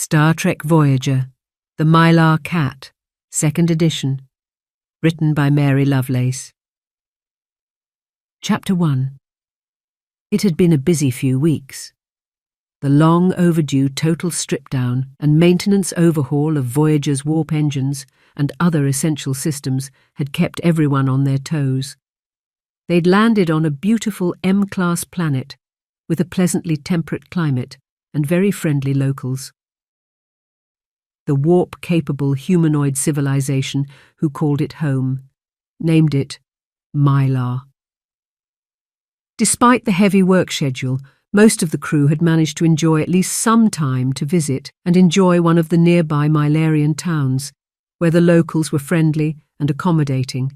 Star Trek Voyager, The Mylar Cat, 2nd edition, written by Mary Lovelace. Chapter 1. It had been a busy few weeks. The long overdue total strip-down and maintenance overhaul of Voyager's warp engines and other essential systems had kept everyone on their toes. They'd landed on a beautiful M-class planet with a pleasantly temperate climate and very friendly locals. The warp-capable humanoid civilization who called it home named it Mylar. Despite the heavy work schedule, most of the crew had managed to enjoy at least some time to visit and enjoy one of the nearby Mylarian towns, where the locals were friendly and accommodating,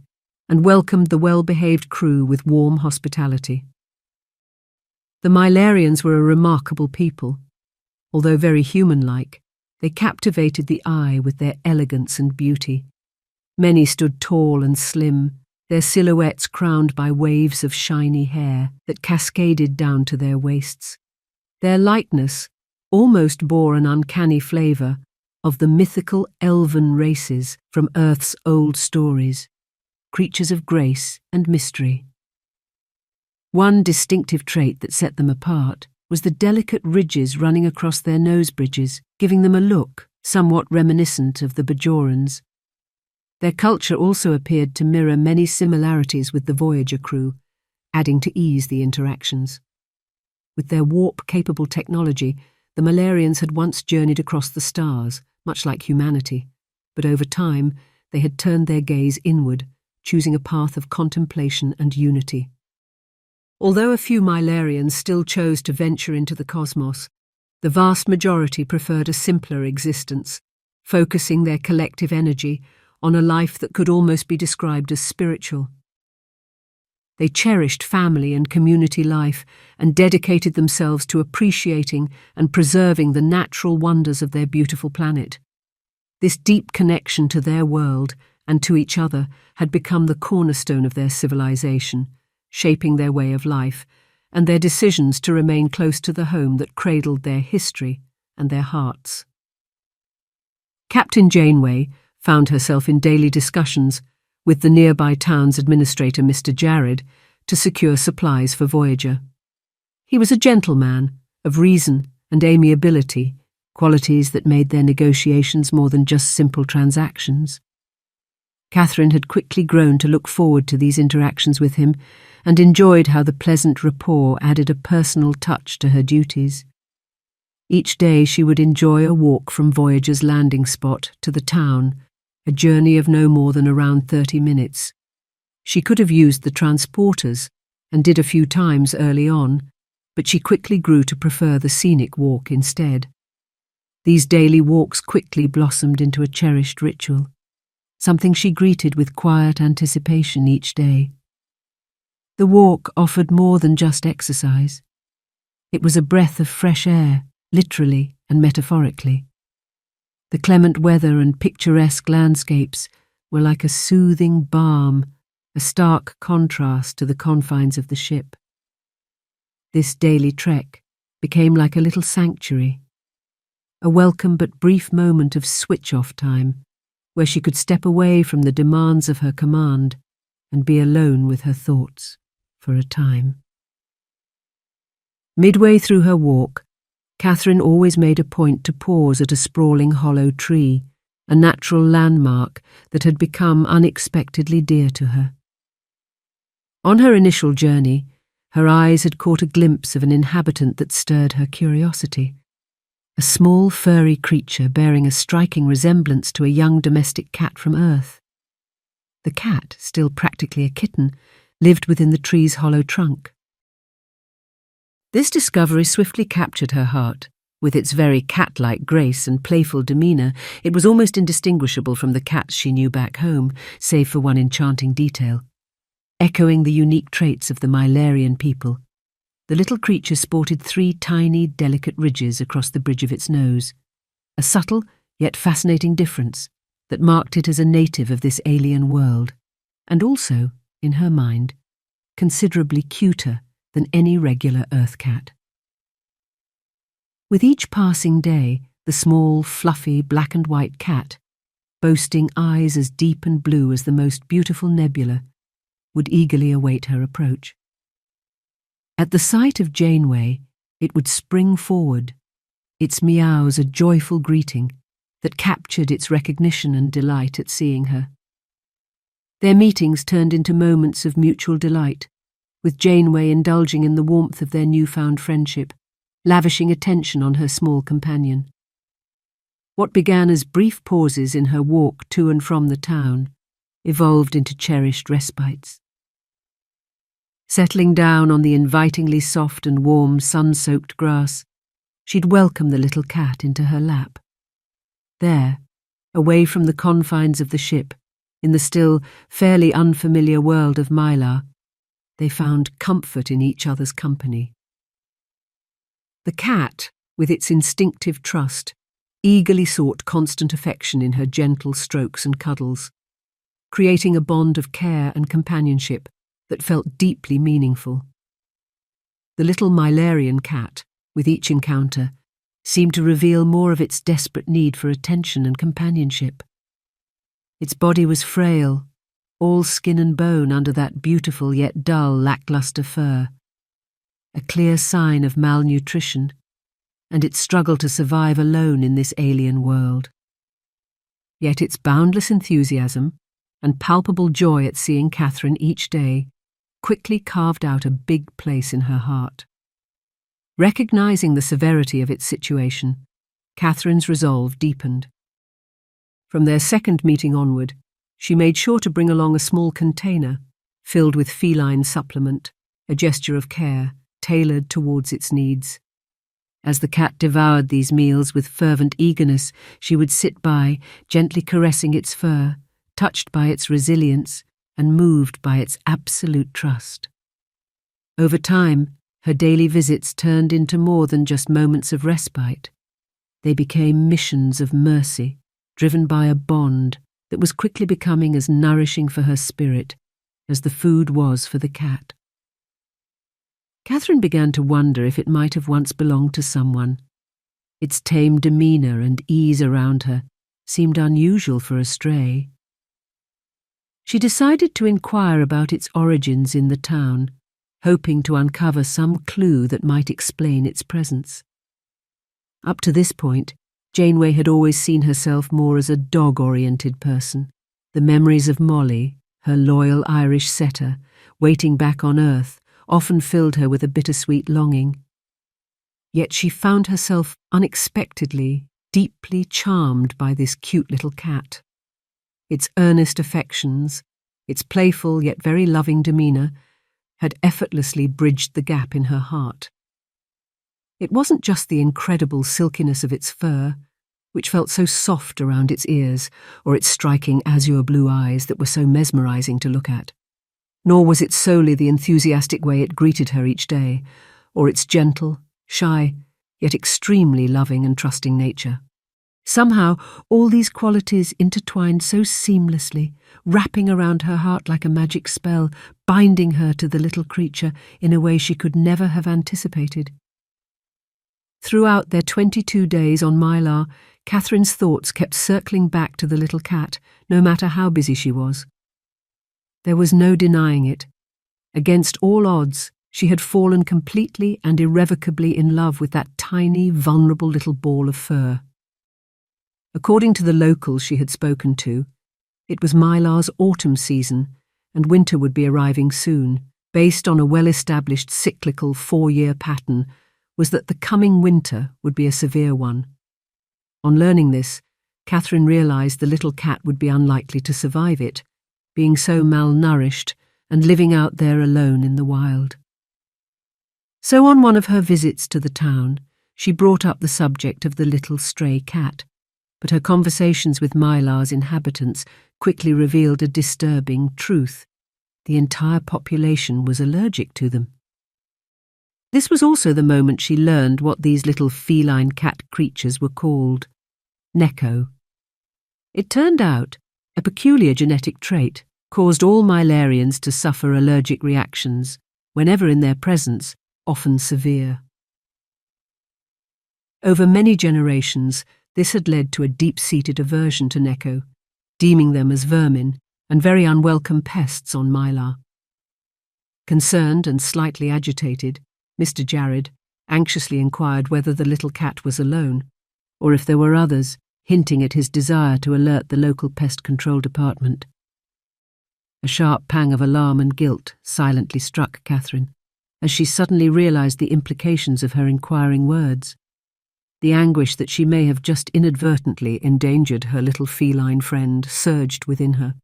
and welcomed the well-behaved crew with warm hospitality. The Mylarians were a remarkable people. Although very human-like, they captivated the eye with their elegance and beauty. Many stood tall and slim, their silhouettes crowned by waves of shiny hair that cascaded down to their waists. Their lightness almost bore an uncanny flavour of the mythical elven races from Earth's old stories, creatures of grace and mystery. One distinctive trait that set them apart was the delicate ridges running across their nose bridges, giving them a look somewhat reminiscent of the Bajorans. Their culture also appeared to mirror many similarities with the Voyager crew, adding to ease the interactions. With their warp-capable technology, the Mylarians had once journeyed across the stars, much like humanity, but over time they had turned their gaze inward, choosing a path of contemplation and unity. Although a few Mylarians still chose to venture into the cosmos, the vast majority preferred a simpler existence, focusing their collective energy on a life that could almost be described as spiritual. They cherished family and community life and dedicated themselves to appreciating and preserving the natural wonders of their beautiful planet. This deep connection to their world and to each other had become the cornerstone of their civilization, shaping their way of life and their decisions to remain close to the home that cradled their history and their hearts. Captain Janeway found herself in daily discussions with the nearby town's administrator, Mr. Jared, to secure supplies for Voyager. He was a gentleman of reason and amiability, qualities that made their negotiations more than just simple transactions. Catherine had quickly grown to look forward to these interactions with him and enjoyed how the pleasant rapport added a personal touch to her duties. Each day she would enjoy a walk from Voyager's landing spot to the town, a journey of no more than around 30 minutes. She could have used the transporters and did a few times early on, but she quickly grew to prefer the scenic walk instead. These daily walks quickly blossomed into a cherished ritual, something she greeted with quiet anticipation each day. The walk offered more than just exercise. It was a breath of fresh air, literally and metaphorically. The clement weather and picturesque landscapes were like a soothing balm, a stark contrast to the confines of the ship. This daily trek became like a little sanctuary, a welcome but brief moment of switch-off time, where she could step away from the demands of her command and be alone with her thoughts for a time. Midway through her walk, Catherine always made a point to pause at a sprawling hollow tree, a natural landmark that had become unexpectedly dear to her. On her initial journey, her eyes had caught a glimpse of an inhabitant that stirred her curiosity. A small furry creature bearing a striking resemblance to a young domestic cat from Earth. The cat, still practically a kitten, lived within the tree's hollow trunk. This discovery swiftly captured her heart. With its very cat-like grace and playful demeanour, it was almost indistinguishable from the cats she knew back home, save for one enchanting detail. Echoing the unique traits of the Mylarian people, the little creature sported 3 tiny, delicate ridges across the bridge of its nose, a subtle yet fascinating difference that marked it as a native of this alien world, and also, in her mind, considerably cuter than any regular Earth cat. With each passing day, the small, fluffy, black and white cat, boasting eyes as deep and blue as the most beautiful nebula, would eagerly await her approach. At the sight of Janeway, it would spring forward, its meows a joyful greeting that captured its recognition and delight at seeing her. Their meetings turned into moments of mutual delight, with Janeway indulging in the warmth of their newfound friendship, lavishing attention on her small companion. What began as brief pauses in her walk to and from the town evolved into cherished respites. Settling down on the invitingly soft and warm sun-soaked grass, she'd welcome the little cat into her lap. There, away from the confines of the ship, in the still fairly unfamiliar world of Mylar, they found comfort in each other's company. The cat, with its instinctive trust, eagerly sought constant affection in her gentle strokes and cuddles, creating a bond of care and companionship that felt deeply meaningful. The little Mylarian cat, with each encounter, seemed to reveal more of its desperate need for attention and companionship. Its body was frail, all skin and bone under that beautiful yet dull, lackluster fur, a clear sign of malnutrition and its struggle to survive alone in this alien world. Yet its boundless enthusiasm and palpable joy at seeing Catherine each day quickly carved out a big place in her heart. Recognizing the severity of its situation, Catherine's resolve deepened. From their second meeting onward, she made sure to bring along a small container filled with feline supplement, a gesture of care tailored towards its needs. As the cat devoured these meals with fervent eagerness, she would sit by, gently caressing its fur, touched by its resilience and moved by its absolute trust. Over time, her daily visits turned into more than just moments of respite. They became missions of mercy, driven by a bond that was quickly becoming as nourishing for her spirit as the food was for the cat. Catherine began to wonder if it might have once belonged to someone. Its tame demeanour and ease around her seemed unusual for a stray. She decided to inquire about its origins in the town, hoping to uncover some clue that might explain its presence. Up to this point, Janeway had always seen herself more as a dog-oriented person. The memories of Molly, her loyal Irish setter, waiting back on Earth, often filled her with a bittersweet longing. Yet she found herself unexpectedly, deeply charmed by this cute little cat. Its earnest affections, its playful yet very loving demeanour, had effortlessly bridged the gap in her heart. It wasn't just the incredible silkiness of its fur, which felt so soft around its ears, or its striking azure blue eyes that were so mesmerising to look at. Nor was it solely the enthusiastic way it greeted her each day, or its gentle, shy, yet extremely loving and trusting nature. Somehow, all these qualities intertwined so seamlessly, wrapping around her heart like a magic spell, binding her to the little creature in a way she could never have anticipated. Throughout their 22 days on Mylar, Catherine's thoughts kept circling back to the little cat, no matter how busy she was. There was no denying it. Against all odds, she had fallen completely and irrevocably in love with that tiny, vulnerable little ball of fur. According to the locals she had spoken to, it was Mylar's autumn season, and winter would be arriving soon. Based on a well-established cyclical 4-year pattern, was that the coming winter would be a severe one. On learning this, Catherine realised the little cat would be unlikely to survive it, being so malnourished and living out there alone in the wild. So on one of her visits to the town, she brought up the subject of the little stray cat, but her conversations with Mylar's inhabitants quickly revealed a disturbing truth. The entire population was allergic to them. This was also the moment she learned what these little feline cat creatures were called: Neko. It turned out a peculiar genetic trait caused all Mylarians to suffer allergic reactions whenever in their presence, often severe. Over many generations, This had led to a deep-seated aversion to Neko, deeming them as vermin and very unwelcome pests on Mylar. Concerned and slightly agitated, Mr. Jared anxiously inquired whether the little cat was alone, or if there were others, hinting at his desire to alert the local pest control department. A sharp pang of alarm and guilt silently struck Catherine, as she suddenly realized the implications of her inquiring words. The anguish that she may have just inadvertently endangered her little feline friend surged within her.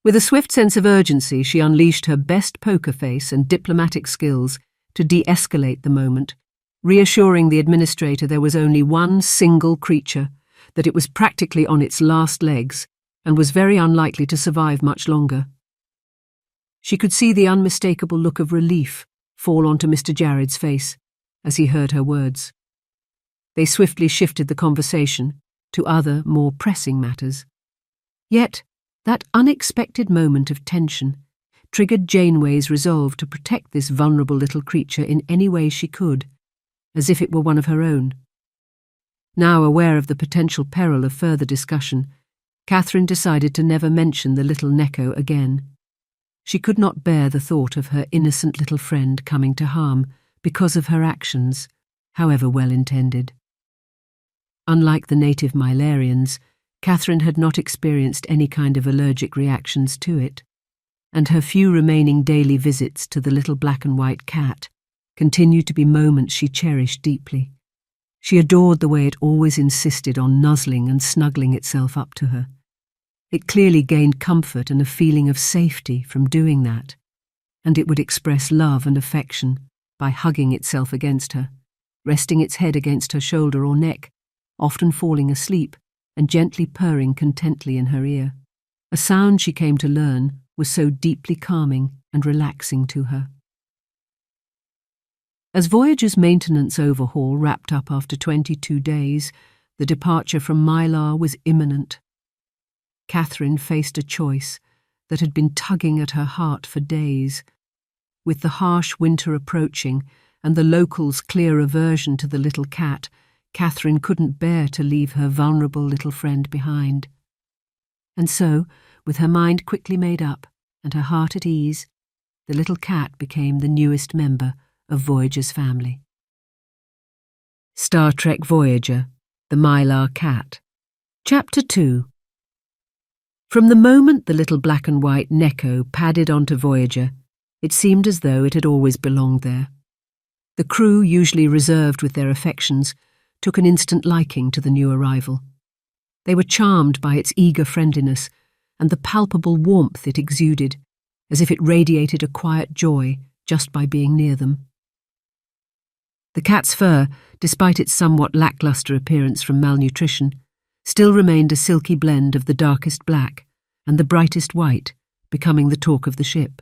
With a swift sense of urgency, she unleashed her best poker face and diplomatic skills to de-escalate the moment, reassuring the administrator there was only one single creature, that it was practically on its last legs and was very unlikely to survive much longer. She could see the unmistakable look of relief fall onto Mr. Jared's face as he heard her words. They swiftly shifted the conversation to other, more pressing matters. Yet, that unexpected moment of tension triggered Janeway's resolve to protect this vulnerable little creature in any way she could, as if it were one of her own. Now aware of the potential peril of further discussion, Catherine decided to never mention the little Neko again. She could not bear the thought of her innocent little friend coming to harm because of her actions, however well-intended. Unlike the native Mylarians, Catherine had not experienced any kind of allergic reactions to it, and her few remaining daily visits to the little black and white cat continued to be moments she cherished deeply. She adored the way it always insisted on nuzzling and snuggling itself up to her. It clearly gained comfort and a feeling of safety from doing that, and it would express love and affection by hugging itself against her, resting its head against her shoulder or neck, often falling asleep and gently purring contently in her ear. A sound she came to learn was so deeply calming and relaxing to her. As Voyager's maintenance overhaul wrapped up after 22 days, the departure from Mylar was imminent. Catherine faced a choice that had been tugging at her heart for days. With the harsh winter approaching and the locals' clear aversion to the little cat, Catherine couldn't bear to leave her vulnerable little friend behind. And so, with her mind quickly made up and her heart at ease, the little cat became the newest member of Voyager's family. Star Trek Voyager, The Mylar Cat. Chapter 2. From the moment the little black and white Neko padded onto Voyager, it seemed as though it had always belonged there. The crew, usually reserved with their affections, took an instant liking to the new arrival. They were charmed by its eager friendliness and the palpable warmth it exuded, as if it radiated a quiet joy just by being near them. The cat's fur, despite its somewhat lackluster appearance from malnutrition, still remained a silky blend of the darkest black and the brightest white, becoming the talk of the ship.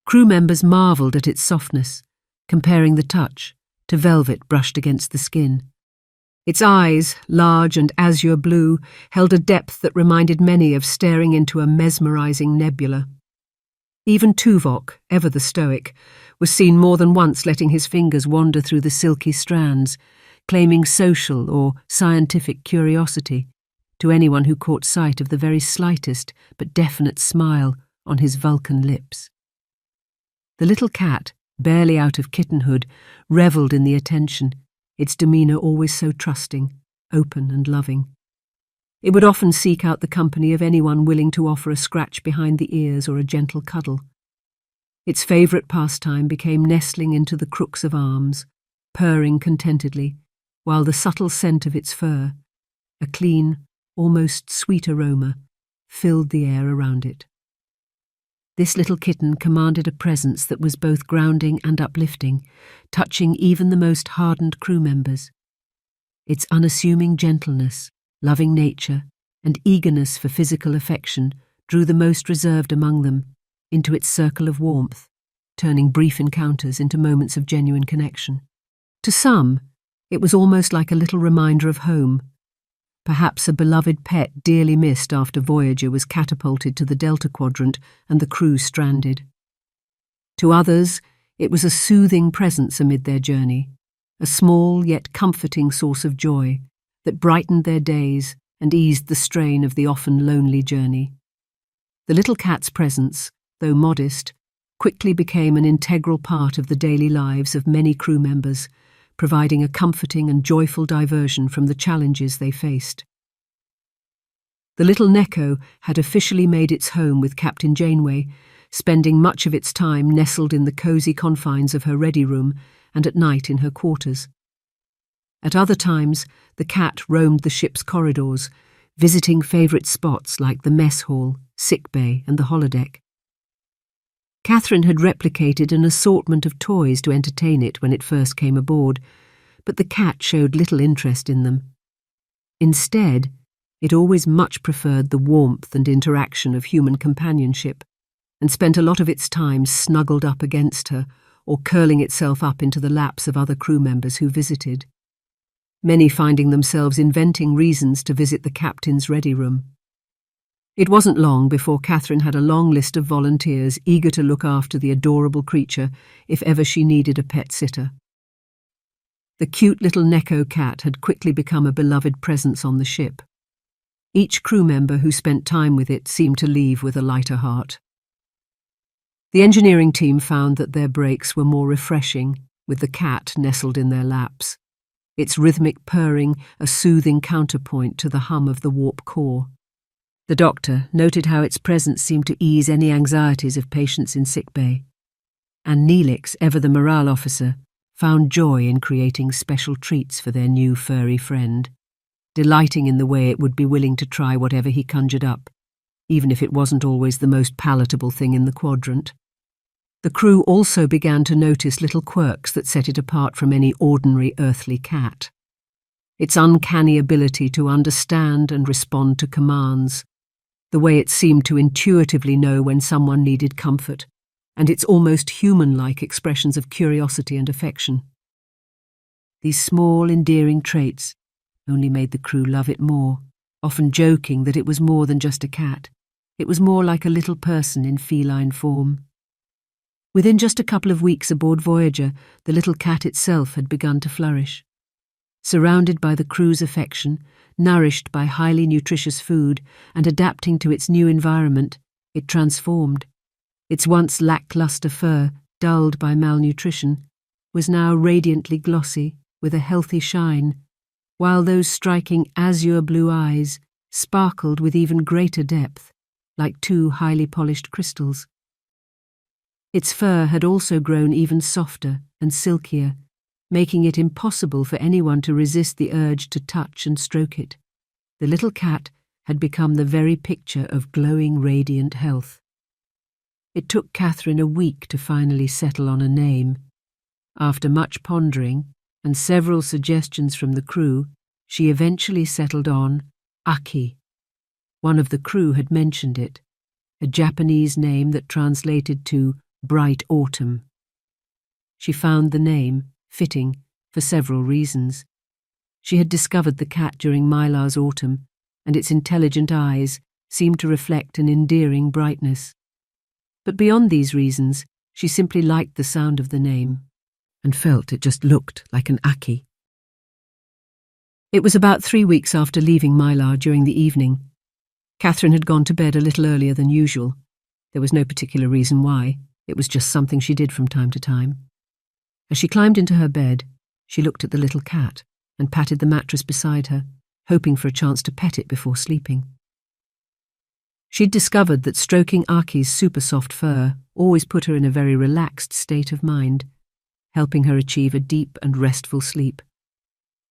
Crew members marvelled at its softness, comparing the touch to velvet brushed against the skin. Its eyes, large and azure blue, held a depth that reminded many of staring into a mesmerizing nebula. Even Tuvok, ever the stoic, was seen more than once letting his fingers wander through the silky strands, claiming social or scientific curiosity to anyone who caught sight of the very slightest but definite smile on his Vulcan lips. The little cat, barely out of kittenhood, revelled in the attention, its demeanour always so trusting, open and loving. It would often seek out the company of anyone willing to offer a scratch behind the ears or a gentle cuddle. Its favourite pastime became nestling into the crooks of arms, purring contentedly, while the subtle scent of its fur, a clean, almost sweet aroma, filled the air around it. This little kitten commanded a presence that was both grounding and uplifting, touching even the most hardened crew members. Its unassuming gentleness, loving nature, and eagerness for physical affection drew the most reserved among them into its circle of warmth, turning brief encounters into moments of genuine connection. To some, it was almost like a little reminder of home, perhaps a beloved pet dearly missed after Voyager was catapulted to the Delta Quadrant and the crew stranded. To others, it was a soothing presence amid their journey, a small yet comforting source of joy that brightened their days and eased the strain of the often lonely journey. The little cat's presence, though modest, quickly became an integral part of the daily lives of many crew members, providing a comforting and joyful diversion from the challenges they faced. The little Neko had officially made its home with Captain Janeway, spending much of its time nestled in the cosy confines of her ready room and at night in her quarters. At other times, the cat roamed the ship's corridors, visiting favourite spots like the mess hall, sick bay and the holodeck. Catherine had replicated an assortment of toys to entertain it when it first came aboard, but the cat showed little interest in them. Instead, it always much preferred the warmth and interaction of human companionship, and spent a lot of its time snuggled up against her or curling itself up into the laps of other crew members who visited, many finding themselves inventing reasons to visit the captain's ready room. It wasn't long before Catherine had a long list of volunteers eager to look after the adorable creature if ever she needed a pet sitter. The cute little Neko cat had quickly become a beloved presence on the ship. Each crew member who spent time with it seemed to leave with a lighter heart. The engineering team found that their breaks were more refreshing, with the cat nestled in their laps, its rhythmic purring a soothing counterpoint to the hum of the warp core. The doctor noted how its presence seemed to ease any anxieties of patients in sick bay, and Neelix, ever the morale officer, found joy in creating special treats for their new furry friend, delighting in the way it would be willing to try whatever he conjured up, even if it wasn't always the most palatable thing in the quadrant. The crew also began to notice little quirks that set it apart from any ordinary earthly cat. Its uncanny ability to understand and respond to commands, the way it seemed to intuitively know when someone needed comfort, and its almost human-like expressions of curiosity and affection. These small, endearing traits only made the crew love it more, often joking that it was more than just a cat. It was more like a little person in feline form. Within just a couple of weeks aboard Voyager, the little cat itself had begun to flourish. Surrounded by the crew's affection, nourished by highly nutritious food, and adapting to its new environment, it transformed. Its once lackluster fur, dulled by malnutrition, was now radiantly glossy, with a healthy shine, while those striking azure blue eyes sparkled with even greater depth, like two highly polished crystals. Its fur had also grown even softer and silkier, making it impossible for anyone to resist the urge to touch and stroke it. The little cat had become the very picture of glowing, radiant health. It took Catherine a week to finally settle on a name. After much pondering and several suggestions from the crew, she eventually settled on Aki. One of the crew had mentioned it, a Japanese name that translated to bright autumn. She found the name fitting for several reasons. She had discovered the cat during Mylar's autumn, and its intelligent eyes seemed to reflect an endearing brightness. But beyond these reasons, she simply liked the sound of the name, and felt it just looked like an Aki. It was about 3 weeks after leaving Mylar during the evening. Catherine had gone to bed a little earlier than usual. There was no particular reason why. It was just something she did from time to time. As she climbed into her bed, she looked at the little cat and patted the mattress beside her, hoping for a chance to pet it before sleeping. She'd discovered that stroking Aki's super soft fur always put her in a very relaxed state of mind, helping her achieve a deep and restful sleep.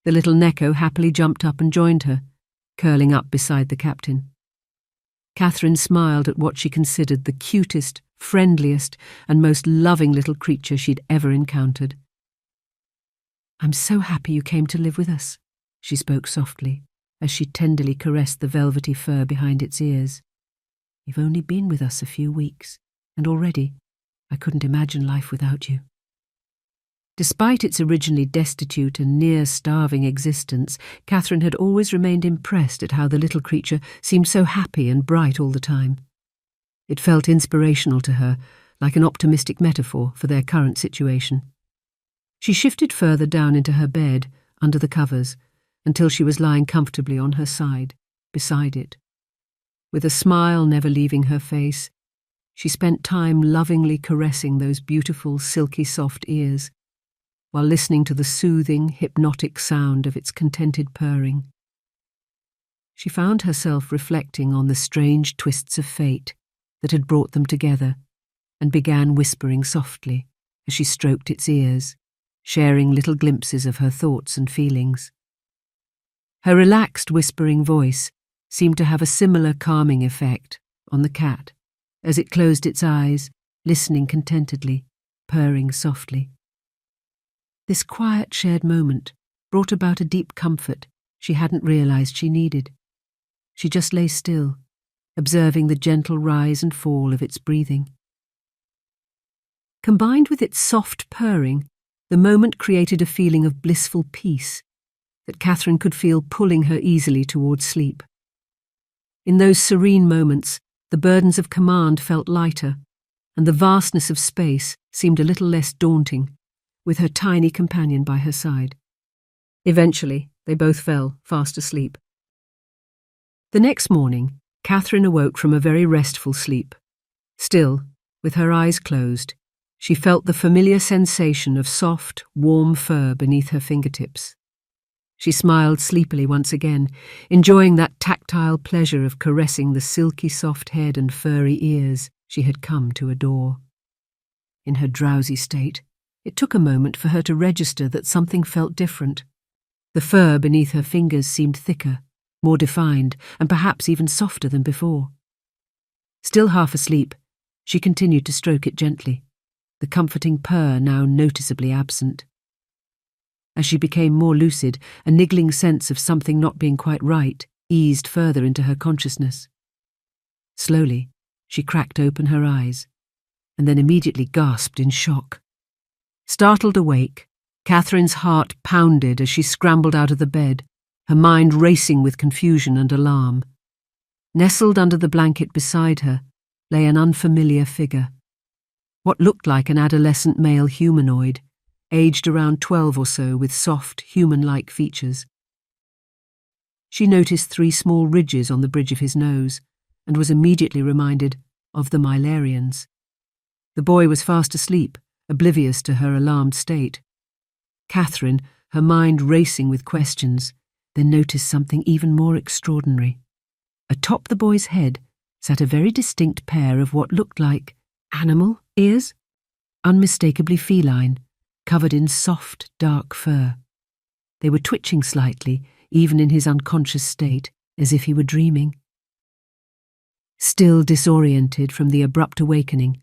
The little Neko happily jumped up and joined her, curling up beside the captain. Catherine smiled at what she considered the cutest, friendliest, and most loving little creature she'd ever encountered. "I'm so happy you came to live with us," she spoke softly, as she tenderly caressed the velvety fur behind its ears. "You've only been with us a few weeks, and already I couldn't imagine life without you." Despite its originally destitute and near-starving existence, Catherine had always remained impressed at how the little creature seemed so happy and bright all the time. It felt inspirational to her, like an optimistic metaphor for their current situation. She shifted further down into her bed, under the covers, until she was lying comfortably on her side, beside it. With a smile never leaving her face, she spent time lovingly caressing those beautiful, silky soft ears, while listening to the soothing, hypnotic sound of its contented purring. She found herself reflecting on the strange twists of fate that had brought them together, and began whispering softly as she stroked its ears, sharing little glimpses of her thoughts and feelings. Her relaxed whispering voice seemed to have a similar calming effect on the cat as it closed its eyes, listening contentedly, purring softly. This quiet shared moment brought about a deep comfort she hadn't realized she needed. She just lay still, observing the gentle rise and fall of its breathing. Combined with its soft purring, the moment created a feeling of blissful peace that Catherine could feel pulling her easily towards sleep. In those serene moments, the burdens of command felt lighter, and the vastness of space seemed a little less daunting, with her tiny companion by her side. Eventually, they both fell fast asleep. The next morning, Catherine awoke from a very restful sleep. Still, with her eyes closed, she felt the familiar sensation of soft, warm fur beneath her fingertips. She smiled sleepily once again, enjoying that tactile pleasure of caressing the silky soft head and furry ears she had come to adore. In her drowsy state, it took a moment for her to register that something felt different. The fur beneath her fingers seemed thicker, more defined, and perhaps even softer than before. Still half asleep, she continued to stroke it gently, the comforting purr now noticeably absent. As she became more lucid, a niggling sense of something not being quite right eased further into her consciousness. Slowly, she cracked open her eyes, and then immediately gasped in shock. Startled awake, Catherine's heart pounded as she scrambled out of the bed, her mind racing with confusion and alarm. Nestled under the blanket beside her lay an unfamiliar figure. What looked like an adolescent male humanoid, aged around 12 or so, with soft, human-like features. She noticed 3 small ridges on the bridge of his nose, and was immediately reminded of the Mylarians. The boy was fast asleep, oblivious to her alarmed state. Catherine, her mind racing with questions, then noticed something even more extraordinary. Atop the boy's head sat a very distinct pair of what looked like animal ears, unmistakably feline, covered in soft, dark fur. They were twitching slightly, even in his unconscious state, as if he were dreaming. Still disoriented from the abrupt awakening,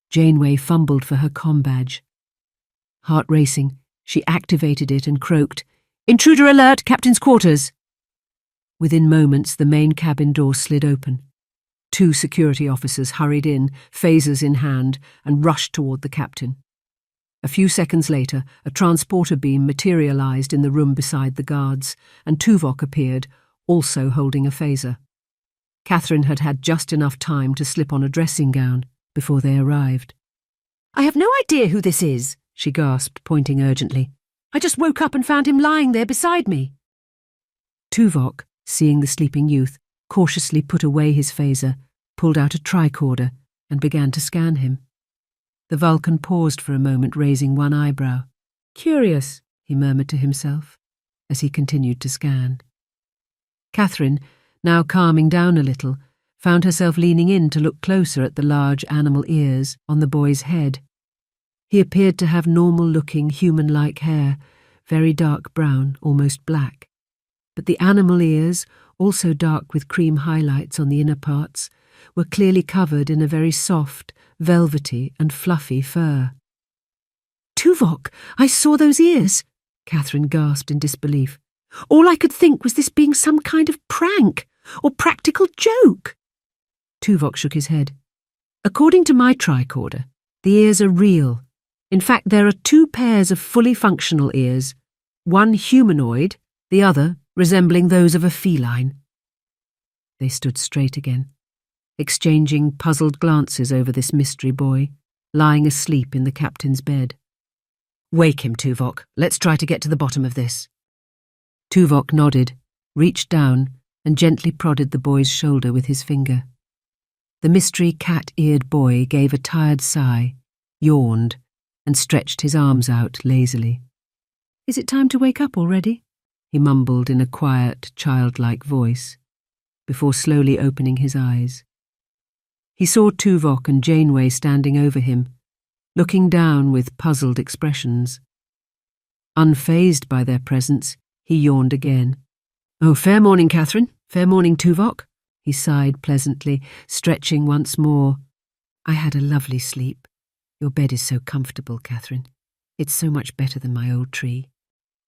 Janeway fumbled for her comm badge. Heart racing, she activated it and croaked, "Intruder alert, captain's quarters!" Within moments, the main cabin door slid open. 2 security officers hurried in, phasers in hand, and rushed toward the captain. A few seconds later, a transporter beam materialized in the room beside the guards, and Tuvok appeared, also holding a phaser. Catherine had had just enough time to slip on a dressing gown before they arrived. "I have no idea who this is," she gasped, pointing urgently. "I just woke up and found him lying there beside me." Tuvok, seeing the sleeping youth, cautiously put away his phaser, pulled out a tricorder, and began to scan him. The Vulcan paused for a moment, raising one eyebrow. "Curious," he murmured to himself, as he continued to scan. Catherine, now calming down a little, found herself leaning in to look closer at the large animal ears on the boy's head. He appeared to have normal-looking, human-like hair, very dark brown, almost black. But the animal ears, also dark with cream highlights on the inner parts, were clearly covered in a very soft, velvety and fluffy fur. "Tuvok, I saw those ears!" Catherine gasped in disbelief. "All I could think was this being some kind of prank or practical joke." Tuvok shook his head. "According to my tricorder, the ears are real. In fact, there are 2 pairs of fully functional ears, one humanoid, the other resembling those of a feline." They stood straight again, exchanging puzzled glances over this mystery boy, lying asleep in the captain's bed. Wake him, Tuvok. Let's try to get to the bottom of this. Tuvok nodded, reached down, and gently prodded the boy's shoulder with his finger. The mystery cat-eared boy gave a tired sigh, yawned, and stretched his arms out lazily. Is it time to wake up already? He mumbled in a quiet, childlike voice, before slowly opening his eyes. He saw Tuvok and Janeway standing over him, looking down with puzzled expressions. Unfazed by their presence, he yawned again. Oh, fair morning, Catherine. Fair morning, Tuvok. He sighed pleasantly, stretching once more. I had a lovely sleep. Your bed is so comfortable, Catherine. It's so much better than my old tree.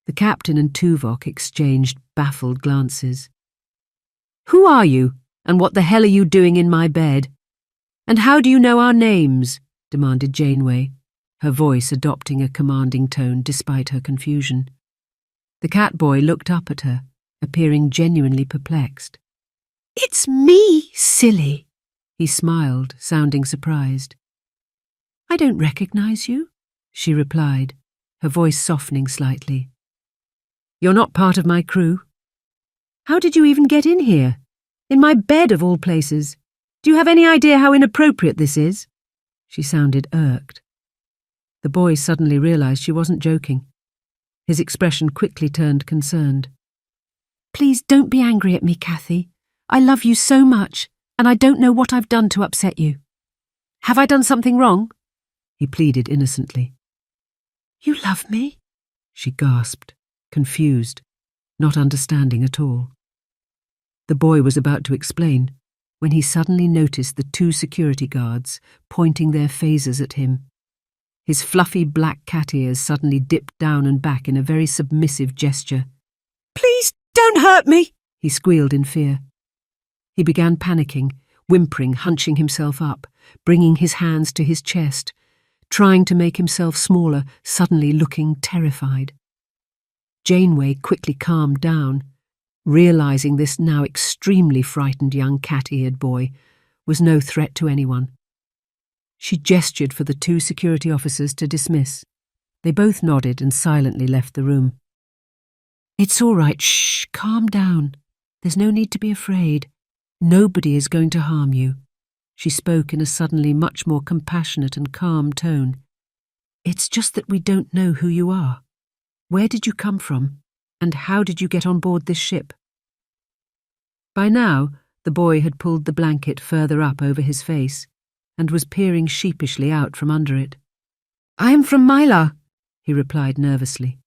The captain and Tuvok exchanged baffled glances. Who are you, and what the hell are you doing in my bed? And how do you know our names? Demanded Janeway, her voice adopting a commanding tone despite her confusion. The cat boy looked up at her, appearing genuinely perplexed. It's me, silly, he smiled, sounding surprised. I don't recognize you, she replied, her voice softening slightly. You're not part of my crew. How did you even get in here? In my bed, of all places. Do you have any idea how inappropriate this is? She sounded irked. The boy suddenly realized she wasn't joking. His expression quickly turned concerned. Please don't be angry at me, Kathy. I love you so much, and I don't know what I've done to upset you. Have I done something wrong? He pleaded innocently. You love me? She gasped, confused, not understanding at all. The boy was about to explain when he suddenly noticed the two security guards pointing their phasers at him. His fluffy black cat ears suddenly dipped down and back in a very submissive gesture. Please don't hurt me, he squealed in fear. He began panicking, whimpering, hunching himself up, bringing his hands to his chest, trying to make himself smaller, suddenly looking terrified. Janeway quickly calmed down, realizing this now extremely frightened young cat-eared boy was no threat to anyone. She gestured for the two security officers to dismiss. They both nodded and silently left the room. It's all right, shh, calm down. There's no need to be afraid. Nobody is going to harm you. She spoke in a suddenly much more compassionate and calm tone. It's just that we don't know who you are. Where did you come from? And how did you get on board this ship? By now, the boy had pulled the blanket further up over his face and was peering sheepishly out from under it. I am from Mylar, he replied nervously.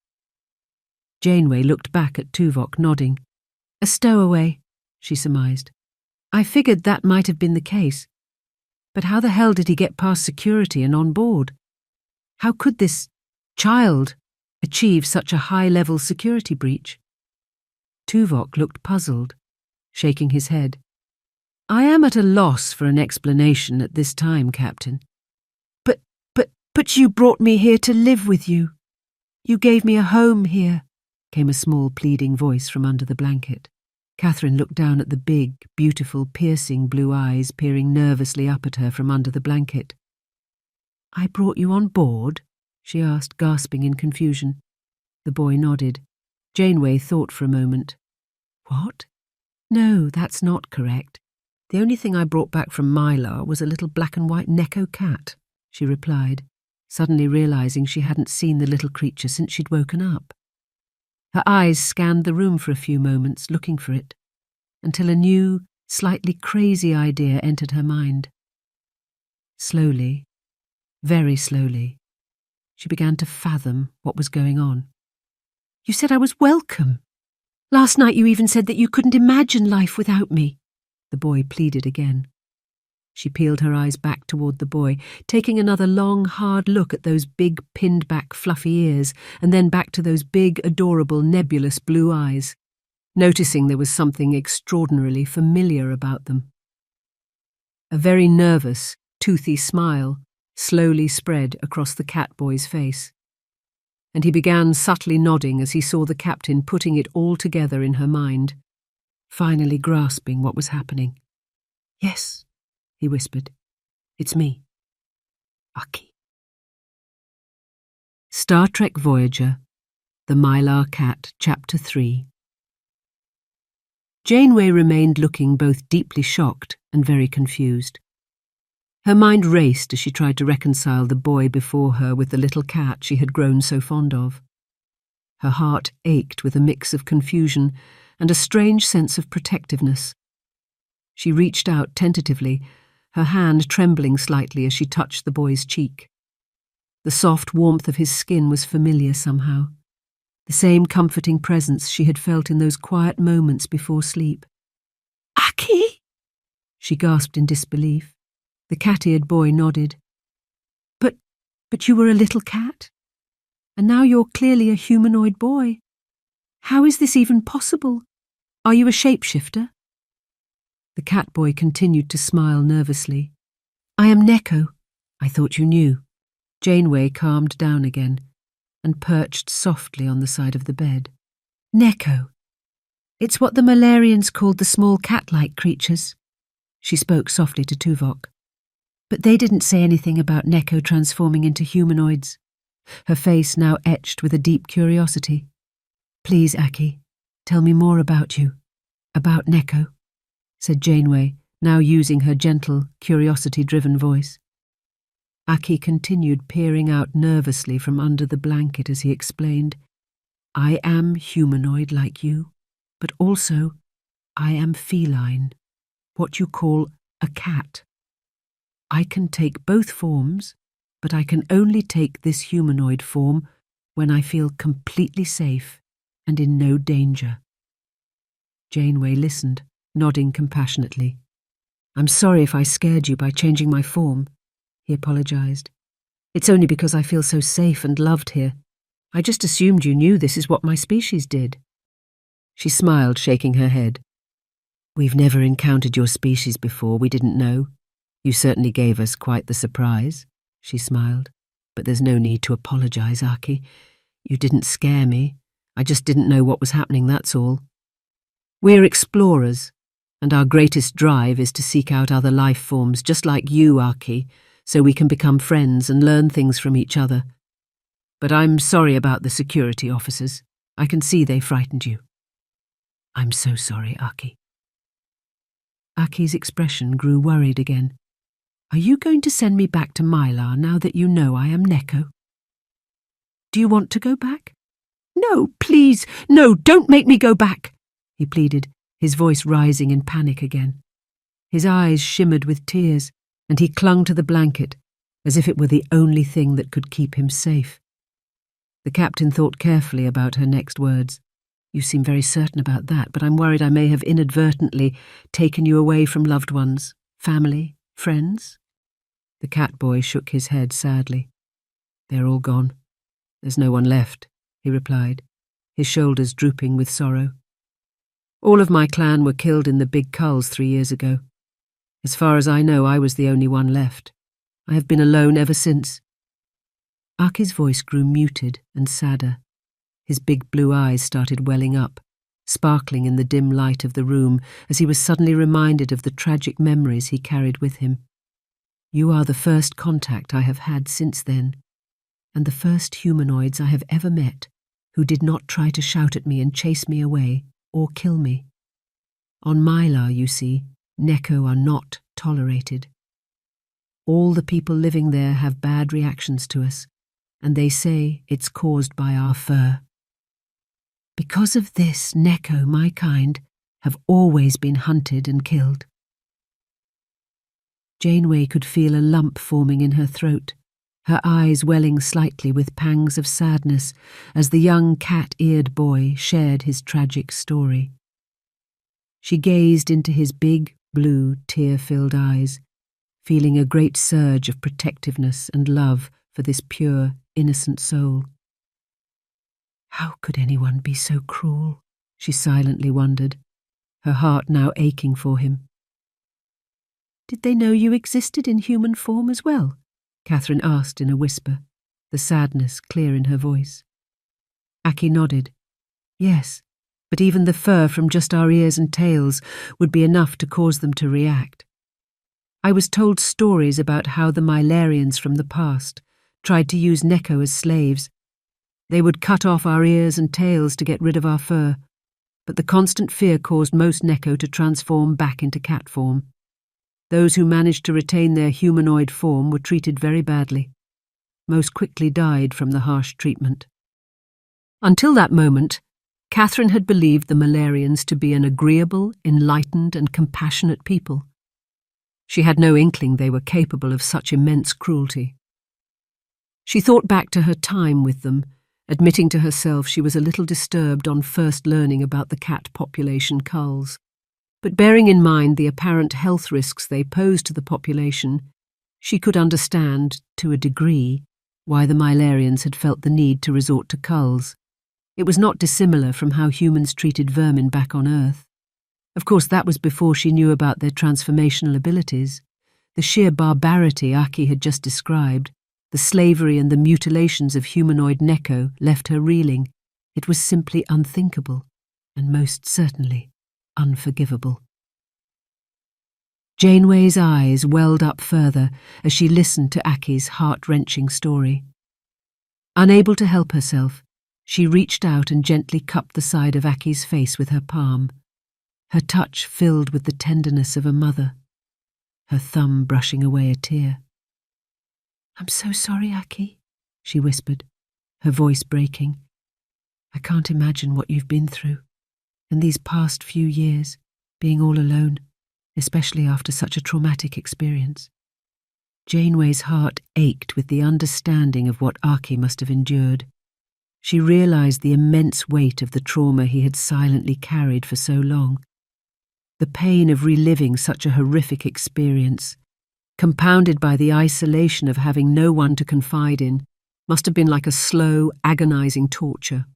Janeway looked back at Tuvok, nodding. A stowaway, she surmised. I figured that might have been the case. But how the hell did he get past security and on board? How could this child achieve such a high-level security breach? Tuvok looked puzzled, shaking his head. I am at a loss for an explanation at this time, Captain. But you brought me here to live with you. You gave me a home here, came a small pleading voice from under the blanket. Catherine looked down at the big, beautiful, piercing blue eyes peering nervously up at her from under the blanket. I brought you on board? She asked, gasping in confusion. The boy nodded. Janeway thought for a moment. What? No, that's not correct. The only thing I brought back from Mylar was a little black and white Neko cat, she replied, suddenly realizing she hadn't seen the little creature since she'd woken up. Her eyes scanned the room for a few moments, looking for it, until a new, slightly crazy idea entered her mind. Slowly, very slowly, she began to fathom what was going on. You said I was welcome. Last night you even said that you couldn't imagine life without me, the boy pleaded again. She peeled her eyes back toward the boy, taking another long, hard look at those big, pinned-back, fluffy ears, and then back to those big, adorable, nebulous blue eyes, noticing there was something extraordinarily familiar about them. A very nervous, toothy smile slowly spread across the cat boy's face, and he began subtly nodding as he saw the captain putting it all together in her mind, finally grasping what was happening. Yes, he whispered. It's me. Aki. Star Trek Voyager, The Mylar Cat, Chapter 3. Janeway remained looking both deeply shocked and very confused. Her mind raced as she tried to reconcile the boy before her with the little cat she had grown so fond of. Her heart ached with a mix of confusion and a strange sense of protectiveness. She reached out tentatively, her hand trembling slightly as she touched the boy's cheek. The soft warmth of his skin was familiar somehow, the same comforting presence she had felt in those quiet moments before sleep. "Aki!" she gasped in disbelief. The cat-eared boy nodded. But you were a little cat? And now you're clearly a humanoid boy. How is this even possible? Are you a shapeshifter?" The cat boy continued to smile nervously. "I am Neko. I thought you knew." Janeway calmed down again and perched softly on the side of the bed. "Neko. It's what the Mylarians called the small cat-like creatures." She spoke softly to Tuvok. "But they didn't say anything about Neko transforming into humanoids." Her face now etched with a deep curiosity. "Please, Aki, tell me more about you, about Neko," said Janeway, now using her gentle, curiosity-driven voice. Aki continued peering out nervously from under the blanket as he explained, "I am humanoid like you, but also I am feline, what you call a cat. I can take both forms, but I can only take this humanoid form when I feel completely safe and in no danger." Janeway listened, nodding compassionately. "I'm sorry if I scared you by changing my form," he apologized. "It's only because I feel so safe and loved here. I just assumed you knew this is what my species did." She smiled, shaking her head. "We've never encountered your species before, we didn't know. You certainly gave us quite the surprise," she smiled. "But there's no need to apologize, Aki. You didn't scare me. I just didn't know what was happening, that's all. We're explorers, and our greatest drive is to seek out other life forms just like you, Aki, so we can become friends and learn things from each other. But I'm sorry about the security officers. I can see they frightened you." "I'm so sorry, Aki." Aki's expression grew worried again. "Are you going to send me back to Mylar now that you know I am Neko? Do you want to go back?" "No, please, no, don't make me go back," he pleaded, his voice rising in panic again. His eyes shimmered with tears, and he clung to the blanket as if it were the only thing that could keep him safe. The captain thought carefully about her next words. "You seem very certain about that, but I'm worried I may have inadvertently taken you away from loved ones, family, friends." The cat boy shook his head sadly. "They're all gone. There's no one left," he replied, his shoulders drooping with sorrow. "All of my clan were killed in the big culls 3 years ago. As far as I know, I was the only one left. I have been alone ever since." Aki's voice grew muted and sadder. His big blue eyes started welling up, sparkling in the dim light of the room as he was suddenly reminded of the tragic memories he carried with him. "You are the first contact I have had since then, and the first humanoids I have ever met who did not try to shout at me and chase me away or kill me. On Mylar, you see, Neko are not tolerated. All the people living there have bad reactions to us, and they say it's caused by our fur. Because of this, Neko, my kind, have always been hunted and killed." Janeway could feel a lump forming in her throat, her eyes welling slightly with pangs of sadness as the young cat-eared boy shared his tragic story. She gazed into his big, blue, tear-filled eyes, feeling a great surge of protectiveness and love for this pure, innocent soul. How could anyone be so cruel? She silently wondered, her heart now aching for him. "Did they know you existed in human form as well?" Catherine asked in a whisper, the sadness clear in her voice. Aki nodded. "Yes, but even the fur from just our ears and tails would be enough to cause them to react. I was told stories about how the Mylarians from the past tried to use Neko as slaves They would cut off our ears and tails to get rid of our fur, but the constant fear caused most Neko to transform back into cat form. Those who managed to retain their humanoid form were treated very badly. Most quickly died from the harsh treatment. Until that moment, Catherine had believed the Mylarians to be an agreeable, enlightened, and compassionate people. She had no inkling they were capable of such immense cruelty. She thought back to her time with them, admitting to herself she was a little disturbed on first learning about the cat population culls. But bearing in mind the apparent health risks they posed to the population, she could understand, to a degree, why the Mylarians had felt the need to resort to culls. It was not dissimilar from how humans treated vermin back on Earth. Of course, that was before she knew about their transformational abilities. The sheer barbarity Aki had just described, the slavery and the mutilations of humanoid Neko left her reeling. It was simply unthinkable, and most certainly unforgivable. Janeway's eyes welled up further as she listened to Aki's heart-wrenching story. Unable to help herself, she reached out and gently cupped the side of Aki's face with her palm, her touch filled with the tenderness of a mother, her thumb brushing away a tear. "I'm so sorry, Aki," she whispered, her voice breaking. "I can't imagine what you've been through, and these past few years, being all alone, especially after such a traumatic experience." Janeway's heart ached with the understanding of what Aki must have endured. She realized the immense weight of the trauma he had silently carried for so long. The pain of reliving such a horrific experience, compounded by the isolation of having no one to confide in, must have been like a slow, agonizing torture.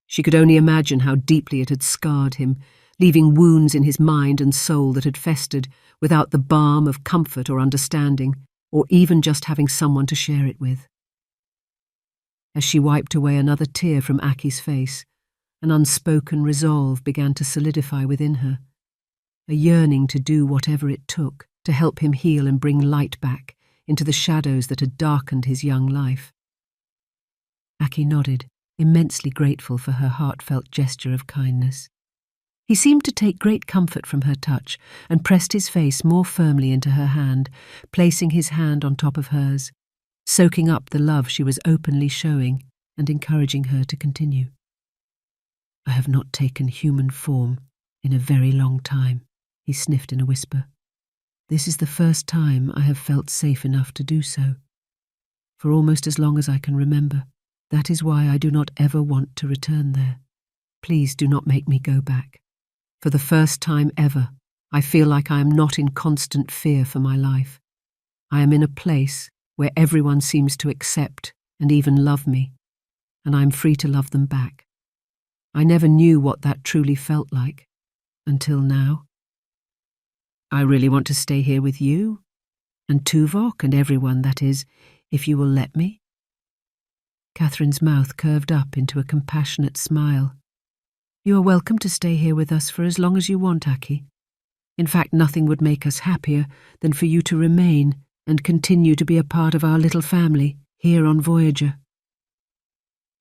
She could only imagine how deeply it had scarred him, leaving wounds in his mind and soul that had festered without the balm of comfort or understanding, or even just having someone to share it with. As she wiped away another tear from Aki's face, an unspoken resolve began to solidify within her, a yearning to do whatever it took to help him heal and bring light back into the shadows that had darkened his young life. Aki nodded, immensely grateful for her heartfelt gesture of kindness. He seemed to take great comfort from her touch and pressed his face more firmly into her hand, placing his hand on top of hers, soaking up the love she was openly showing and encouraging her to continue. "I have not taken human form in a very long time," he sniffed in a whisper. "This is the first time I have felt safe enough to do so. For almost as long as I can remember. That is why I do not ever want to return there. Please do not make me go back. For the first time ever, I feel like I am not in constant fear for my life. I am in a place where everyone seems to accept and even love me, and I am free to love them back. I never knew what that truly felt like, until now. I really want to stay here with you, and Tuvok and everyone, that is, if you will let me." Catherine's mouth curved up into a compassionate smile. "You are welcome to stay here with us for as long as you want, Aki. In fact, nothing would make us happier than for you to remain and continue to be a part of our little family here on Voyager."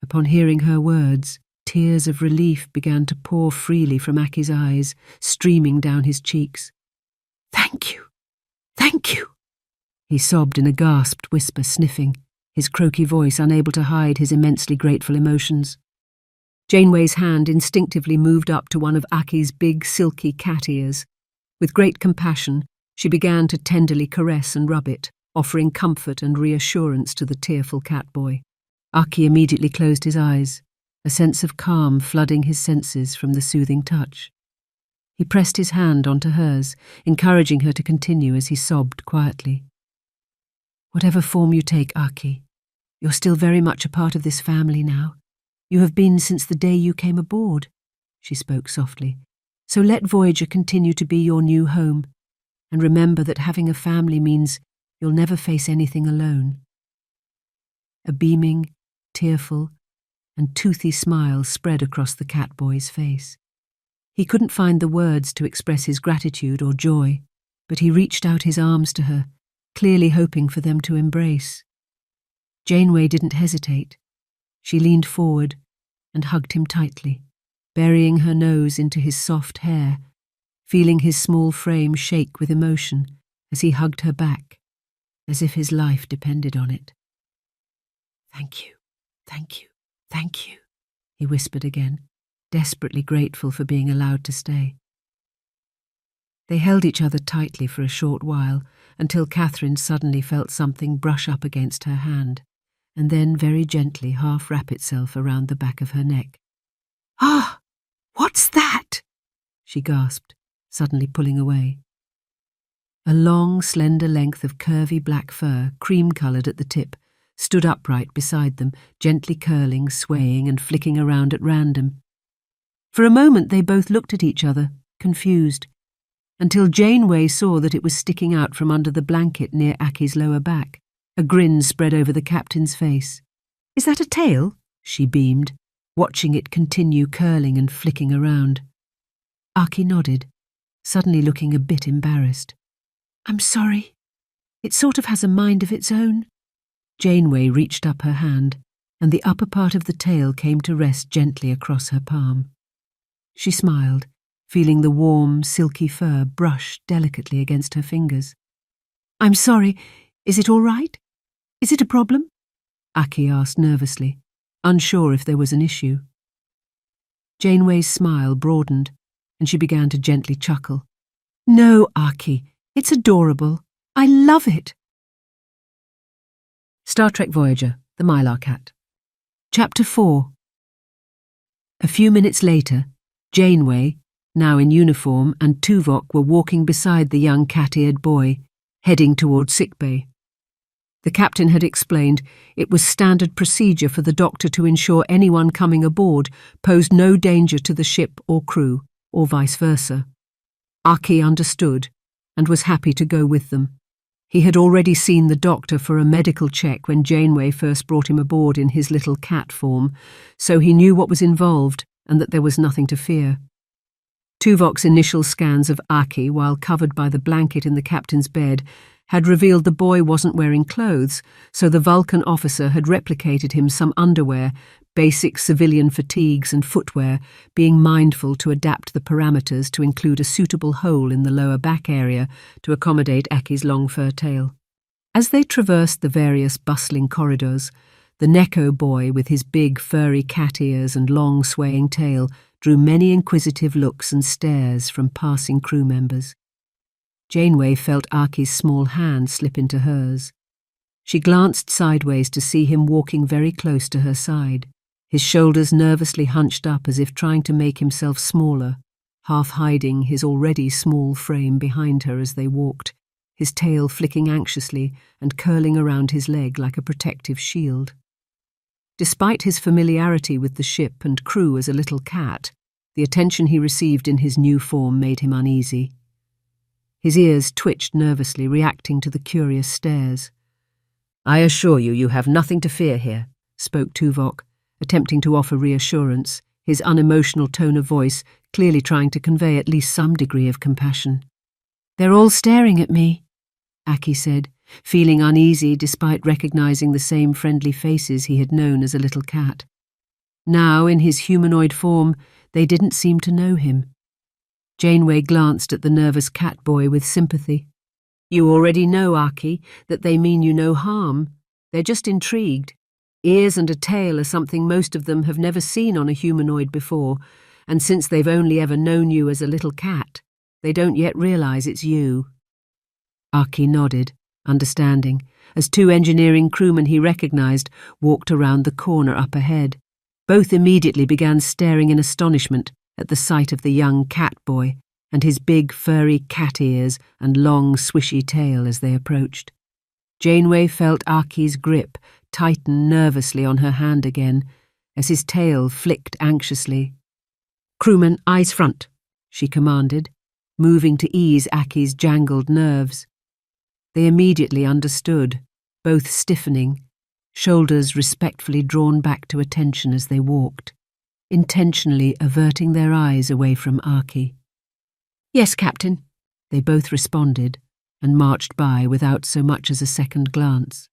Upon hearing her words, tears of relief began to pour freely from Aki's eyes, streaming down his cheeks. "Thank you, thank you," he sobbed in a gasped whisper, sniffing, his croaky voice unable to hide his immensely grateful emotions. Janeway's hand instinctively moved up to one of Aki's big, silky cat ears. With great compassion, she began to tenderly caress and rub it, offering comfort and reassurance to the tearful cat boy. Aki immediately closed his eyes, a sense of calm flooding his senses from the soothing touch. He pressed his hand onto hers, encouraging her to continue as he sobbed quietly. "Whatever form you take, Aki, you're still very much a part of this family now. You have been since the day you came aboard," she spoke softly. "So let Voyager continue to be your new home, and remember that having a family means you'll never face anything alone." A beaming, tearful, and toothy smile spread across the cat boy's face. He couldn't find the words to express his gratitude or joy, but he reached out his arms to her, clearly hoping for them to embrace. Janeway didn't hesitate. She leaned forward and hugged him tightly, burying her nose into his soft hair, feeling his small frame shake with emotion as he hugged her back, as if his life depended on it. "Thank you, thank you, thank you," he whispered again, desperately grateful for being allowed to stay. They held each other tightly for a short while, until Catherine suddenly felt something brush up against her hand, and then very gently half wrap itself around the back of her neck. "Ah, what's that?" she gasped, suddenly pulling away. A long, slender length of curvy black fur, cream-coloured at the tip, stood upright beside them, gently curling, swaying, and flicking around at random. For a moment they both looked at each other, confused, until Janeway saw that it was sticking out from under the blanket near Aki's lower back. A grin spread over the captain's face. "Is that a tail?" she beamed, watching it continue curling and flicking around. Aki nodded, suddenly looking a bit embarrassed. "I'm sorry. It sort of has a mind of its own." Janeway reached up her hand, and the upper part of the tail came to rest gently across her palm. She smiled, feeling the warm, silky fur brush delicately against her fingers. "I'm sorry. Is it all right? Is it a problem?" Aki asked nervously, unsure if there was an issue. Janeway's smile broadened, and she began to gently chuckle. "No, Aki, it's adorable. I love it." Star Trek Voyager, The Mylar Cat. Chapter 4. A few minutes later, Janeway, now in uniform, and Tuvok were walking beside the young cat-eared boy, heading toward sickbay. The captain had explained it was standard procedure for the doctor to ensure anyone coming aboard posed no danger to the ship or crew, or vice versa. Aki understood and was happy to go with them. He had already seen the doctor for a medical check when Janeway first brought him aboard in his little cat form, so he knew what was involved and that there was nothing to fear. Tuvok's initial scans of Aki, while covered by the blanket in the captain's bed, had revealed the boy wasn't wearing clothes, so the Vulcan officer had replicated him some underwear, basic civilian fatigues and footwear, being mindful to adapt the parameters to include a suitable hole in the lower back area to accommodate Aki's long fur tail. As they traversed the various bustling corridors, the Neko boy, with his big furry cat ears and long swaying tail, drew many inquisitive looks and stares from passing crew members. Janeway felt Aki's small hand slip into hers. She glanced sideways to see him walking very close to her side, his shoulders nervously hunched up as if trying to make himself smaller, half hiding his already small frame behind her as they walked, his tail flicking anxiously and curling around his leg like a protective shield. Despite his familiarity with the ship and crew as a little cat, the attention he received in his new form made him uneasy. His ears twitched nervously, reacting to the curious stares. "I assure you, you have nothing to fear here," spoke Tuvok, attempting to offer reassurance, his unemotional tone of voice clearly trying to convey at least some degree of compassion. "They're all staring at me," Aki said, feeling uneasy despite recognizing the same friendly faces he had known as a little cat. Now, in his humanoid form, they didn't seem to know him. Janeway glanced at the nervous cat boy with sympathy. "You already know, Aki, that they mean you no harm. They're just intrigued. Ears and a tail are something most of them have never seen on a humanoid before, and since they've only ever known you as a little cat, they don't yet realize it's you." Aki nodded, understanding, as two engineering crewmen he recognized walked around the corner up ahead. Both immediately began staring in astonishment at the sight of the young cat boy and his big furry cat ears and long swishy tail as they approached. Janeway felt Aki's grip tighten nervously on her hand again as his tail flicked anxiously. "Crewman, eyes front," she commanded, moving to ease Aki's jangled nerves. They immediately understood, both stiffening, shoulders respectfully drawn back to attention as they walked, intentionally averting their eyes away from Aki. "Yes, Captain," they both responded, and marched by without so much as a second glance.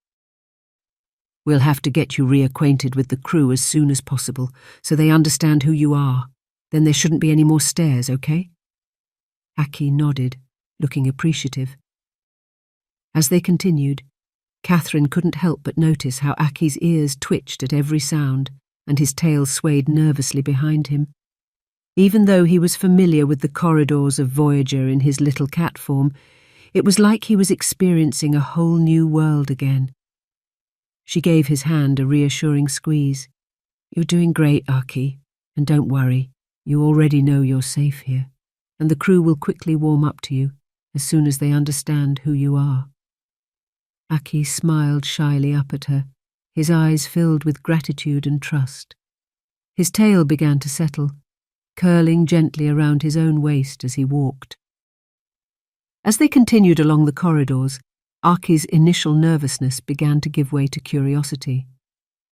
We'll have to get you reacquainted with the crew as soon as possible, so they understand who you are. Then there shouldn't be any more stairs, okay?" Aki nodded, looking appreciative. As they continued, Catherine couldn't help but notice how Aki's ears twitched at every sound, and his tail swayed nervously behind him. Even though he was familiar with the corridors of Voyager in his little cat form, it was like he was experiencing a whole new world again. She gave his hand a reassuring squeeze. "You're doing great, Aki, and don't worry, you already know you're safe here, and the crew will quickly warm up to you as soon as they understand who you are." Aki smiled shyly up at her, his eyes filled with gratitude and trust. His tail began to settle, curling gently around his own waist as he walked. As they continued along the corridors, Aki's initial nervousness began to give way to curiosity.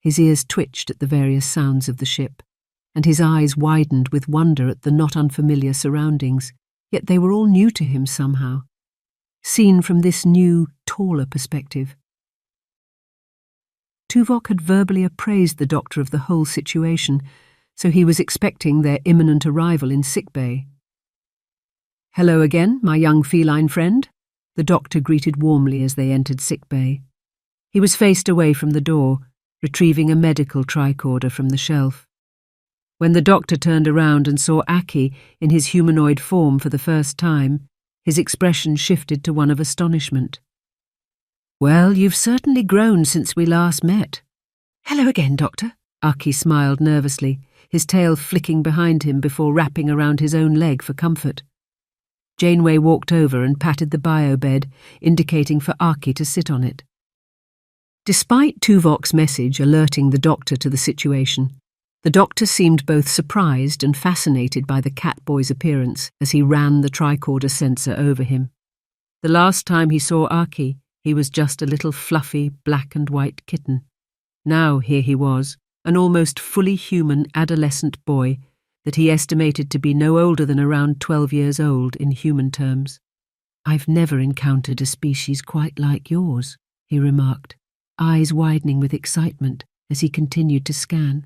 His ears twitched at the various sounds of the ship, and his eyes widened with wonder at the not unfamiliar surroundings, yet they were all new to him somehow, seen from this new, taller perspective. Tuvok had verbally appraised the doctor of the whole situation, so he was expecting their imminent arrival in sickbay. "Hello again, my young feline friend," the doctor greeted warmly as they entered sickbay. He was faced away from the door, retrieving a medical tricorder from the shelf. When the doctor turned around and saw Aki in his humanoid form for the first time, his expression shifted to one of astonishment. "Well, you've certainly grown since we last met." "Hello again, Doctor." Aki smiled nervously, his tail flicking behind him before wrapping around his own leg for comfort. Janeway walked over and patted the bio bed, indicating for Aki to sit on it. Despite Tuvok's message alerting the doctor to the situation, the doctor seemed both surprised and fascinated by the catboy's appearance as he ran the tricorder sensor over him. The last time he saw Aki, he was just a little fluffy black and white kitten. Now here he was, an almost fully human adolescent boy that he estimated to be no older than around 12 years old in human terms. "I've never encountered a species quite like yours," he remarked, eyes widening with excitement as he continued to scan.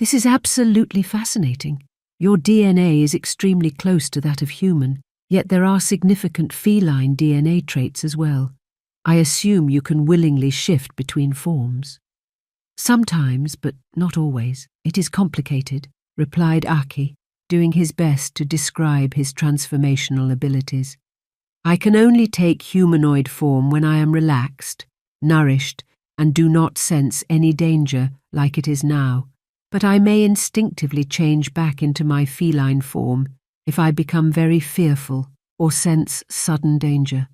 "This is absolutely fascinating. Your DNA is extremely close to that of human, yet there are significant feline DNA traits as well. I assume you can willingly shift between forms." "Sometimes, but not always. It is complicated," replied Aki, doing his best to describe his transformational abilities. "I can only take humanoid form when I am relaxed, nourished, and do not sense any danger like it is now, but I may instinctively change back into my feline form if I become very fearful or sense sudden danger.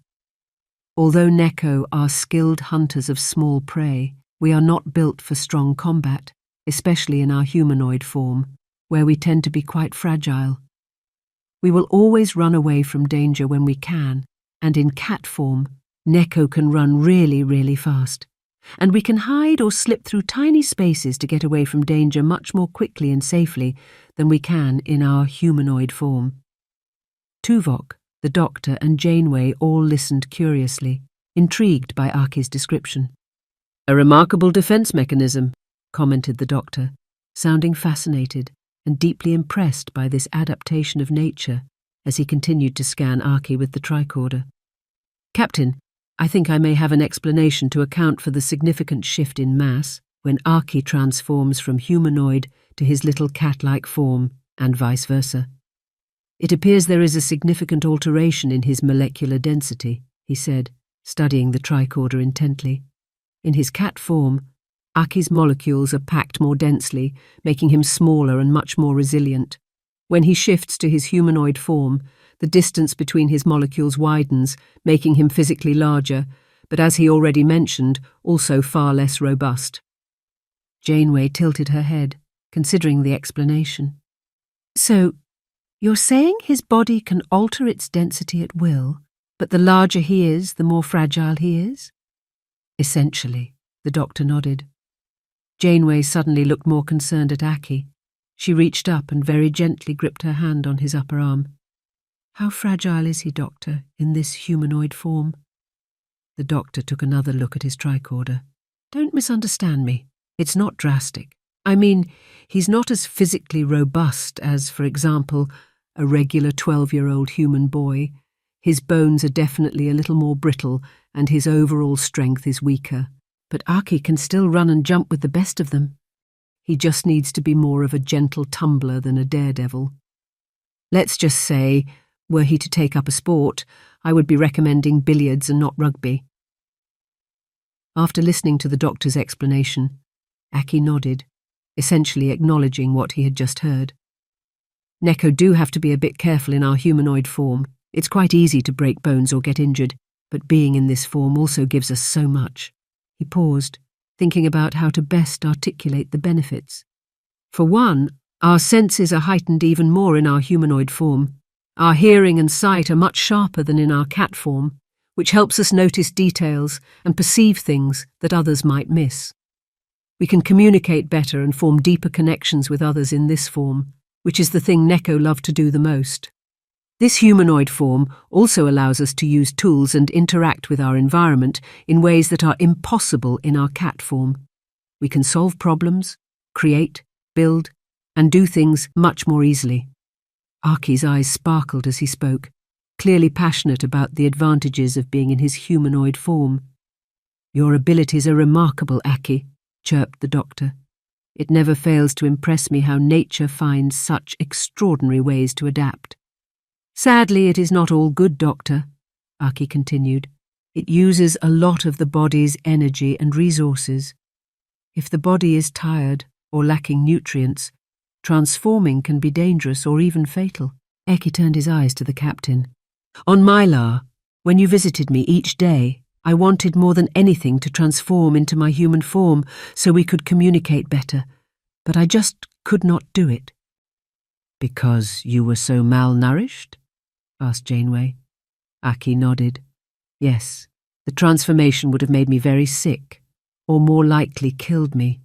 Although Neko are skilled hunters of small prey, we are not built for strong combat, especially in our humanoid form, where we tend to be quite fragile. We will always run away from danger when we can, and in cat form, Neko can run really, really fast, and we can hide or slip through tiny spaces to get away from danger much more quickly and safely than we can in our humanoid form." Tuvok, the doctor, and Janeway all listened curiously, intrigued by Aki's description. "A remarkable defense mechanism," commented the doctor, sounding fascinated and deeply impressed by this adaptation of nature as he continued to scan Aki with the tricorder. "Captain, I think I may have an explanation to account for the significant shift in mass when Aki transforms from humanoid to his little cat-like form, and vice versa. It appears there is a significant alteration in his molecular density," he said, studying the tricorder intently. "In his cat form, Aki's molecules are packed more densely, making him smaller and much more resilient. When he shifts to his humanoid form, the distance between his molecules widens, making him physically larger, but as he already mentioned, also far less robust." Janeway tilted her head, considering the explanation. "So, you're saying his body can alter its density at will, but the larger he is, the more fragile he is?" "Essentially," the doctor nodded. Janeway suddenly looked more concerned at Aki. She reached up and very gently gripped her hand on his upper arm. "How fragile is he, Doctor, in this humanoid form?" The doctor took another look at his tricorder. Don't misunderstand me. It's not drastic. I mean, he's not as physically robust as, for example, a regular 12-year-old human boy. His bones are definitely a little more brittle, and his overall strength is weaker. But Aki can still run and jump with the best of them. He just needs to be more of a gentle tumbler than a daredevil. Let's just say, were he to take up a sport, I would be recommending billiards and not rugby. After listening to the doctor's explanation, Aki nodded, essentially acknowledging what he had just heard. Neko do have to be a bit careful in our humanoid form. It's quite easy to break bones or get injured, but being in this form also gives us so much. He paused, thinking about how to best articulate the benefits. For one, our senses are heightened even more in our humanoid form. Our hearing and sight are much sharper than in our cat form, which helps us notice details and perceive things that others might miss. We can communicate better and form deeper connections with others in this form, which is the thing Neko loved to do the most. This humanoid form also allows us to use tools and interact with our environment in ways that are impossible in our cat form. We can solve problems, create, build, and do things much more easily. Aki's eyes sparkled as he spoke, clearly passionate about the advantages of being in his humanoid form. "Your abilities are remarkable, Aki," chirped the doctor. "It never fails to impress me how nature finds such extraordinary ways to adapt." "Sadly, it is not all good, Doctor," Aki continued. "It uses a lot of the body's energy and resources. If the body is tired or lacking nutrients, transforming can be dangerous or even fatal." Eki turned his eyes to the captain. "On Mylar, when you visited me each day, I wanted more than anything to transform into my human form so we could communicate better, but I just could not do it." "Because you were so malnourished?" asked Janeway. Aki nodded. "Yes, the transformation would have made me very sick, or more likely killed me.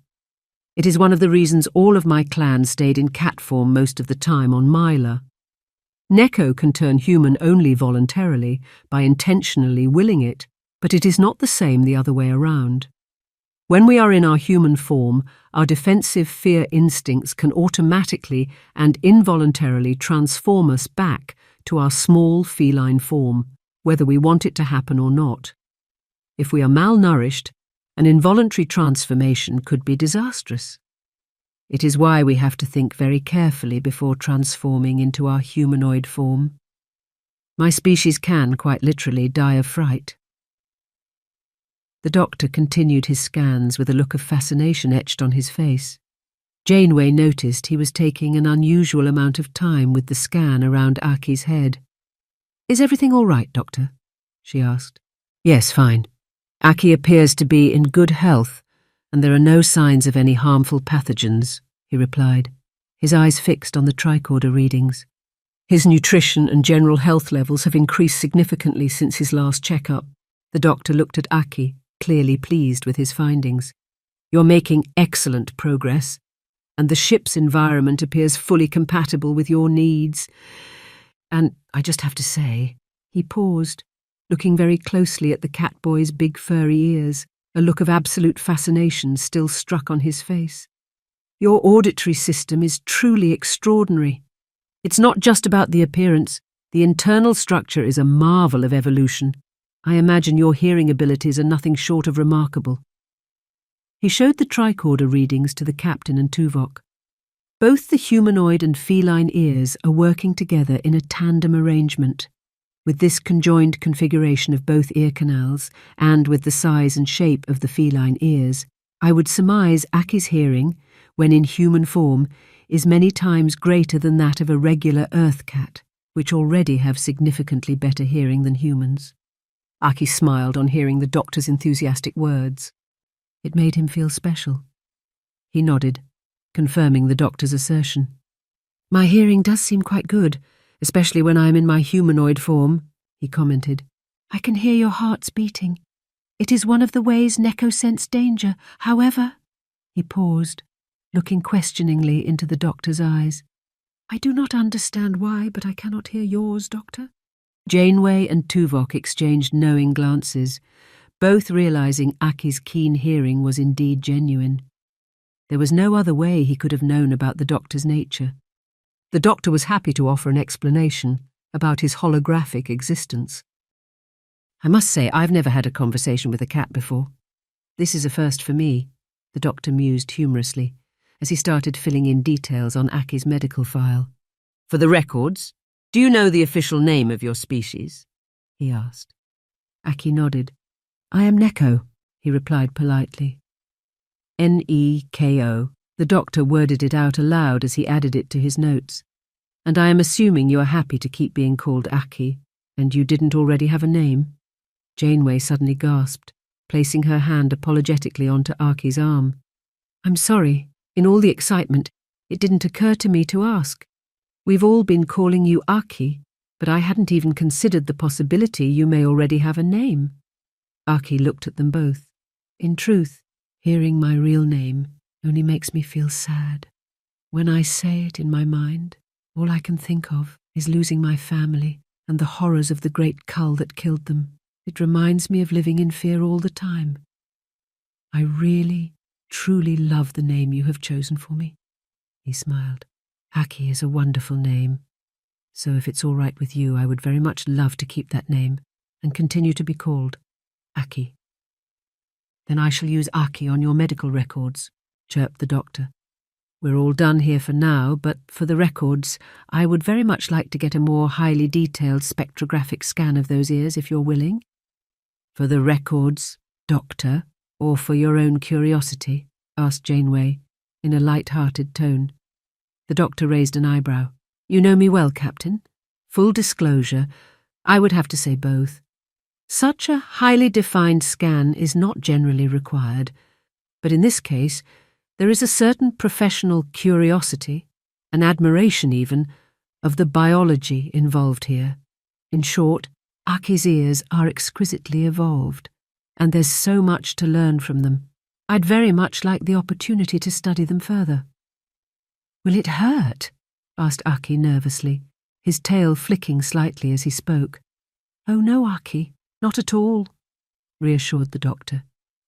It is one of the reasons all of my clan stayed in cat form most of the time on Mylar. Neko can turn human only voluntarily, by intentionally willing it, but it is not the same the other way around. When we are in our human form, our defensive fear instincts can automatically and involuntarily transform us back to our small feline form, whether we want it to happen or not. If we are malnourished, an involuntary transformation could be disastrous. It is why we have to think very carefully before transforming into our humanoid form. My species can, quite literally, die of fright." The doctor continued his scans with a look of fascination etched on his face. Janeway noticed he was taking an unusual amount of time with the scan around Aki's head. "Is everything all right, Doctor?" she asked. "Yes, fine. Aki appears to be in good health, and there are no signs of any harmful pathogens," he replied, his eyes fixed on the tricorder readings. "His nutrition and general health levels have increased significantly since his last checkup." The doctor looked at Aki, clearly pleased with his findings. "You're making excellent progress, and the ship's environment appears fully compatible with your needs. And I just have to say," he paused, looking very closely at the catboy's big furry ears, a look of absolute fascination still struck on his face. "Your auditory system is truly extraordinary. It's not just about the appearance. The internal structure is a marvel of evolution. I imagine your hearing abilities are nothing short of remarkable." He showed the tricorder readings to the captain and Tuvok. Both the humanoid and feline ears are working together in a tandem arrangement. With this conjoined configuration of both ear canals, and with the size and shape of the feline ears, I would surmise Aki's hearing, when in human form, is many times greater than that of a regular Earth cat, which already have significantly better hearing than humans. Aki smiled on hearing the doctor's enthusiastic words. It made him feel special. He nodded, confirming the doctor's assertion. "My hearing does seem quite good, especially when I am in my humanoid form," he commented. "I can hear your hearts beating. It is one of the ways Neko sense danger. However," he paused, looking questioningly into the doctor's eyes. "I do not understand why, but I cannot hear yours, Doctor." Janeway and Tuvok exchanged knowing glances. both realizing Aki's keen hearing was indeed genuine. There was no other way he could have known about the doctor's nature. The doctor was happy to offer an explanation about his holographic existence. I must say, I've never had a conversation with a cat before. This is a first for me, the doctor mused humorously, as he started filling in details on Aki's medical file. For the records, do you know the official name of your species? He asked. Aki nodded. I am Neko, he replied politely. Neko. The doctor worded it out aloud as he added it to his notes. And I am assuming you are happy to keep being called Aki, and you didn't already have a name? Janeway suddenly gasped, placing her hand apologetically onto Aki's arm. I'm sorry. In all the excitement, it didn't occur to me to ask. We've all been calling you Aki, but I hadn't even considered the possibility you may already have a name. Aki looked at them both. In truth, hearing my real name only makes me feel sad. When I say it in my mind, all I can think of is losing my family and the horrors of the great cull that killed them. It reminds me of living in fear all the time. I really, truly love the name you have chosen for me. He smiled. Aki is a wonderful name. So if it's all right with you, I would very much love to keep that name and continue to be called Aki. Then I shall use Aki on your medical records, chirped the doctor. We're all done here for now, but for the records, I would very much like to get a more highly detailed spectrographic scan of those ears if you're willing. For the records, doctor, or for your own curiosity? Asked Janeway, in a light-hearted tone. The doctor raised an eyebrow. You know me well, Captain. Full disclosure, I would have to say both. Such a highly defined scan is not generally required, but in this case, there is a certain professional curiosity, an admiration even, of the biology involved here. In short, Aki's ears are exquisitely evolved, and there's so much to learn from them. I'd very much like the opportunity to study them further. Will it hurt? Asked Aki nervously, his tail flicking slightly as he spoke. Oh no, Aki, not at all, reassured the doctor.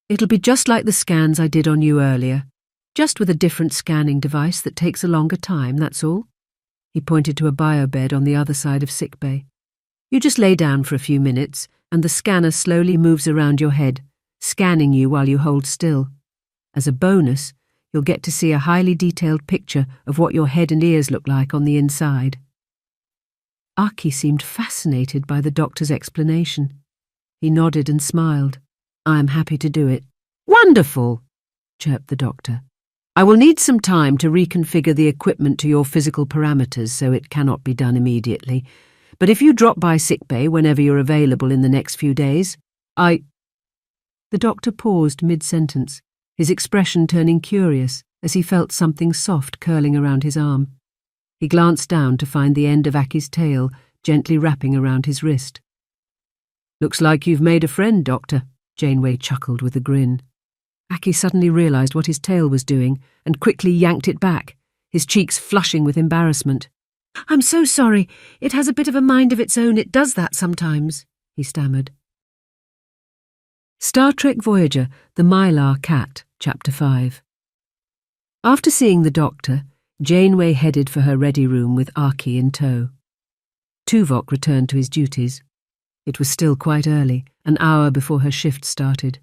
It'll be just like the scans I did on you earlier, just with a different scanning device that takes a longer time, that's all. He pointed to a biobed on the other side of sickbay. You just lay down for a few minutes, and the scanner slowly moves around your head, scanning you while you hold still. As a bonus, you'll get to see a highly detailed picture of what your head and ears look like on the inside. Aki seemed fascinated by the doctor's explanation. He nodded and smiled. I am happy to do it. Wonderful, chirped the doctor. I will need some time to reconfigure the equipment to your physical parameters, so it cannot be done immediately. But if you drop by sickbay whenever you're available in the next few days, The doctor paused mid-sentence, his expression turning curious as he felt something soft curling around his arm. He glanced down to find the end of Aki's tail gently wrapping around his wrist. Looks like you've made a friend, Doctor, Janeway chuckled with a grin. Aki suddenly realized what his tail was doing and quickly yanked it back, his cheeks flushing with embarrassment. I'm so sorry. It has a bit of a mind of its own. It does that sometimes, he stammered. Star Trek Voyager, The Mylar Cat, Chapter 5. After seeing the doctor, Janeway headed for her ready room with Aki in tow. Tuvok returned to his duties. It was still quite early, an hour before her shift started.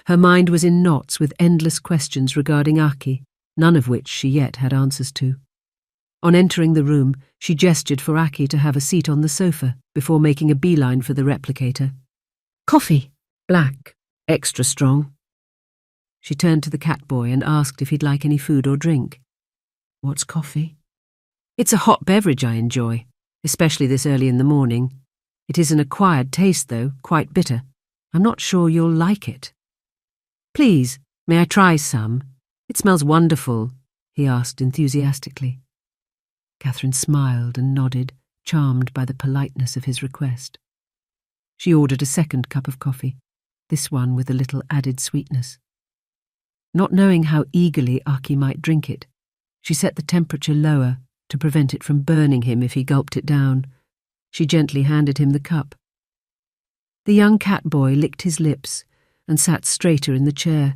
Her mind was in knots with endless questions regarding Aki, none of which she yet had answers to. On entering the room, she gestured for Aki to have a seat on the sofa before making a beeline for the replicator. Coffee. Black. Extra strong. She turned to the catboy and asked if he'd like any food or drink. What's coffee? It's a hot beverage I enjoy, especially this early in the morning. It is an acquired taste, though, quite bitter. I'm not sure you'll like it. Please, may I try some? It smells wonderful, he asked enthusiastically. Catherine smiled and nodded, charmed by the politeness of his request. She ordered a second cup of coffee, this one with a little added sweetness. Not knowing how eagerly Aki might drink it, she set the temperature lower to prevent it from burning him if he gulped it down. She gently handed him the cup. The young catboy licked his lips and sat straighter in the chair,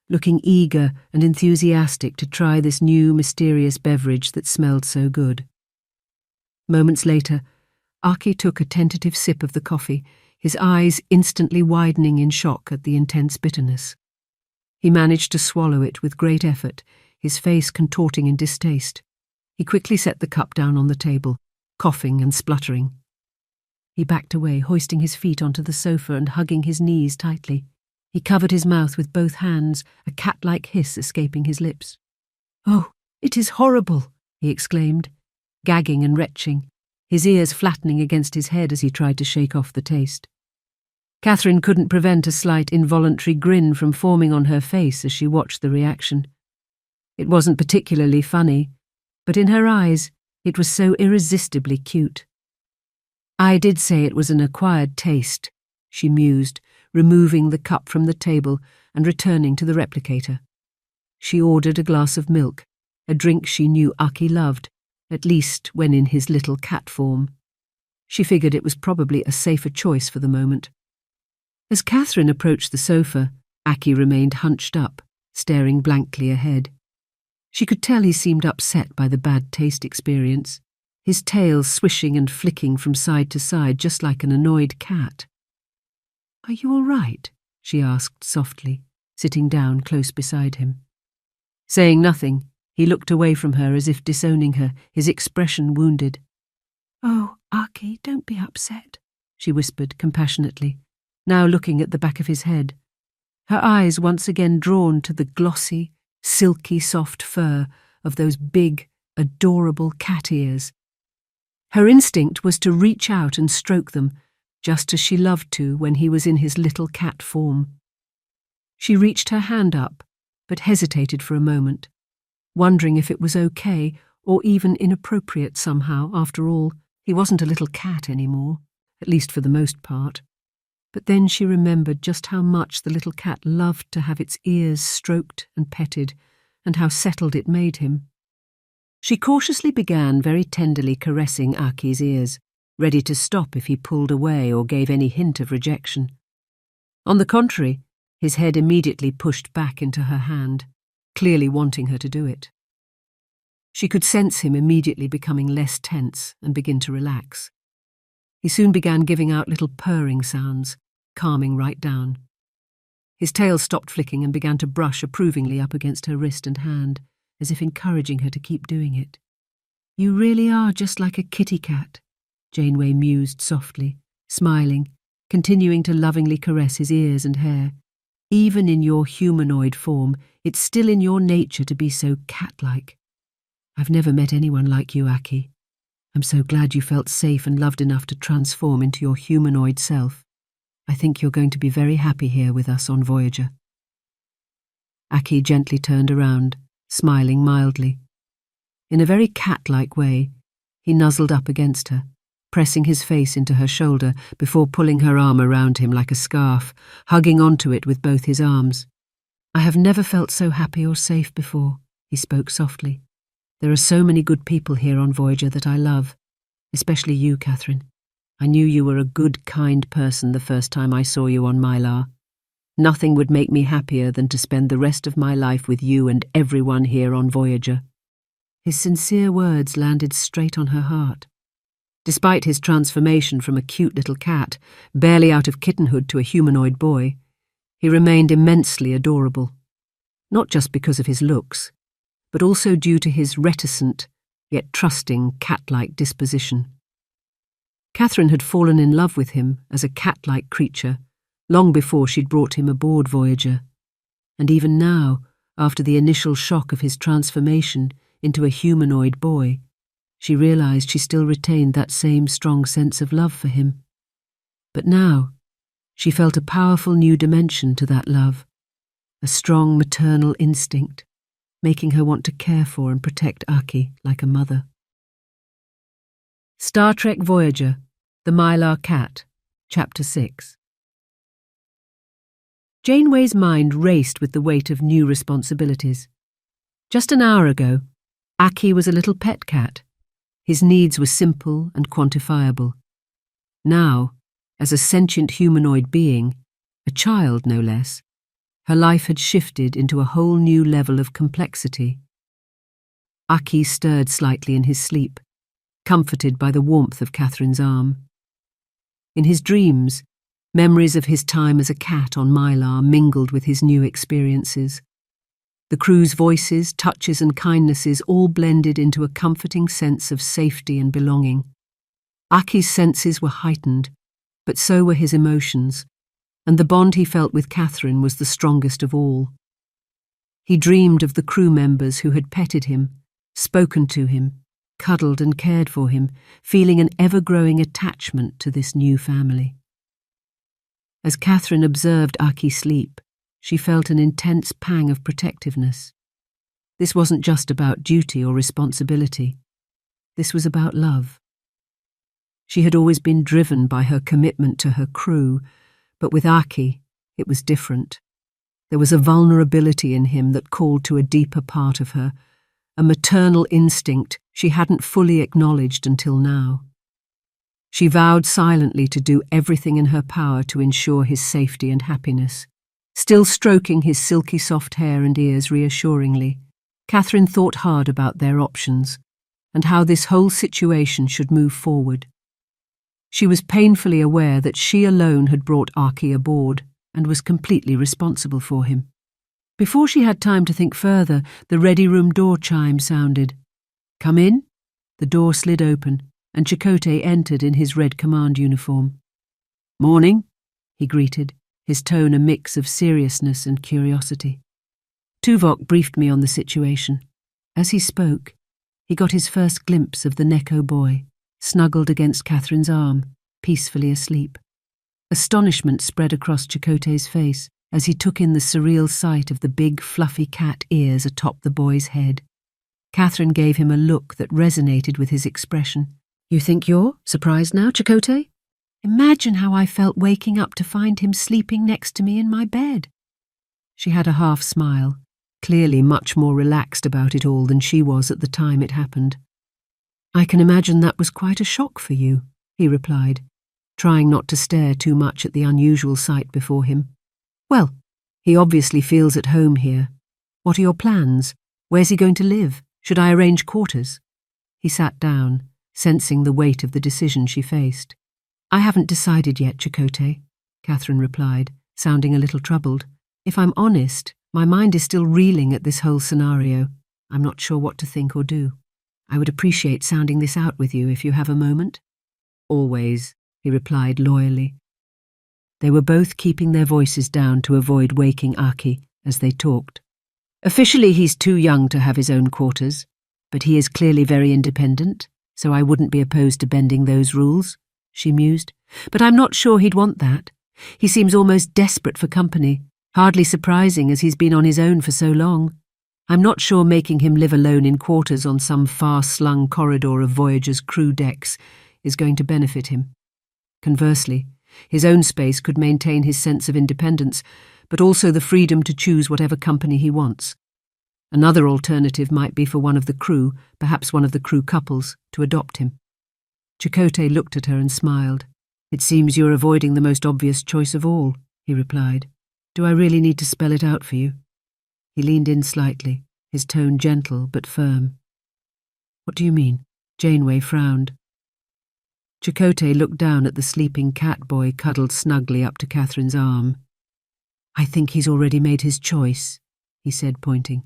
looking eager and enthusiastic to try this new mysterious beverage that smelled so good. Moments later, Aki took a tentative sip of the coffee, his eyes instantly widening in shock at the intense bitterness. He managed to swallow it with great effort, his face contorting in distaste. He quickly set the cup down on the table, coughing and spluttering. He backed away, hoisting his feet onto the sofa and hugging his knees tightly. He covered his mouth with both hands, a cat-like hiss escaping his lips. "Oh, it is horrible," he exclaimed, gagging and retching, his ears flattening against his head as he tried to shake off the taste. Catherine couldn't prevent a slight involuntary grin from forming on her face as she watched the reaction. It wasn't particularly funny, but in her eyes it was so irresistibly cute. "I did say it was an acquired taste," she mused, removing the cup from the table and returning to the replicator. She ordered a glass of milk, a drink she knew Aki loved, at least when in his little cat form. She figured it was probably a safer choice for the moment. As Catherine approached the sofa, Aki remained hunched up, staring blankly ahead. She could tell he seemed upset by the bad taste experience, his tail swishing and flicking from side to side just like an annoyed cat. "Are you all right?" she asked softly, sitting down close beside him. Saying nothing, he looked away from her as if disowning her, his expression wounded. "Oh, Aki, don't be upset," she whispered compassionately, now looking at the back of his head, her eyes once again drawn to the glossy, silky soft fur of those big, adorable cat ears. Her instinct was to reach out and stroke them, just as she loved to when he was in his little cat form. She reached her hand up, but hesitated for a moment, wondering if it was okay or even inappropriate somehow. After all, he wasn't a little cat anymore, at least for the most part. But then she remembered just how much the little cat loved to have its ears stroked and petted, and how settled it made him. She cautiously began very tenderly caressing Aki's ears, ready to stop if he pulled away or gave any hint of rejection. On the contrary, his head immediately pushed back into her hand, clearly wanting her to do it. She could sense him immediately becoming less tense and begin to relax. He soon began giving out little purring sounds, calming right down. His tail stopped flicking and began to brush approvingly up against her wrist and hand, as if encouraging her to keep doing it. "You really are just like a kitty cat," Janeway mused softly, smiling, continuing to lovingly caress his ears and hair. "Even in your humanoid form, it's still in your nature to be so cat-like. I've never met anyone like you, Aki. I'm so glad you felt safe and loved enough to transform into your humanoid self. I think you're going to be very happy here with us on Voyager." Aki gently turned around, smiling mildly. In a very cat-like way, he nuzzled up against her, pressing his face into her shoulder before pulling her arm around him like a scarf, hugging onto it with both his arms. "I have never felt so happy or safe before," he spoke softly. "There are so many good people here on Voyager that I love, especially you, Catherine. I knew you were a good, kind person the first time I saw you on Mylar. Nothing would make me happier than to spend the rest of my life with you and everyone here on Voyager." His sincere words landed straight on her heart. Despite his transformation from a cute little cat, barely out of kittenhood to a humanoid boy, he remained immensely adorable, not just because of his looks, but also due to his reticent, yet trusting, cat-like disposition. Catherine had fallen in love with him as a cat-like creature long before she'd brought him aboard Voyager, and even now, after the initial shock of his transformation into a humanoid boy, she realized she still retained that same strong sense of love for him. But now, she felt a powerful new dimension to that love, a strong maternal instinct, making her want to care for and protect Aki like a mother. Star Trek Voyager, The Mylar Cat, Chapter 6. Janeway's mind raced with the weight of new responsibilities. Just an hour ago, Aki was a little pet cat. His needs were simple and quantifiable. Now, as a sentient humanoid being, a child no less, her life had shifted into a whole new level of complexity. Aki stirred slightly in his sleep, comforted by the warmth of Catherine's arm. In his dreams, memories of his time as a cat on Mylar mingled with his new experiences. The crew's voices, touches and kindnesses all blended into a comforting sense of safety and belonging. Aki's senses were heightened, but so were his emotions, and the bond he felt with Catherine was the strongest of all. He dreamed of the crew members who had petted him, spoken to him, cuddled and cared for him, feeling an ever-growing attachment to this new family. As Catherine observed Aki sleep, she felt an intense pang of protectiveness. This wasn't just about duty or responsibility. This was about love. She had always been driven by her commitment to her crew, but with Aki, it was different. There was a vulnerability in him that called to a deeper part of her, a maternal instinct she hadn't fully acknowledged until now. She vowed silently to do everything in her power to ensure his safety and happiness. Still stroking his silky soft hair and ears reassuringly, Catherine thought hard about their options and how this whole situation should move forward. She was painfully aware that she alone had brought Aki aboard and was completely responsible for him. Before she had time to think further, the ready room door chime sounded. "Come in?" The door slid open, and Chakotay entered in his red command uniform. "Morning," he greeted, his tone a mix of seriousness and curiosity. Tuvok briefed me on the situation. As he spoke, he got his first glimpse of the Neko boy, snuggled against Catherine's arm, peacefully asleep. Astonishment spread across Chakotay's face as he took in the surreal sight of the big, fluffy cat ears atop the boy's head. Catherine gave him a look that resonated with his expression. "You think you're surprised now, Chakotay? Imagine how I felt waking up to find him sleeping next to me in my bed." She had a half smile, clearly much more relaxed about it all than she was at the time it happened. "I can imagine that was quite a shock for you," he replied, trying not to stare too much at the unusual sight before him. "Well, he obviously feels at home here. What are your plans? Where's he going to live? Should I arrange quarters?" He sat down, sensing the weight of the decision she faced. "I haven't decided yet, Chakotay," Catherine replied, sounding a little troubled. "If I'm honest, my mind is still reeling at this whole scenario. I'm not sure what to think or do. I would appreciate sounding this out with you if you have a moment." "Always," he replied loyally. They were both keeping their voices down to avoid waking Aki as they talked. "Officially he's too young to have his own quarters, but he is clearly very independent, so I wouldn't be opposed to bending those rules," she mused. "But I'm not sure he'd want that. He seems almost desperate for company, hardly surprising as he's been on his own for so long. I'm not sure making him live alone in quarters on some far-slung corridor of Voyager's crew decks is going to benefit him. Conversely, his own space could maintain his sense of independence, but also the freedom to choose whatever company he wants. Another alternative might be for one of the crew, perhaps one of the crew couples, to adopt him." Chakotay looked at her and smiled. "It seems you're avoiding the most obvious choice of all," he replied. "Do I really need to spell it out for you?" He leaned in slightly, his tone gentle but firm. "What do you mean?" Janeway frowned. Chakotay looked down at the sleeping cat boy cuddled snugly up to Catherine's arm. "I think he's already made his choice," he said, pointing.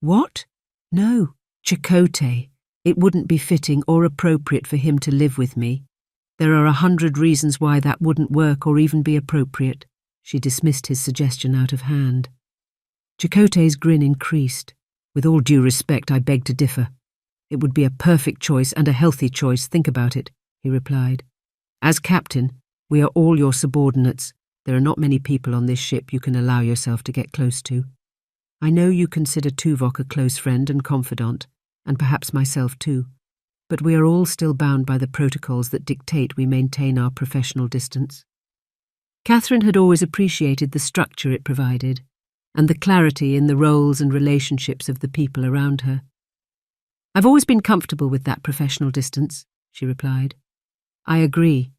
"What?" "No, Chakotay. It wouldn't be fitting or appropriate for him to live with me. There are 100 reasons why that wouldn't work or even be appropriate." She dismissed his suggestion out of hand. Chakotay's grin increased. "With all due respect, I beg to differ. It would be a perfect choice and a healthy choice, think about it," he replied. "As captain, we are all your subordinates. There are not many people on this ship you can allow yourself to get close to. I know you consider Tuvok a close friend and confidant, and perhaps myself too, but we are all still bound by the protocols that dictate we maintain our professional distance." Catherine had always appreciated the structure it provided, and the clarity in the roles and relationships of the people around her. "I've always been comfortable with that professional distance," she replied. "I agree.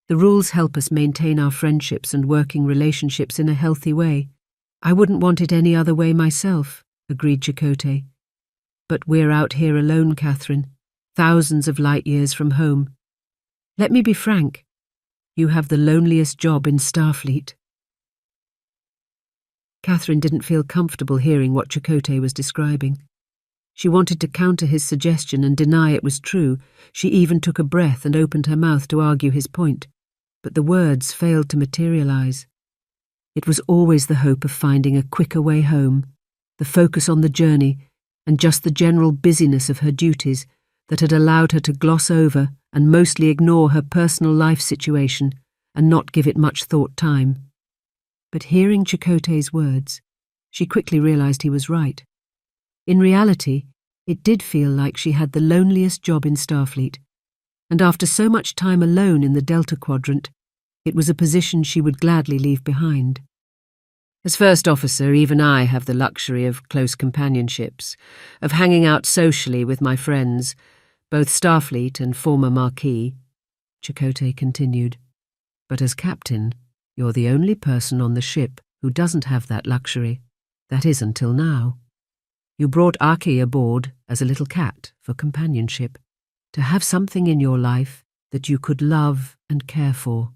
The rules help us maintain our friendships and working relationships in a healthy way. I wouldn't want it any other way myself, agreed Chakotay. But we're out here alone, Catherine, thousands of light years from home. Let me be frank, you have the loneliest job in Starfleet. Catherine didn't feel comfortable hearing what Chakotay was describing. She wanted to counter his suggestion and deny it was true. She even took a breath and opened her mouth to argue his point, but the words failed to materialize. It was always the hope of finding a quicker way home, the focus on the journey, and just the general busyness of her duties that had allowed her to gloss over and mostly ignore her personal life situation and not give it much thought time. But hearing Chakotay's words, she quickly realized he was right. In reality, it did feel like she had the loneliest job in Starfleet, and after so much time alone in the Delta Quadrant, it was a position she would gladly leave behind. As first officer, even I have the luxury of close companionships, of hanging out socially with my friends, both Starfleet and former Marquis, Chakotay continued. But as captain, you're the only person on the ship who doesn't have that luxury. That is until now. You brought Aki aboard as a little cat for companionship, to have something in your life that you could love and care for.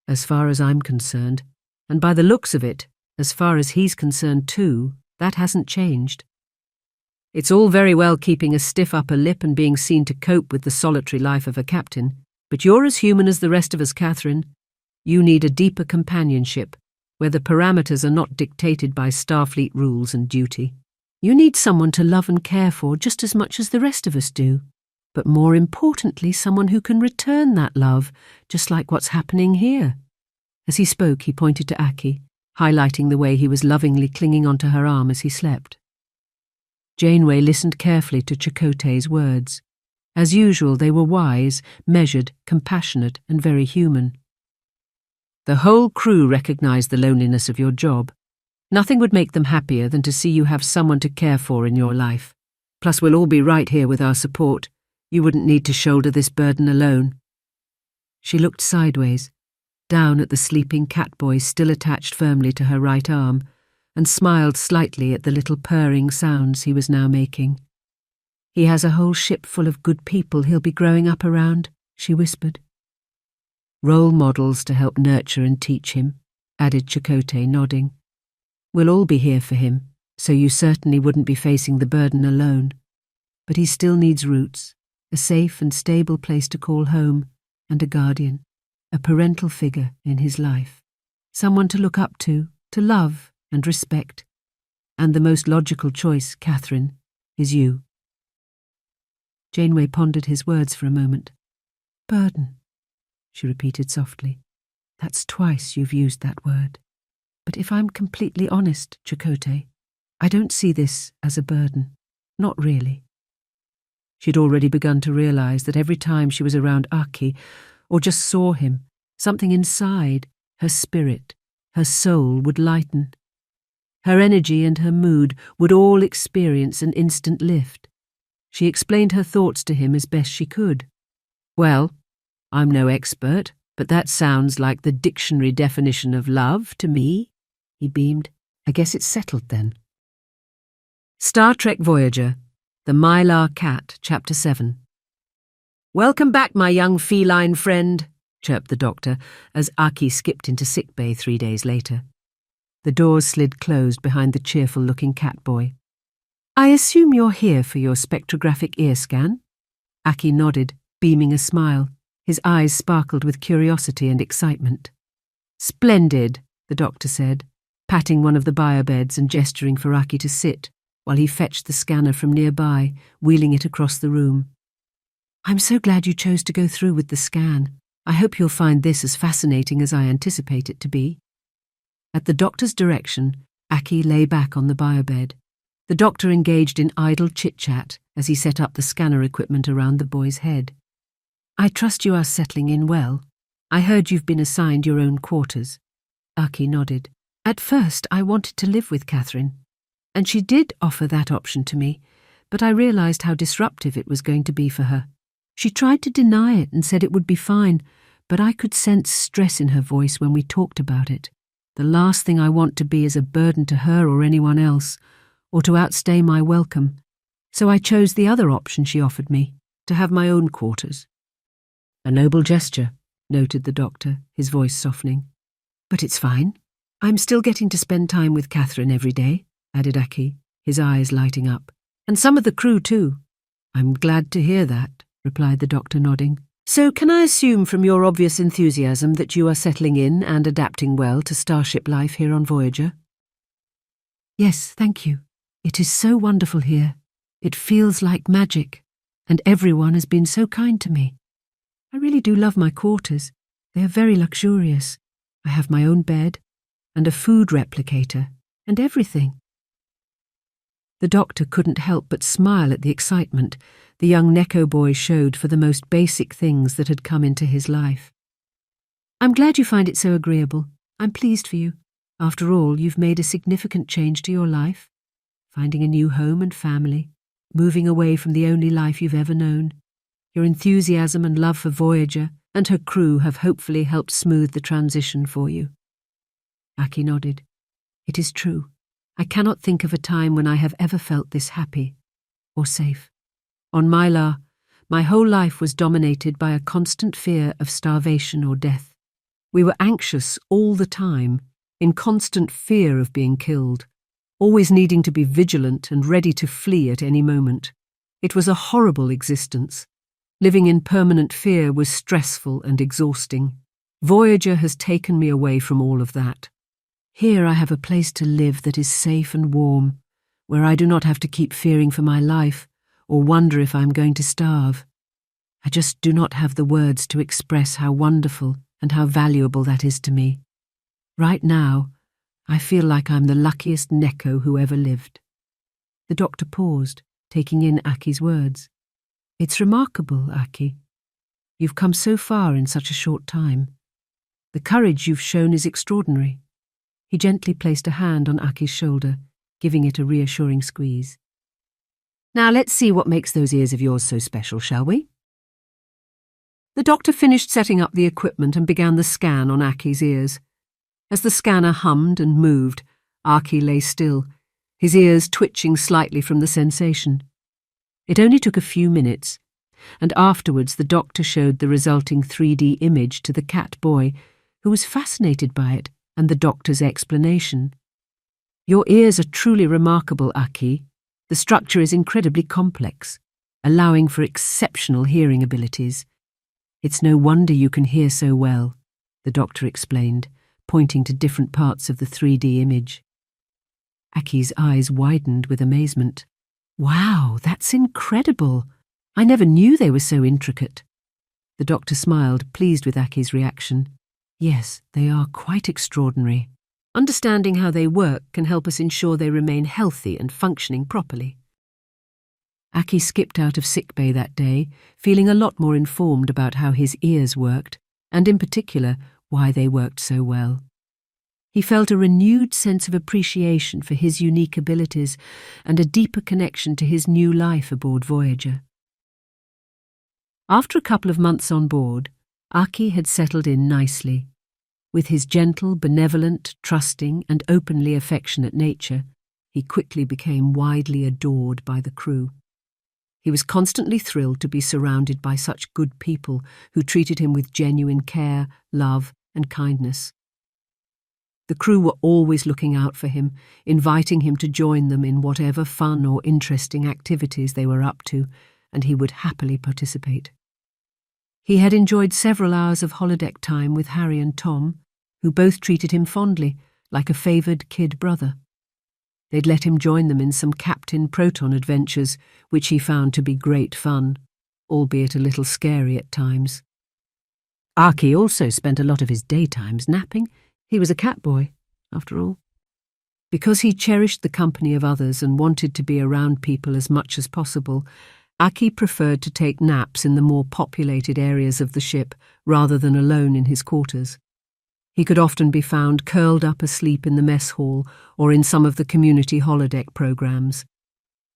As far as I'm concerned, and by the looks of it, as far as he's concerned too, that hasn't changed. It's all very well keeping a stiff upper lip and being seen to cope with the solitary life of a captain, but you're as human as the rest of us, Catherine. You need a deeper companionship, where the parameters are not dictated by Starfleet rules and duty. You need someone to love and care for just as much as the rest of us do, but more importantly, someone who can return that love, just like what's happening here. As he spoke, he pointed to Aki, highlighting the way he was lovingly clinging onto her arm as he slept. Janeway listened carefully to Chakotay's words. As usual, they were wise, measured, compassionate, and very human. The whole crew recognized the loneliness of your job. Nothing would make them happier than to see you have someone to care for in your life. Plus, we'll all be right here with our support. You wouldn't need to shoulder this burden alone. She looked sideways, down at the sleeping catboy still attached firmly to her right arm, and smiled slightly at the little purring sounds he was now making. He has a whole ship full of good people he'll be growing up around, she whispered. Role models to help nurture and teach him, added Chakotay, nodding. We'll all be here for him, so you certainly wouldn't be facing the burden alone. But he still needs roots, a safe and stable place to call home, and a guardian, a parental figure in his life. Someone to look up to love and respect. And the most logical choice, Catherine, is you. Janeway pondered his words for a moment. Burden, she repeated softly. That's twice you've used that word. But if I'm completely honest, Chakotay, I don't see this as a burden. Not really. She'd already begun to realize that every time she was around Aki, or just saw him, something inside, her spirit, her soul would lighten. Her energy and her mood would all experience an instant lift. She explained her thoughts to him as best she could. Well, I'm no expert, but that sounds like the dictionary definition of love to me, he beamed. I guess it's settled then. Star Trek Voyager, The Mylar Cat, Chapter 7. Welcome back, my young feline friend, chirped the doctor as Aki skipped into sickbay 3 days later. The doors slid closed behind the cheerful-looking catboy. I assume you're here for your spectrographic ear scan? Aki nodded, beaming a smile. His eyes sparkled with curiosity and excitement. Splendid, the doctor said, patting one of the biobeds and gesturing for Aki to sit while he fetched the scanner from nearby, wheeling it across the room. I'm so glad you chose to go through with the scan. I hope you'll find this as fascinating as I anticipate it to be. At the doctor's direction, Aki lay back on the biobed. The doctor engaged in idle chit-chat as he set up the scanner equipment around the boy's head. I trust you are settling in well. I heard you've been assigned your own quarters. Aki nodded. At first, I wanted to live with Catherine, and she did offer that option to me, but I realized how disruptive it was going to be for her. She tried to deny it and said it would be fine, but I could sense stress in her voice when we talked about it. The last thing I want to be is a burden to her or anyone else, or to outstay my welcome. So I chose the other option she offered me, to have my own quarters. A noble gesture, noted the doctor, his voice softening. But it's fine. I'm still getting to spend time with Catherine every day, added Aki, his eyes lighting up. And some of the crew too. I'm glad to hear that, replied the doctor, nodding. So can I assume from your obvious enthusiasm that you are settling in and adapting well to starship life here on Voyager? Yes, thank you. It is so wonderful here. It feels like magic, and everyone has been so kind to me. I really do love my quarters. They are very luxurious. I have my own bed, and a food replicator, and everything. The doctor couldn't help but smile at the excitement the young Neko boy showed for the most basic things that had come into his life. I'm glad you find it so agreeable. I'm pleased for you. After all, you've made a significant change to your life, finding a new home and family, moving away from the only life you've ever known. Your enthusiasm and love for Voyager and her crew have hopefully helped smooth the transition for you. Aki nodded. It is true. I cannot think of a time when I have ever felt this happy or safe. On Mylar, my whole life was dominated by a constant fear of starvation or death. We were anxious all the time, in constant fear of being killed, always needing to be vigilant and ready to flee at any moment. It was a horrible existence. Living in permanent fear was stressful and exhausting. Voyager has taken me away from all of that. Here I have a place to live that is safe and warm, where I do not have to keep fearing for my life or wonder if I am going to starve. I just do not have the words to express how wonderful and how valuable that is to me. Right now, I feel like I'm the luckiest Neko who ever lived. The doctor paused, taking in Aki's words. It's remarkable, Aki. You've come so far in such a short time. The courage you've shown is extraordinary. He gently placed a hand on Aki's shoulder, giving it a reassuring squeeze. Now let's see what makes those ears of yours so special, shall we? The doctor finished setting up the equipment and began the scan on Aki's ears. As the scanner hummed and moved, Aki lay still, his ears twitching slightly from the sensation. It only took a few minutes, and afterwards the doctor showed the resulting 3D image to the cat boy, who was fascinated by it and the doctor's explanation. Your ears are truly remarkable, Aki. The structure is incredibly complex, allowing for exceptional hearing abilities. It's no wonder you can hear so well, the doctor explained, pointing to different parts of the 3D image. Aki's eyes widened with amazement. Wow, that's incredible. I never knew they were so intricate. The doctor smiled, pleased with Aki's reaction. Yes, they are quite extraordinary. Understanding how they work can help us ensure they remain healthy and functioning properly. Aki skipped out of sickbay that day, feeling a lot more informed about how his ears worked, and in particular, why they worked so well. He felt a renewed sense of appreciation for his unique abilities and a deeper connection to his new life aboard Voyager. After a couple of months on board, Aki had settled in nicely. With his gentle, benevolent, trusting, and openly affectionate nature, he quickly became widely adored by the crew. He was constantly thrilled to be surrounded by such good people who treated him with genuine care, love, and kindness. The crew were always looking out for him, inviting him to join them in whatever fun or interesting activities they were up to, and he would happily participate. He had enjoyed several hours of holodeck time with Harry and Tom, who both treated him fondly, like a favoured kid brother. They'd let him join them in some Captain Proton adventures, which he found to be great fun, albeit a little scary at times. Aki also spent a lot of his daytimes napping. He was a cat boy, after all. Because he cherished the company of others and wanted to be around people as much as possible, Aki preferred to take naps in the more populated areas of the ship rather than alone in his quarters. He could often be found curled up asleep in the mess hall or in some of the community holodeck programs.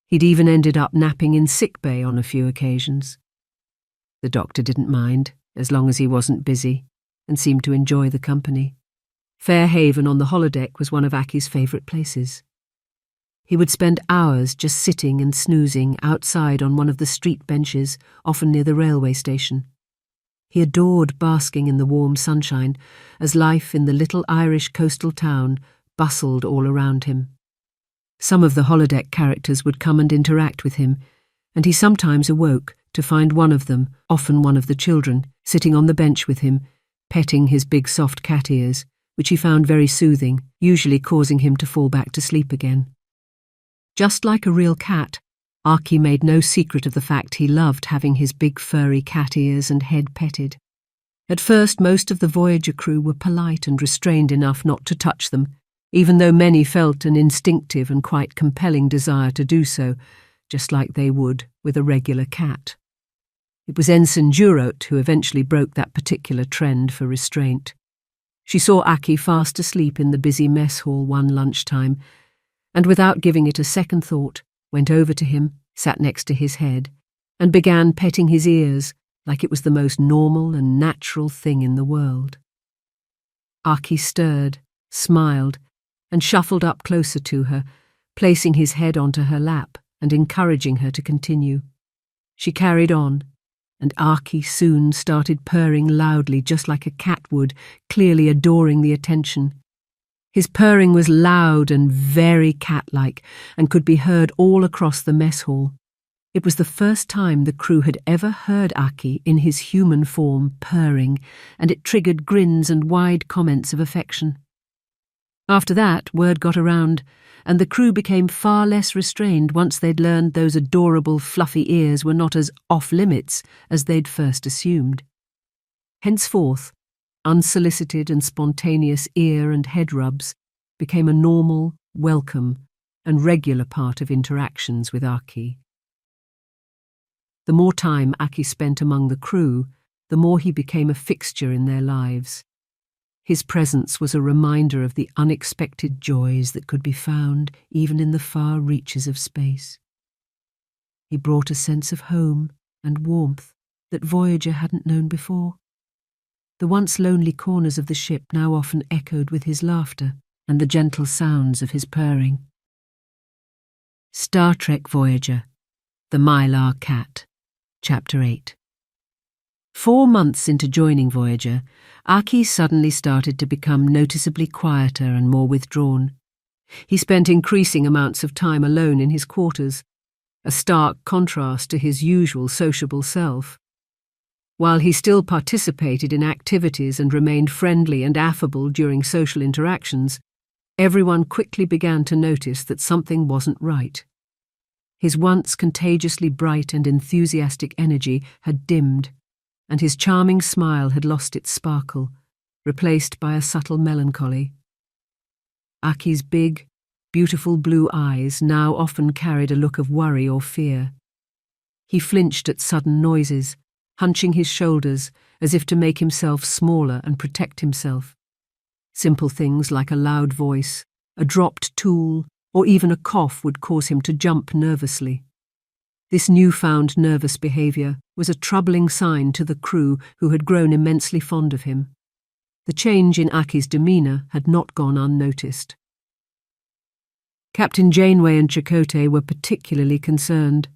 He'd even ended up napping in sickbay on a few occasions. The doctor didn't mind. as long as he wasn't busy, and seemed to enjoy the company. Fairhaven on the holodeck was one of Aki's favourite places. He would spend hours just sitting and snoozing outside on one of the street benches, often near the railway station. He adored basking in the warm sunshine as life in the little Irish coastal town bustled all around him. Some of the holodeck characters would come and interact with him, and he sometimes awoke to find one of them, often one of the children, sitting on the bench with him, petting his big soft cat ears, which he found very soothing, usually causing him to fall back to sleep again. Just like a real cat, Aki made no secret of the fact he loved having his big furry cat ears and head petted. At first, most of the Voyager crew were polite and restrained enough not to touch them, even though many felt an instinctive and quite compelling desire to do so, just like they would with a regular cat. It was Ensign Durot who eventually broke that particular trend for restraint. She saw Aki fast asleep in the busy mess hall one lunchtime, and without giving it a second thought, went over to him, sat next to his head, and began petting his ears like it was the most normal and natural thing in the world. Aki stirred, smiled, and shuffled up closer to her, placing his head onto her lap and encouraging her to continue. She carried on, and Aki soon started purring loudly just like a cat would, clearly adoring the attention. His purring was loud and very cat-like and could be heard all across the mess hall. It was the first time the crew had ever heard Aki in his human form purring, and it triggered grins and wide comments of affection. After that, word got around, and the crew became far less restrained once they'd learned those adorable fluffy ears were not as off-limits as they'd first assumed. Henceforth, unsolicited and spontaneous ear and head rubs became a normal, welcome, and regular part of interactions with Aki. The more time Aki spent among the crew, the more he became a fixture in their lives. His presence was a reminder of the unexpected joys that could be found even in the far reaches of space. He brought a sense of home and warmth that Voyager hadn't known before. The once lonely corners of the ship now often echoed with his laughter and the gentle sounds of his purring. Star Trek Voyager, The Mylar Cat, Chapter 8. 4 months into joining Voyager, Aki suddenly started to become noticeably quieter and more withdrawn. He spent increasing amounts of time alone in his quarters, a stark contrast to his usual sociable self. While he still participated in activities and remained friendly and affable during social interactions, everyone quickly began to notice that something wasn't right. His once contagiously bright and enthusiastic energy had dimmed, and his charming smile had lost its sparkle, replaced by a subtle melancholy. Aki's big, beautiful blue eyes now often carried a look of worry or fear. He flinched at sudden noises, hunching his shoulders as if to make himself smaller and protect himself. Simple things like a loud voice, a dropped tool, or even a cough would cause him to jump nervously. This newfound nervous behaviour was a troubling sign to the crew who had grown immensely fond of him. The change in Aki's demeanour had not gone unnoticed. Captain Janeway and Chakotay were particularly concerned.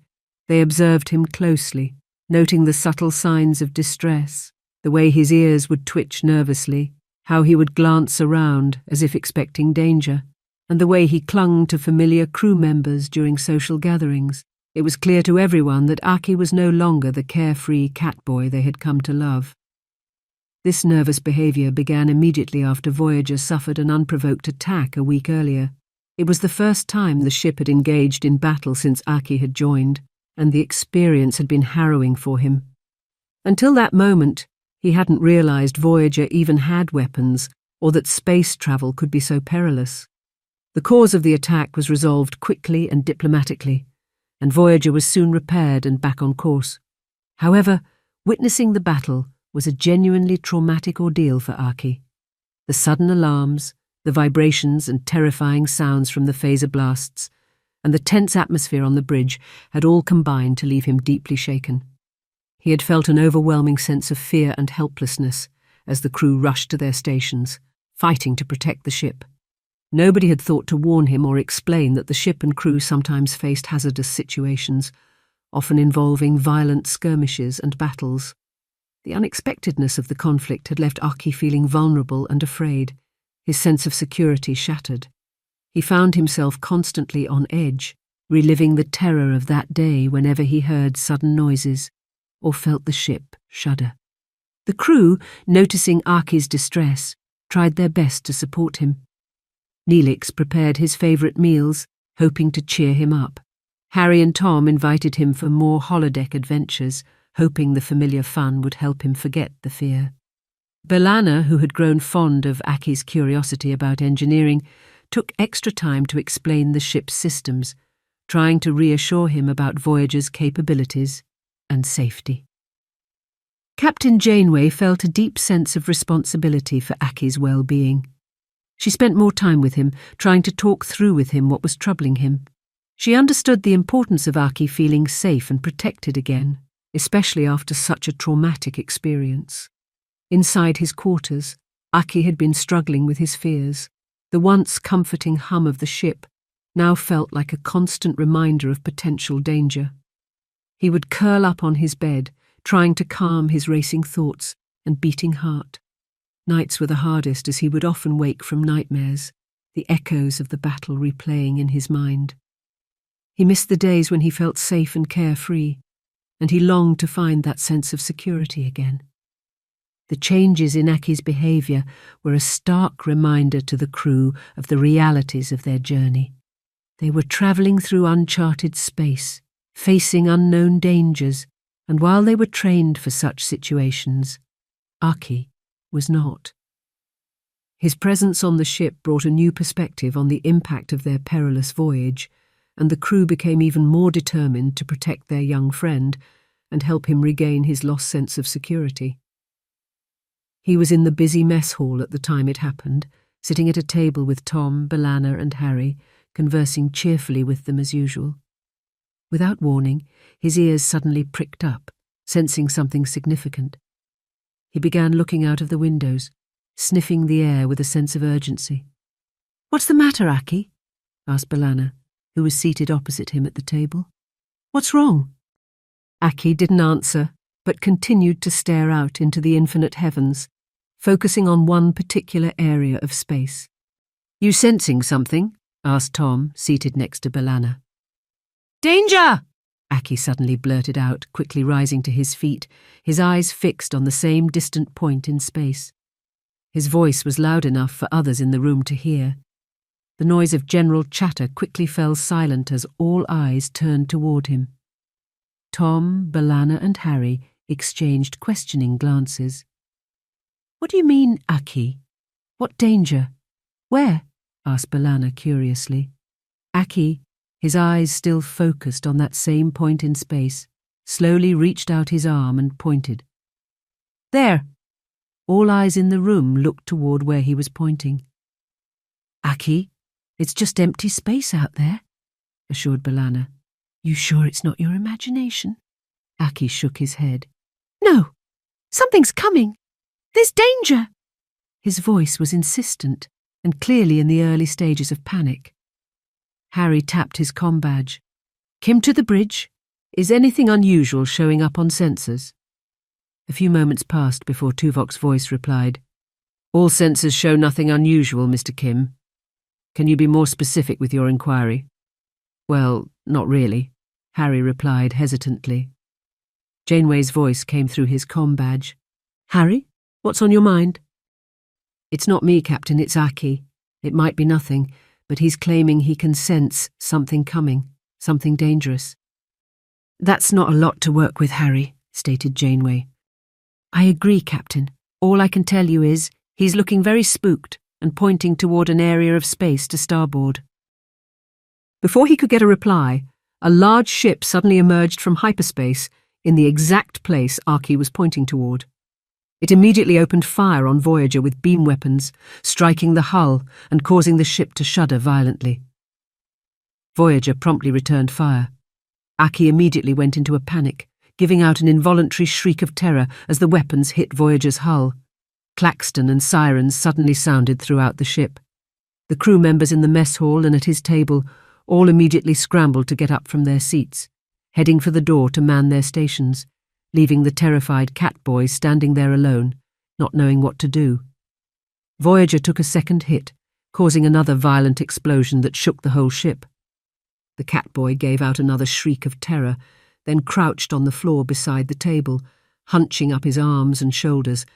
They observed him closely, noting the subtle signs of distress, the way his ears would twitch nervously, how he would glance around as if expecting danger, and the way he clung to familiar crew members during social gatherings. It was clear to everyone that Aki was no longer the carefree catboy they had come to love. This nervous behaviour began immediately after Voyager suffered an unprovoked attack a week earlier. It was the first time the ship had engaged in battle since Aki had joined, and the experience had been harrowing for him. Until that moment, he hadn't realised Voyager even had weapons, or that space travel could be so perilous. The cause of the attack was resolved quickly and diplomatically, and Voyager was soon repaired and back on course. However, witnessing the battle was a genuinely traumatic ordeal for Aki. The sudden alarms, the vibrations and terrifying sounds from the phaser blasts, and the tense atmosphere on the bridge had all combined to leave him deeply shaken. He had felt an overwhelming sense of fear and helplessness as the crew rushed to their stations, fighting to protect the ship. Nobody had thought to warn him or explain that the ship and crew sometimes faced hazardous situations, often involving violent skirmishes and battles. The unexpectedness of the conflict had left Aki feeling vulnerable and afraid, his sense of security shattered. He found himself constantly on edge, reliving the terror of that day whenever he heard sudden noises or felt the ship shudder. The crew, noticing Aki's distress, tried their best to support him. Neelix prepared his favourite meals, hoping to cheer him up. Harry and Tom invited him for more holodeck adventures, hoping the familiar fun would help him forget the fear. B'Elanna, who had grown fond of Aki's curiosity about engineering, took extra time to explain the ship's systems, trying to reassure him about Voyager's capabilities and safety. Captain Janeway felt a deep sense of responsibility for Aki's well-being. She spent more time with him, trying to talk through with him what was troubling him. She understood the importance of Aki feeling safe and protected again, especially after such a traumatic experience. Inside his quarters, Aki had been struggling with his fears. The once comforting hum of the ship now felt like a constant reminder of potential danger. He would curl up on his bed, trying to calm his racing thoughts and beating heart. Nights were the hardest as he would often wake from nightmares, the echoes of the battle replaying in his mind. He missed the days when he felt safe and carefree, and he longed to find that sense of security again. The changes in Aki's behaviour were a stark reminder to the crew of the realities of their journey. They were travelling through uncharted space, facing unknown dangers, and while they were trained for such situations, Aki was not. His presence on the ship brought a new perspective on the impact of their perilous voyage, and the crew became even more determined to protect their young friend and help him regain his lost sense of security. He was in the busy mess hall at the time it happened, sitting at a table with Tom, B'Elanna and Harry, conversing cheerfully with them as usual. Without warning, his ears suddenly pricked up, sensing something significant. He began looking out of the windows, sniffing the air with a sense of urgency. "What's the matter, Aki?" asked B'Elanna, who was seated opposite him at the table. "What's wrong?" Aki didn't answer, but continued to stare out into the infinite heavens, focusing on one particular area of space. "You sensing something?" asked Tom, seated next to B'Elanna. "Danger!" Aki suddenly blurted out, quickly rising to his feet, his eyes fixed on the same distant point in space. His voice was loud enough for others in the room to hear. The noise of general chatter quickly fell silent as all eyes turned toward him. Tom, B'Elanna and Harry exchanged questioning glances. "What do you mean, Aki? What danger? Where?" asked B'Elanna curiously. Aki, his eyes still focused on that same point in space, slowly reached out his arm and pointed. "There!" All eyes in the room looked toward where he was pointing. "Aki, it's just empty space out there," assured B'Elanna. "You sure it's not your imagination?" Aki shook his head. "No, something's coming. There's danger." His voice was insistent and clearly in the early stages of panic. Harry tapped his comm badge. "Kim to the bridge. Is anything unusual showing up on sensors?" A few moments passed before Tuvok's voice replied. "All sensors show nothing unusual, Mr. Kim. Can you be more specific with your inquiry?" "Well, not really," Harry replied hesitantly. Janeway's voice came through his comm badge. "Harry, what's on your mind?" "It's not me, Captain, it's Aki. It might be nothing, but he's claiming he can sense something coming, something dangerous." "That's not a lot to work with, Harry," stated Janeway. "I agree, Captain. All I can tell you is he's looking very spooked and pointing toward an area of space to starboard." Before he could get a reply, a large ship suddenly emerged from hyperspace in the exact place Aki was pointing toward. It immediately opened fire on Voyager with beam weapons, striking the hull and causing the ship to shudder violently. Voyager promptly returned fire. Aki immediately went into a panic, giving out an involuntary shriek of terror as the weapons hit Voyager's hull. Claxton and sirens suddenly sounded throughout the ship. The crew members in the mess hall and at his table all immediately scrambled to get up from their seats, heading for the door to man their stations, leaving the terrified Catboy standing there alone, not knowing what to do. Voyager took a second hit, causing another violent explosion that shook the whole ship. The Catboy gave out another shriek of terror, then crouched on the floor beside the table, hunching up his arms and shoulders,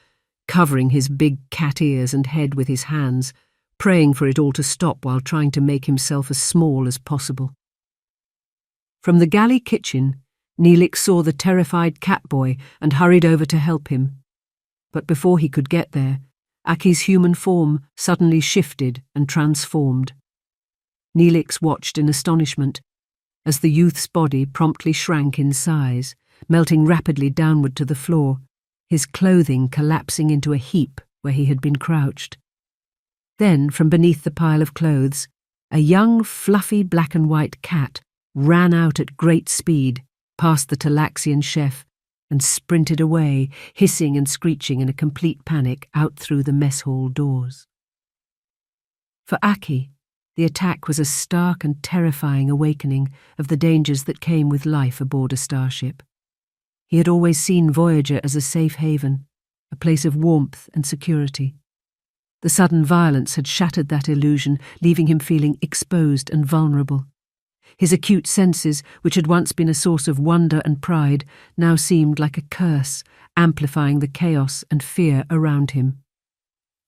covering his big cat ears and head with his hands, praying for it all to stop while trying to make himself as small as possible. From the galley kitchen, Neelix saw the terrified Catboy and hurried over to help him. But before he could get there, Aki's human form suddenly shifted and transformed. Neelix watched in astonishment as the youth's body promptly shrank in size, melting rapidly downward to the floor, his clothing collapsing into a heap where he had been crouched. Then, from beneath the pile of clothes, a young, fluffy black and white cat ran out at great speed, past the Talaxian chef, and sprinted away, hissing and screeching in a complete panic out through the mess hall doors. For Aki, the attack was a stark and terrifying awakening of the dangers that came with life aboard a starship. He had always seen Voyager as a safe haven, a place of warmth and security. The sudden violence had shattered that illusion, leaving him feeling exposed and vulnerable. His acute senses, which had once been a source of wonder and pride, now seemed like a curse, amplifying the chaos and fear around him.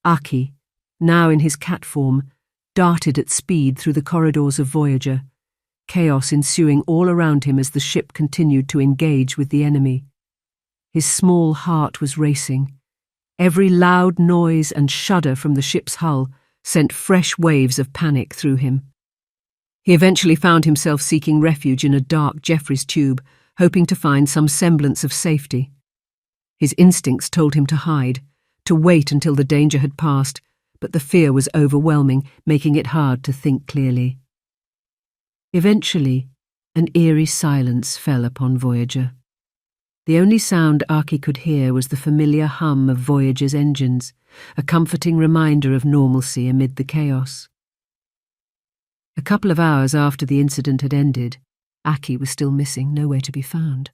Aki, now in his cat form, darted at speed through the corridors of Voyager, chaos ensuing all around him as the ship continued to engage with the enemy. His small heart was racing. Every loud noise and shudder from the ship's hull sent fresh waves of panic through him. He eventually found himself seeking refuge in a dark Jeffries tube, hoping to find some semblance of safety. His instincts told him to hide, to wait until the danger had passed, but the fear was overwhelming, making it hard to think clearly. Eventually, an eerie silence fell upon Voyager. The only sound Aki could hear was the familiar hum of Voyager's engines, a comforting reminder of normalcy amid the chaos. A couple of hours after the incident had ended, Aki was still missing, nowhere to be found.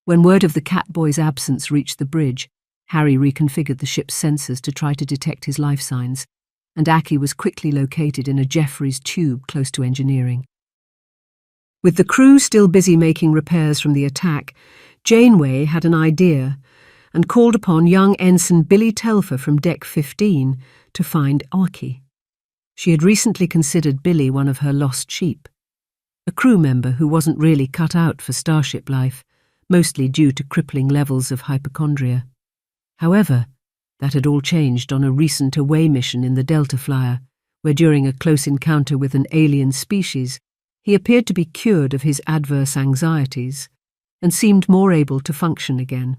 When word of the Catboy's absence reached the bridge, Harry reconfigured the ship's sensors to try to detect his life signs, and Aki was quickly located in a Jeffries tube close to engineering. With the crew still busy making repairs from the attack, Janeway had an idea and called upon young Ensign Billy Telfer from Deck 15 to find Aki. She had recently considered Billy one of her lost sheep, a crew member who wasn't really cut out for starship life, mostly due to crippling levels of hypochondria. However, that had all changed on a recent away mission in the Delta Flyer, where during a close encounter with an alien species, he appeared to be cured of his adverse anxieties and seemed more able to function again.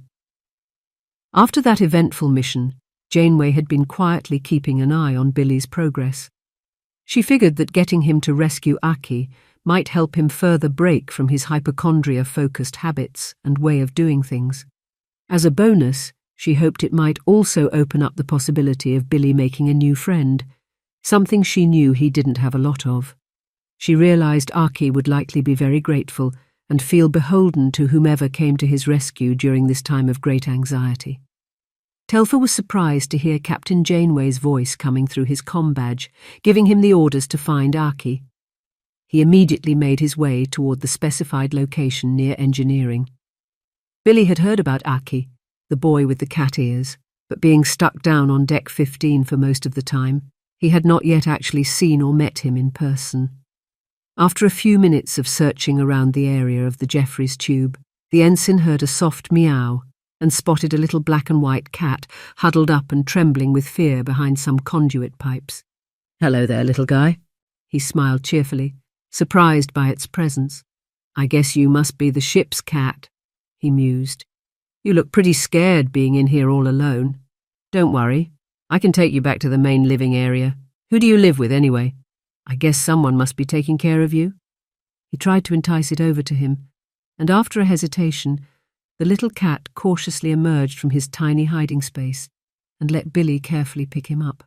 After that eventful mission, Janeway had been quietly keeping an eye on Billy's progress. She figured that getting him to rescue Aki might help him further break from his hypochondria-focused habits and way of doing things. As a bonus, she hoped it might also open up the possibility of Billy making a new friend, something she knew he didn't have a lot of. She realized Aki would likely be very grateful and feel beholden to whomever came to his rescue during this time of great anxiety. Telfer was surprised to hear Captain Janeway's voice coming through his comm badge, giving him the orders to find Aki. He immediately made his way toward the specified location near engineering. Billy had heard about Aki, the boy with the cat ears, but being stuck down on Deck 15 for most of the time, he had not yet actually seen or met him in person. After a few minutes of searching around the area of the Jeffries tube, the ensign heard a soft meow and spotted a little black and white cat huddled up and trembling with fear behind some conduit pipes. "Hello there, little guy," he smiled cheerfully, surprised by its presence. "I guess you must be the ship's cat," he mused. "You look pretty scared being in here all alone. Don't worry, I can take you back to the main living area. Who do you live with anyway? I guess someone must be taking care of you." He tried to entice it over to him, and after a hesitation, The little cat cautiously emerged from his tiny hiding space and let Billy carefully pick him up.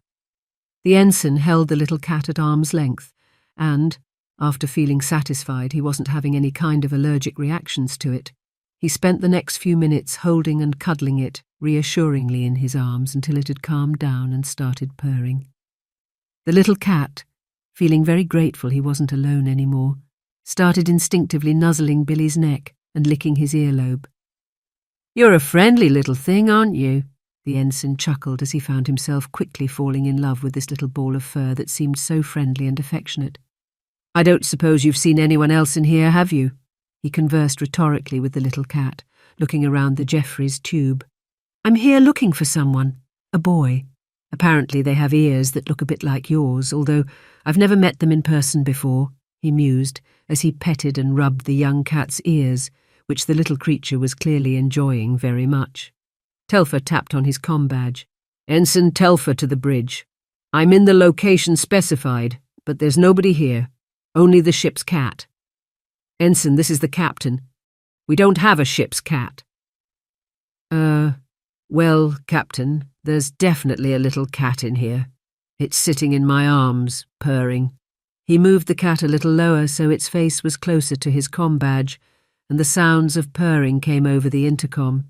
The ensign held the little cat at arm's length and, after feeling satisfied he wasn't having any kind of allergic reactions to it, he spent the next few minutes holding and cuddling it reassuringly in his arms until it had calmed down and started purring. The little cat, feeling very grateful he wasn't alone anymore, started instinctively nuzzling Billy's neck and licking his earlobe. "You're a friendly little thing, aren't you?" The ensign chuckled as he found himself quickly falling in love with this little ball of fur that seemed so friendly and affectionate. "I don't suppose you've seen anyone else in here, have you?" He conversed rhetorically with the little cat, looking around the Jeffreys tube. "I'm here looking for someone, a boy. Apparently they have ears that look a bit like yours, although I've never met them in person before," he mused as he petted and rubbed the young cat's ears, which the little creature was clearly enjoying very much. Telfer tapped on his comm badge. "Ensign Telfer to the bridge. I'm in the location specified, but there's nobody here. Only the ship's cat." "Ensign, this is the captain. We don't have a ship's cat." Well, Captain, there's definitely a little cat in here. It's sitting in my arms, purring." He moved the cat a little lower so its face was closer to his comm badge, and the sounds of purring came over the intercom.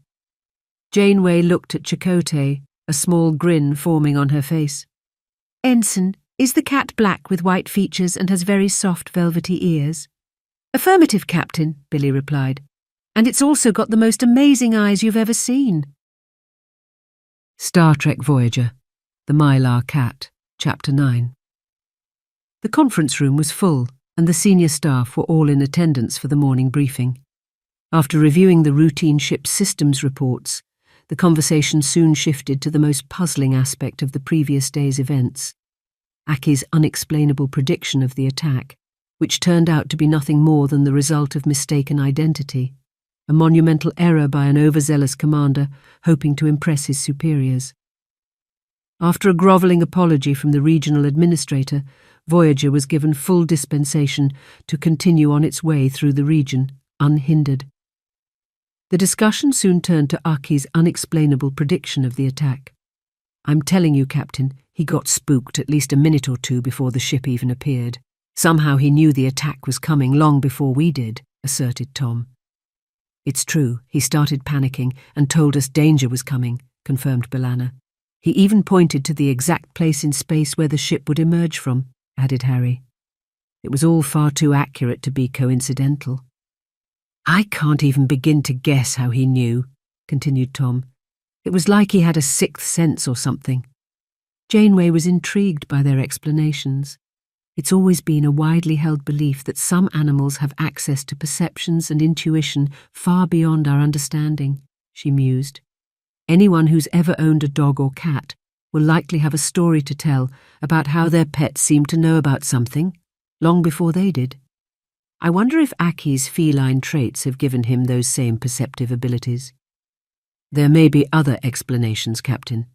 Janeway looked at Chakotay, a small grin forming on her face. "Ensign, is the cat black with white features and has very soft velvety ears?" "Affirmative, Captain," Billy replied. "And it's also got the most amazing eyes you've ever seen." Star Trek Voyager, The Mylar Cat, Chapter 9. The conference room was full, and the senior staff were all in attendance for the morning briefing. After reviewing the routine ship's systems reports, the conversation soon shifted to the most puzzling aspect of the previous day's events, Aki's unexplainable prediction of the attack, which turned out to be nothing more than the result of mistaken identity, a monumental error by an overzealous commander hoping to impress his superiors. After a grovelling apology from the regional administrator, Voyager was given full dispensation to continue on its way through the region, unhindered. The discussion soon turned to Aki's unexplainable prediction of the attack. "I'm telling you, Captain, he got spooked at least a minute or two before the ship even appeared. Somehow he knew the attack was coming long before we did," asserted Tom. "It's true, he started panicking and told us danger was coming," confirmed B'Elanna. "He even pointed to the exact place in space where the ship would emerge from," added Harry. "It was all far too accurate to be coincidental." "I can't even begin to guess how he knew," continued Tom. "It was like he had a sixth sense or something." Janeway was intrigued by their explanations. It's always been a widely held belief that some animals have access to perceptions and intuition far beyond our understanding, she mused. Anyone who's ever owned a dog or cat will likely have a story to tell about how their pet seemed to know about something, long before they did. I wonder if Aki's feline traits have given him those same perceptive abilities. "There may be other explanations, Captain,"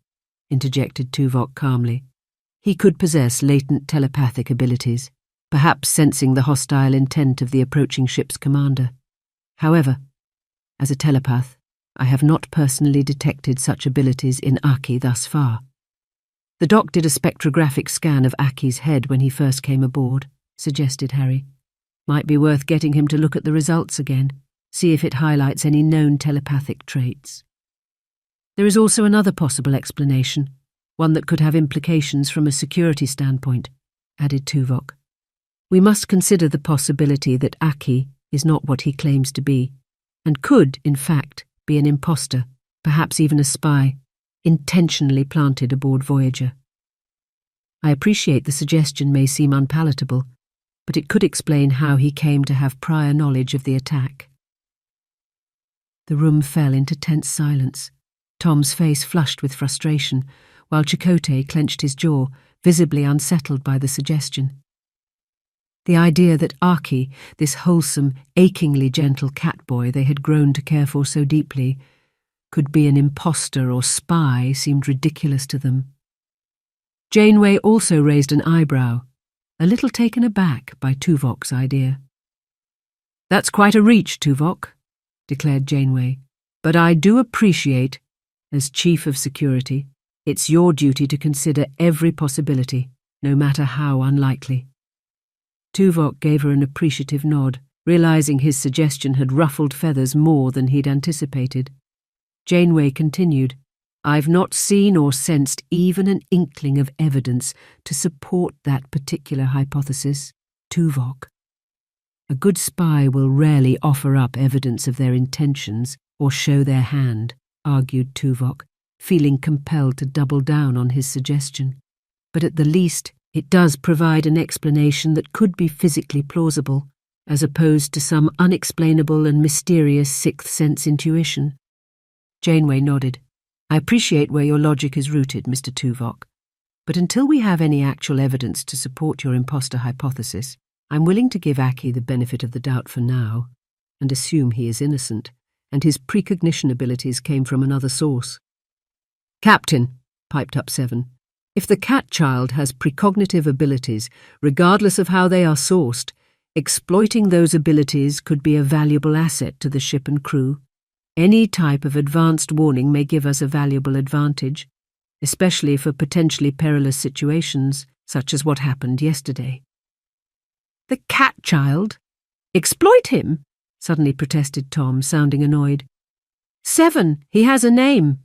interjected Tuvok calmly. "He could possess latent telepathic abilities, perhaps sensing the hostile intent of the approaching ship's commander. However, as a telepath, I have not personally detected such abilities in Aki thus far." "The doc did a spectrographic scan of Aki's head when he first came aboard," suggested Harry. "Might be worth getting him to look at the results again, see if it highlights any known telepathic traits." "There is also another possible explanation, one that could have implications from a security standpoint," added Tuvok. "We must consider the possibility that Aki is not what he claims to be, and could, in fact, be an imposter, perhaps even a spy, intentionally planted aboard Voyager. I appreciate the suggestion may seem unpalatable, but it could explain how he came to have prior knowledge of the attack." The room fell into tense silence. Tom's face flushed with frustration, while Chakotay clenched his jaw, visibly unsettled by the suggestion. The idea that Aki, this wholesome, achingly gentle cat boy they had grown to care for so deeply, could be an imposter or spy seemed ridiculous to them. Janeway also raised an eyebrow, a little taken aback by Tuvok's idea. "That's quite a reach, Tuvok," declared Janeway. But I do appreciate, as Chief of Security, it's your duty to consider every possibility, no matter how unlikely." Tuvok gave her an appreciative nod, realizing his suggestion had ruffled feathers more than he'd anticipated. Janeway continued, "I've not seen or sensed even an inkling of evidence to support that particular hypothesis, Tuvok. A good spy will rarely offer up evidence of their intentions or show their hand," argued Tuvok, feeling compelled to double down on his suggestion. "But at the least, it does provide an explanation that could be physically plausible, as opposed to some unexplainable and mysterious sixth-sense intuition." Janeway nodded. "I appreciate where your logic is rooted, Mr. Tuvok, but until we have any actual evidence to support your imposter hypothesis, I'm willing to give Aki the benefit of the doubt for now, and assume he is innocent, and his precognition abilities came from another source." "Captain," piped up Seven, "if the cat child has precognitive abilities, regardless of how they are sourced, exploiting those abilities could be a valuable asset to the ship and crew. Any type of advanced warning may give us a valuable advantage, especially for potentially perilous situations, such as what happened yesterday." "The cat child? Exploit him?" suddenly protested Tom, sounding annoyed. "Seven, he has a name.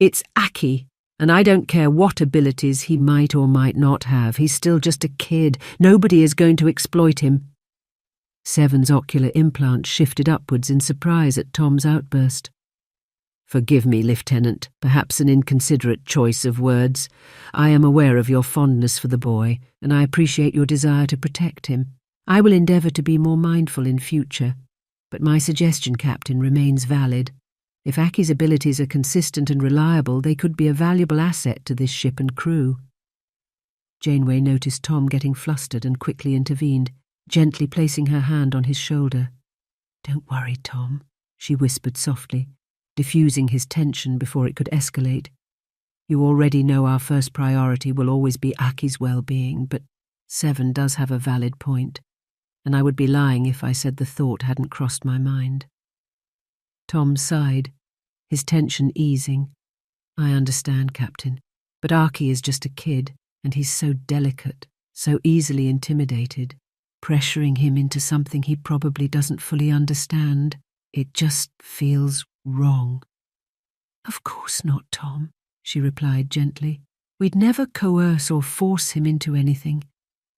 It's Aki, and I don't care what abilities he might or might not have. He's still just a kid. Nobody is going to exploit him." Seven's ocular implant shifted upwards in surprise at Tom's outburst. "Forgive me, Lieutenant, perhaps an inconsiderate choice of words. I am aware of your fondness for the boy, and I appreciate your desire to protect him. I will endeavour to be more mindful in future, but my suggestion, Captain, remains valid. If Aki's abilities are consistent and reliable, they could be a valuable asset to this ship and crew." Janeway noticed Tom getting flustered and quickly intervened, gently placing her hand on his shoulder. "Don't worry, Tom," she whispered softly, diffusing his tension before it could escalate. "You already know our first priority will always be Aki's well-being, but Seven does have a valid point, and I would be lying if I said the thought hadn't crossed my mind." Tom sighed, his tension easing. "I understand, Captain, but Aki is just a kid, and he's so delicate, so easily intimidated. Pressuring him into something he probably doesn't fully understand, it just feels wrong." "Of course not, Tom," she replied gently. "We'd never coerce or force him into anything,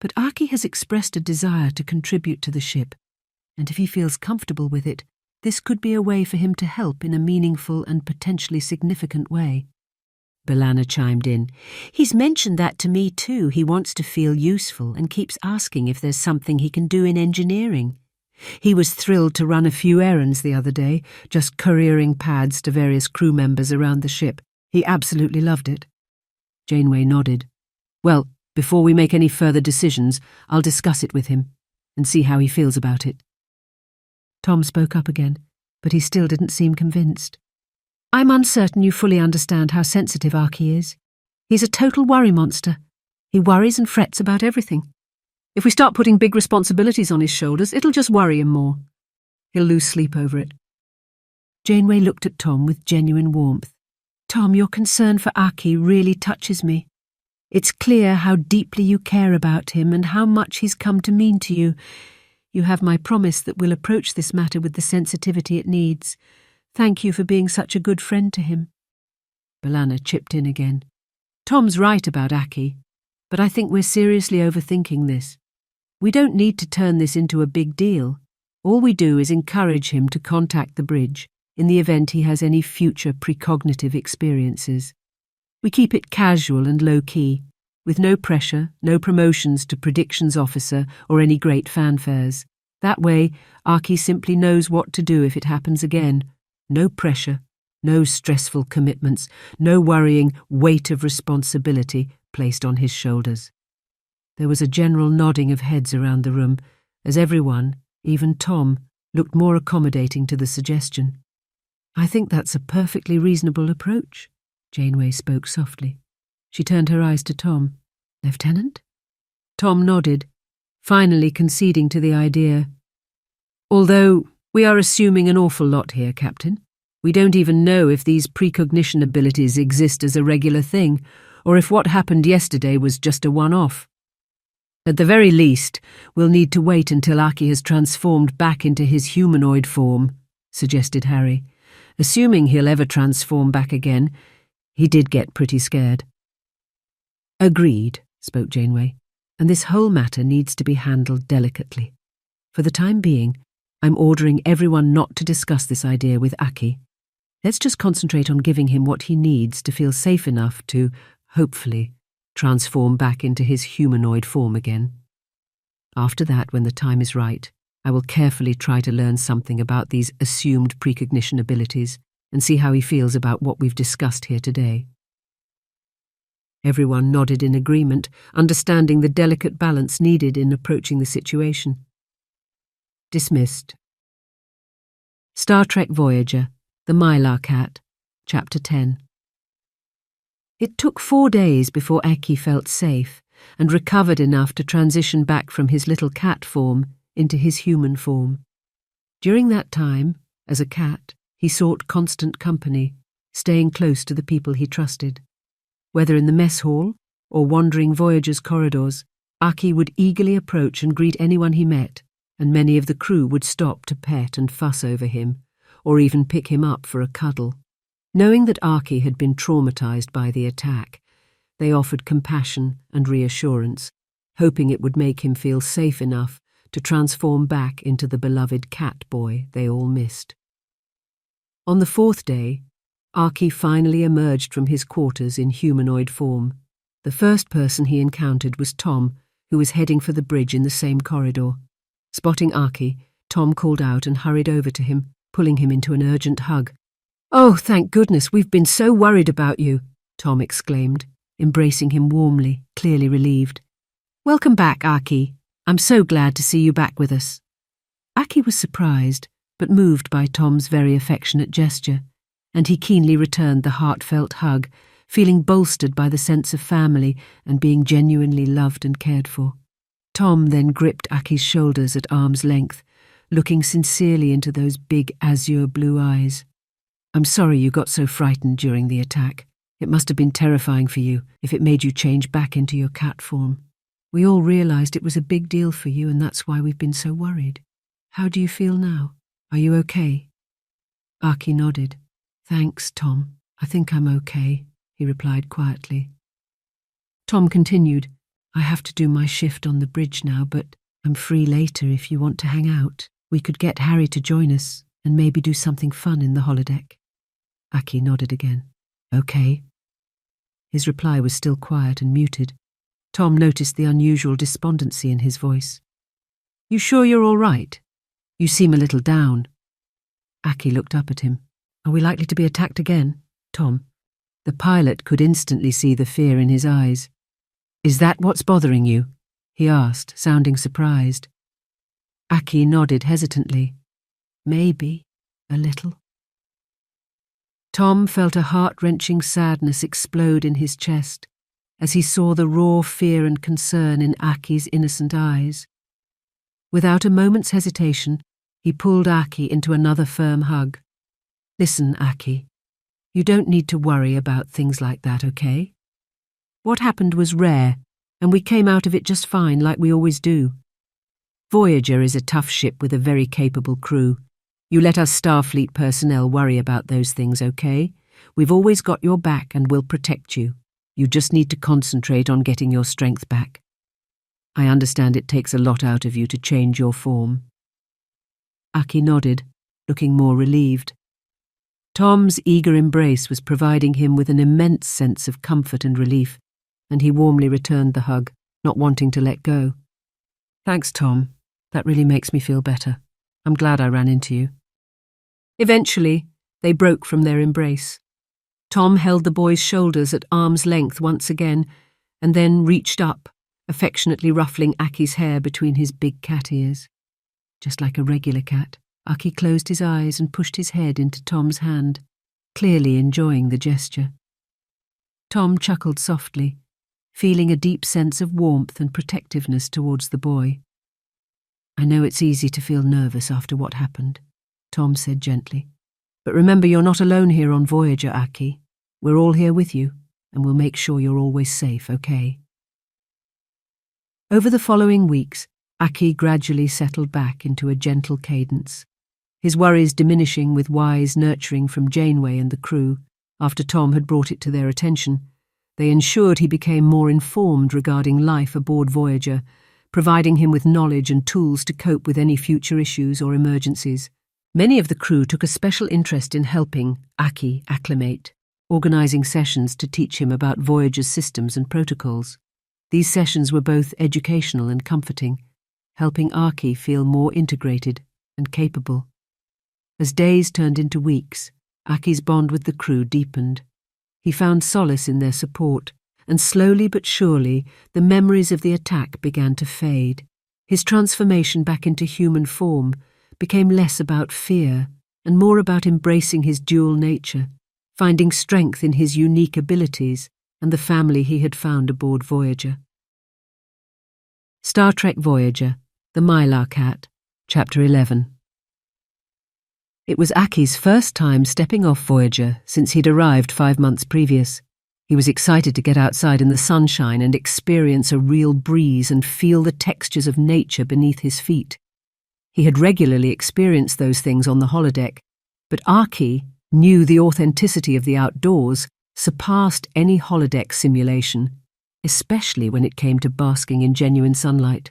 but Aki has expressed a desire to contribute to the ship, and if he feels comfortable with it, this could be a way for him to help in a meaningful and potentially significant way." B'Elanna chimed in. "He's mentioned that to me too. He wants to feel useful and keeps asking if there's something he can do in engineering. He was thrilled to run a few errands the other day, just couriering pads to various crew members around the ship. He absolutely loved it." Janeway nodded. "Well, before we make any further decisions, I'll discuss it with him and see how he feels about it." Tom spoke up again, but he still didn't seem convinced. "I'm uncertain you fully understand how sensitive Aki is. He's a total worry monster. He worries and frets about everything. If we start putting big responsibilities on his shoulders, it'll just worry him more. He'll lose sleep over it." Janeway looked at Tom with genuine warmth. "Tom, your concern for Aki really touches me. It's clear how deeply you care about him and how much he's come to mean to you. You have my promise that we'll approach this matter with the sensitivity it needs. Thank you for being such a good friend to him." B'Elanna chipped in again. "Tom's right about Aki, but I think we're seriously overthinking this. We don't need to turn this into a big deal. All we do is encourage him to contact the bridge in the event he has any future precognitive experiences. We keep it casual and low-key, with no pressure, no promotions to predictions officer or any great fanfares. That way, Aki simply knows what to do if it happens again. No pressure, no stressful commitments, no worrying weight of responsibility placed on his shoulders." There was a general nodding of heads around the room, as everyone, even Tom, looked more accommodating to the suggestion. "I think that's a perfectly reasonable approach," Janeway spoke softly. She turned her eyes to Tom. "Lieutenant?" Tom nodded, finally conceding to the idea. "Although we are assuming an awful lot here, Captain. We don't even know if these precognition abilities exist as a regular thing, or if what happened yesterday was just a one-off. At the very least, we'll need to wait until Aki has transformed back into his humanoid form, suggested Harry. Assuming he'll ever transform back again, he did get pretty scared. Agreed, spoke Janeway, and this whole matter needs to be handled delicately. For the time being, I'm ordering everyone not to discuss this idea with Aki. Let's just concentrate on giving him what he needs to feel safe enough to, hopefully, transform back into his humanoid form again. After that, when the time is right, I will carefully try to learn something about these assumed precognition abilities and see how he feels about what we've discussed here today. Everyone nodded in agreement, understanding the delicate balance needed in approaching the situation. Dismissed. Star Trek Voyager, The Mylar Cat, Chapter 10. It took 4 days before Aki felt safe and recovered enough to transition back from his little cat form into his human form. During that time, as a cat, he sought constant company, staying close to the people he trusted. Whether in the mess hall or wandering Voyager's corridors, Aki would eagerly approach and greet anyone he met, and many of the crew would stop to pet and fuss over him, or even pick him up for a cuddle. Knowing that Aki had been traumatized by the attack, they offered compassion and reassurance, hoping it would make him feel safe enough to transform back into the beloved cat boy they all missed. On the 4th day, Aki finally emerged from his quarters in humanoid form. The first person he encountered was Tom, who was heading for the bridge in the same corridor. Spotting Aki, Tom called out and hurried over to him, pulling him into an urgent hug. "Oh, thank goodness, we've been so worried about you," Tom exclaimed, embracing him warmly, clearly relieved. "Welcome back, Aki. I'm so glad to see you back with us." Aki was surprised, but moved by Tom's very affectionate gesture, and he keenly returned the heartfelt hug, feeling bolstered by the sense of family and being genuinely loved and cared for. Tom then gripped Aki's shoulders at arm's length, looking sincerely into those big azure blue eyes. "I'm sorry you got so frightened during the attack. It must have been terrifying for you if it made you change back into your cat form. We all realized it was a big deal for you, and that's why we've been so worried. How do you feel now? Are you okay?" Aki nodded. "Thanks, Tom. I think I'm okay," he replied quietly. Tom continued, "I have to do my shift on the bridge now, but I'm free later if you want to hang out. We could get Harry to join us and maybe do something fun in the holodeck." Aki nodded again. "Okay." His reply was still quiet and muted. Tom noticed the unusual despondency in his voice. "You sure you're all right? You seem a little down." Aki looked up at him. "Are we likely to be attacked again, Tom?" The pilot could instantly see the fear in his eyes. "Is that what's bothering you?" he asked, sounding surprised. Aki nodded hesitantly. "Maybe, a little." Tom felt a heart-wrenching sadness explode in his chest as he saw the raw fear and concern in Aki's innocent eyes. Without a moment's hesitation, he pulled Aki into another firm hug. "Listen, Aki, you don't need to worry about things like that, okay? What happened was rare, and we came out of it just fine like we always do. Voyager is a tough ship with a very capable crew. You let us Starfleet personnel worry about those things, okay? We've always got your back and will protect you. You just need to concentrate on getting your strength back. I understand it takes a lot out of you to change your form." Aki nodded, looking more relieved. Tom's eager embrace was providing him with an immense sense of comfort and relief, and he warmly returned the hug, not wanting to let go. "Thanks, Tom. That really makes me feel better. I'm glad I ran into you." Eventually, they broke from their embrace. Tom held the boy's shoulders at arm's length once again, and then reached up, affectionately ruffling Aki's hair between his big cat ears. Just like a regular cat, Aki closed his eyes and pushed his head into Tom's hand, clearly enjoying the gesture. Tom chuckled softly, feeling a deep sense of warmth and protectiveness towards the boy. "I know it's easy to feel nervous after what happened," Tom said gently. But remember, you're not alone here on Voyager, Aki. We're all here with you, and we'll make sure you're always safe, okay? Over the following weeks, Aki gradually settled back into a gentle cadence, his worries diminishing with wise nurturing from Janeway and the crew. After Tom had brought it to their attention, they ensured he became more informed regarding life aboard Voyager, providing him with knowledge and tools to cope with any future issues or emergencies. Many of the crew took a special interest in helping Aki acclimate, organising sessions to teach him about Voyager's systems and protocols. These sessions were both educational and comforting, helping Aki feel more integrated and capable. As days turned into weeks, Aki's bond with the crew deepened. He found solace in their support, and slowly but surely the memories of the attack began to fade. His transformation back into human form became less about fear and more about embracing his dual nature, finding strength in his unique abilities and the family he had found aboard Voyager. Star Trek Voyager, The Mylar Cat, Chapter 11. It was Aki's first time stepping off Voyager since he'd arrived 5 months previous. He was excited to get outside in the sunshine and experience a real breeze and feel the textures of nature beneath his feet. He had regularly experienced those things on the holodeck, but Aki knew the authenticity of the outdoors surpassed any holodeck simulation, especially when it came to basking in genuine sunlight.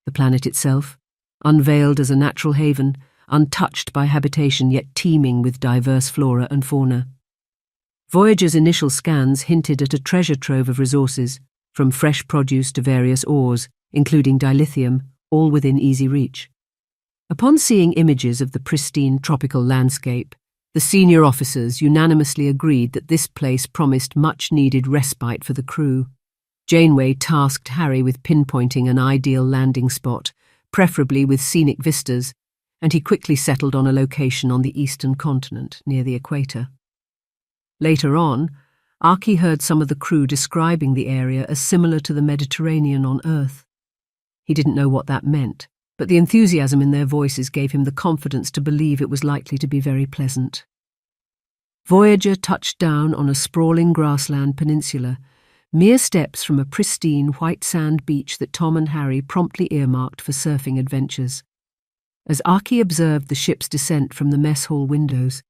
The planet itself, unveiled as a natural haven, untouched by habitation yet teeming with diverse flora and fauna. Voyager's initial scans hinted at a treasure trove of resources, from fresh produce to various ores, including dilithium, all within easy reach. Upon seeing images of the pristine tropical landscape, the senior officers unanimously agreed that this place promised much-needed respite for the crew. Janeway tasked Harry with pinpointing an ideal landing spot, preferably with scenic vistas, and he quickly settled on a location on the eastern continent, near the equator. Later on, Aki heard some of the crew describing the area as similar to the Mediterranean on Earth. He didn't know what that meant, but the enthusiasm in their voices gave him the confidence to believe it was likely to be very pleasant. Voyager touched down on a sprawling grassland peninsula, mere steps from a pristine white sand beach that Tom and Harry promptly earmarked for surfing adventures. As Aki observed the ship's descent from the mess hall windows,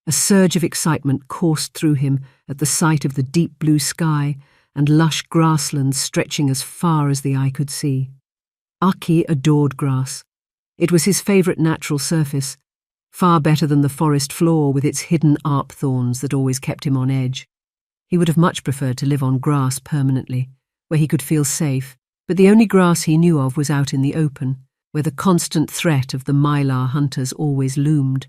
a surge of excitement coursed through him at the sight of the deep blue sky and lush grasslands stretching as far as the eye could see. Aki adored grass. It was his favourite natural surface, far better than the forest floor with its hidden arp thorns that always kept him on edge. He would have much preferred to live on grass permanently, where he could feel safe, but the only grass he knew of was out in the open, where the constant threat of the Mylar hunters always loomed.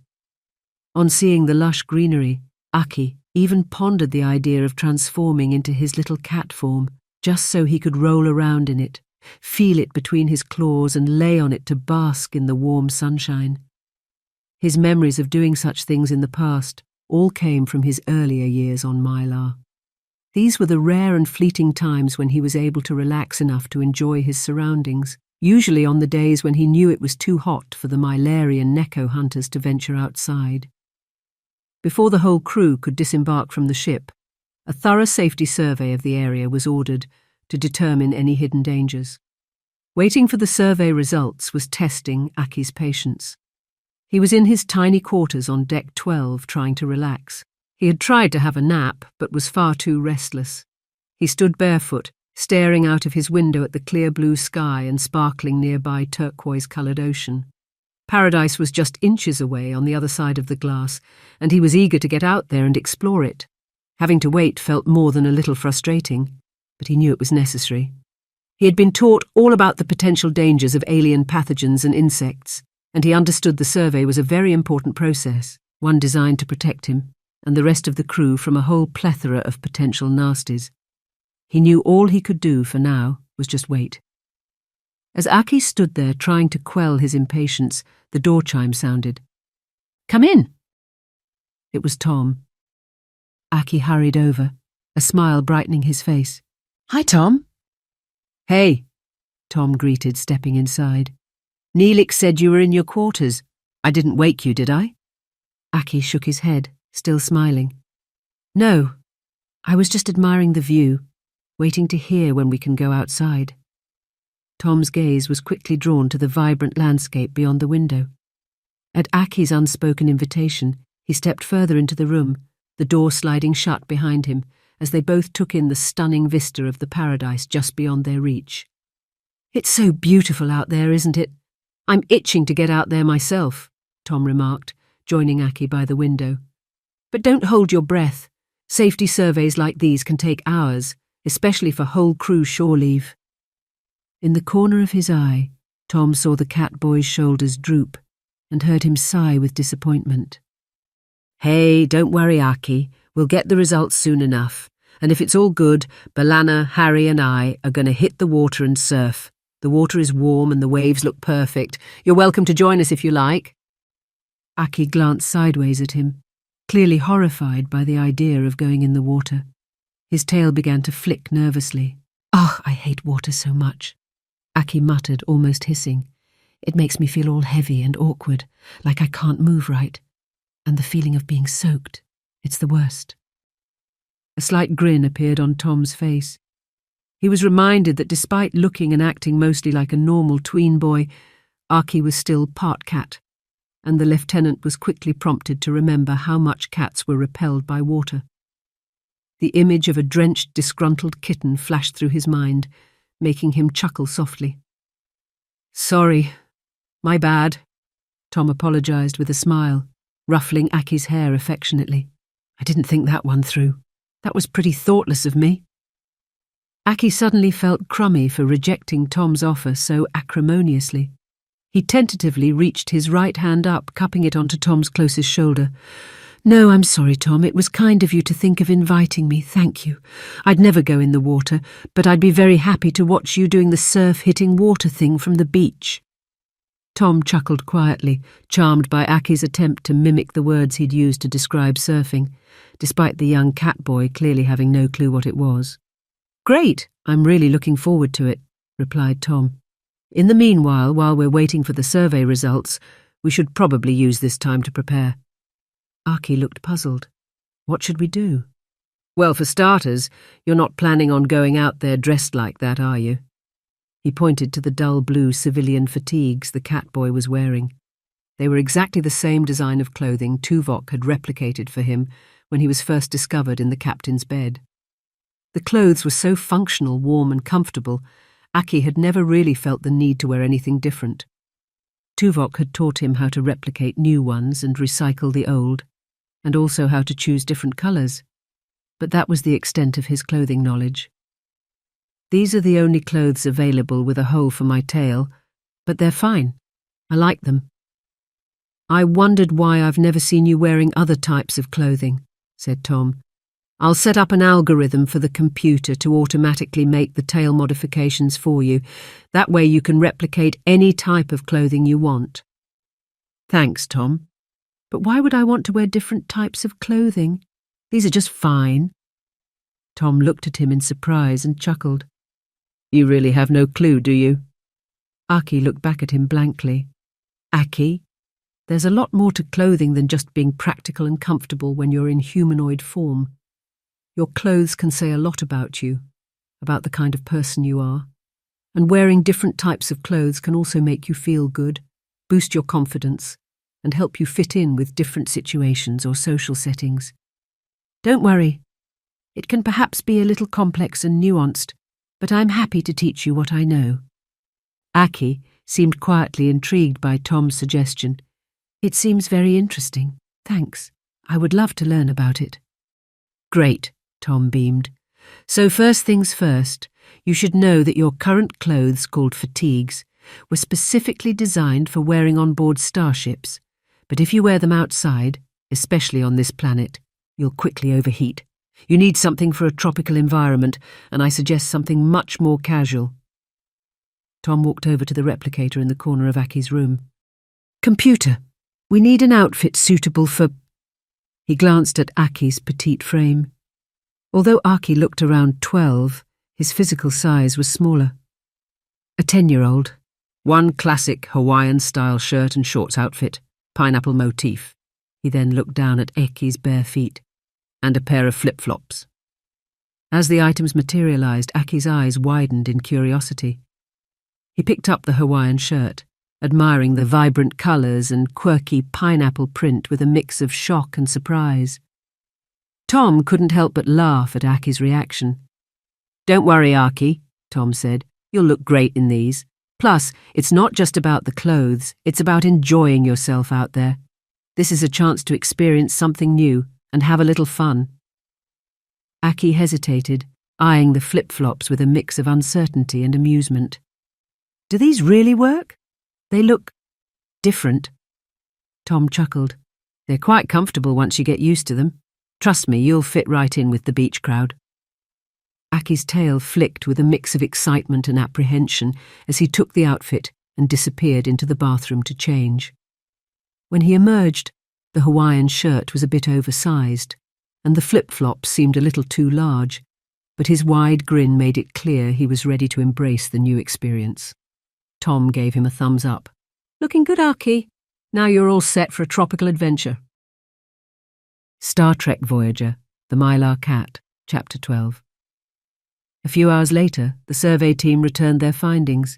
On seeing the lush greenery, Aki even pondered the idea of transforming into his little cat form, just so he could roll around in it, feel it between his claws and lay on it to bask in the warm sunshine. His memories of doing such things in the past all came from his earlier years on Mylar. These were the rare and fleeting times when he was able to relax enough to enjoy his surroundings, usually on the days when he knew it was too hot for the Mylarian Neko hunters to venture outside. Before the whole crew could disembark from the ship, a thorough safety survey of the area was ordered to determine any hidden dangers. Waiting for the survey results was testing Aki's patience. He was in his tiny quarters on Deck 12 trying to relax. He had tried to have a nap, but was far too restless. He stood barefoot, staring out of his window at the clear blue sky and sparkling nearby turquoise-coloured ocean. Paradise was just inches away on the other side of the glass, and he was eager to get out there and explore it. Having to wait felt more than a little frustrating, but he knew it was necessary. He had been taught all about the potential dangers of alien pathogens and insects, and he understood the survey was a very important process, one designed to protect him and the rest of the crew from a whole plethora of potential nasties. He knew all he could do for now was just wait. As Aki stood there trying to quell his impatience, the door chime sounded. "Come in!" It was Tom. Aki hurried over, a smile brightening his face. "Hi, Tom." "Hey," Tom greeted, stepping inside. "Neelix said you were in your quarters. I didn't wake you, did I?" Aki shook his head, still smiling. No, I was just admiring the view, waiting to hear when we can go outside. Tom's gaze was quickly drawn to the vibrant landscape beyond the window. At Aki's unspoken invitation, he stepped further into the room, the door sliding shut behind him, as they both took in the stunning vista of the paradise just beyond their reach. It's so beautiful out there, isn't it? I'm itching to get out there myself, Tom remarked, joining Aki by the window. But don't hold your breath. Safety surveys like these can take hours, especially for whole crew shore leave. In the corner of his eye, Tom saw the catboy's shoulders droop and heard him sigh with disappointment. Hey, don't worry, Aki. We'll get the results soon enough. And if it's all good, Balana, Harry and I are going to hit the water and surf. The water is warm and the waves look perfect. You're welcome to join us if you like. Aki glanced sideways at him, clearly horrified by the idea of going in the water. His tail began to flick nervously. Oh, I hate water so much, Aki muttered, almost hissing. It makes me feel all heavy and awkward, like I can't move right. And the feeling of being soaked, it's the worst. A slight grin appeared on Tom's face. He was reminded that despite looking and acting mostly like a normal tween boy, Aki was still part cat, and the lieutenant was quickly prompted to remember how much cats were repelled by water. The image of a drenched, disgruntled kitten flashed through his mind, making him chuckle softly. Sorry, my bad, Tom apologized with a smile, ruffling Aki's hair affectionately. I didn't think that one through. That was pretty thoughtless of me. Aki suddenly felt crummy for rejecting Tom's offer so acrimoniously. He tentatively reached his right hand up, cupping it onto Tom's closest shoulder. No, I'm sorry, Tom. It was kind of you to think of inviting me. Thank you. I'd never go in the water, but I'd be very happy to watch you doing the surf-hitting water thing from the beach. Tom chuckled quietly, charmed by Aki's attempt to mimic the words he'd used to describe surfing, despite the young catboy clearly having no clue what it was. Great, I'm really looking forward to it, replied Tom. In the meanwhile, while we're waiting for the survey results, we should probably use this time to prepare. Aki looked puzzled. What should we do? Well, for starters, you're not planning on going out there dressed like that, are you? He pointed to the dull blue civilian fatigues the catboy was wearing. They were exactly the same design of clothing Tuvok had replicated for him when he was first discovered in the captain's bed. The clothes were so functional, warm and comfortable, Aki had never really felt the need to wear anything different. Tuvok had taught him how to replicate new ones and recycle the old, and also how to choose different colours, but that was the extent of his clothing knowledge. These are the only clothes available with a hole for my tail, but they're fine. I like them. I wondered why I've never seen you wearing other types of clothing, said Tom. I'll set up an algorithm for the computer to automatically make the tail modifications for you. That way you can replicate any type of clothing you want. Thanks, Tom. But why would I want to wear different types of clothing? These are just fine. Tom looked at him in surprise and chuckled. You really have no clue, do you? Aki looked back at him blankly. Aki, there's a lot more to clothing than just being practical and comfortable when you're in humanoid form. Your clothes can say a lot about you, about the kind of person you are. And wearing different types of clothes can also make you feel good, boost your confidence, and help you fit in with different situations or social settings. Don't worry. It can perhaps be a little complex and nuanced, but I'm happy to teach you what I know. Aki seemed quietly intrigued by Tom's suggestion. It seems very interesting. Thanks. I would love to learn about it. Great, Tom beamed. So first things first, you should know that your current clothes, called fatigues, were specifically designed for wearing on board starships. But if you wear them outside, especially on this planet, you'll quickly overheat. You need something for a tropical environment, and I suggest something much more casual. Tom walked over to the replicator in the corner of Aki's room. Computer, we need an outfit suitable for... He glanced at Aki's petite frame. Although Aki looked around 12, his physical size was smaller. A 10-year-old. One classic Hawaiian-style shirt and shorts outfit, pineapple motif. He then looked down at Aki's bare feet. "And a pair of flip-flops." As the items materialized, Aki's eyes widened in curiosity. He picked up the Hawaiian shirt, admiring the vibrant colors and quirky pineapple print with a mix of shock and surprise. Tom couldn't help but laugh at Aki's reaction. "Don't worry, Aki," Tom said. "You'll look great in these. Plus, it's not just about the clothes, it's about enjoying yourself out there. This is a chance to experience something new and have a little fun." Aki hesitated, eyeing the flip-flops with a mix of uncertainty and amusement. "Do these really work? They look different." Tom chuckled. "They're quite comfortable once you get used to them. Trust me, you'll fit right in with the beach crowd." Aki's tail flicked with a mix of excitement and apprehension as he took the outfit and disappeared into the bathroom to change. When he emerged, the Hawaiian shirt was a bit oversized, and the flip-flops seemed a little too large, but his wide grin made it clear he was ready to embrace the new experience. Tom gave him a thumbs up. "Looking good, Aki. Now you're all set for a tropical adventure." Star Trek Voyager, The Mylar Cat, Chapter 12. A few hours later, the survey team returned their findings,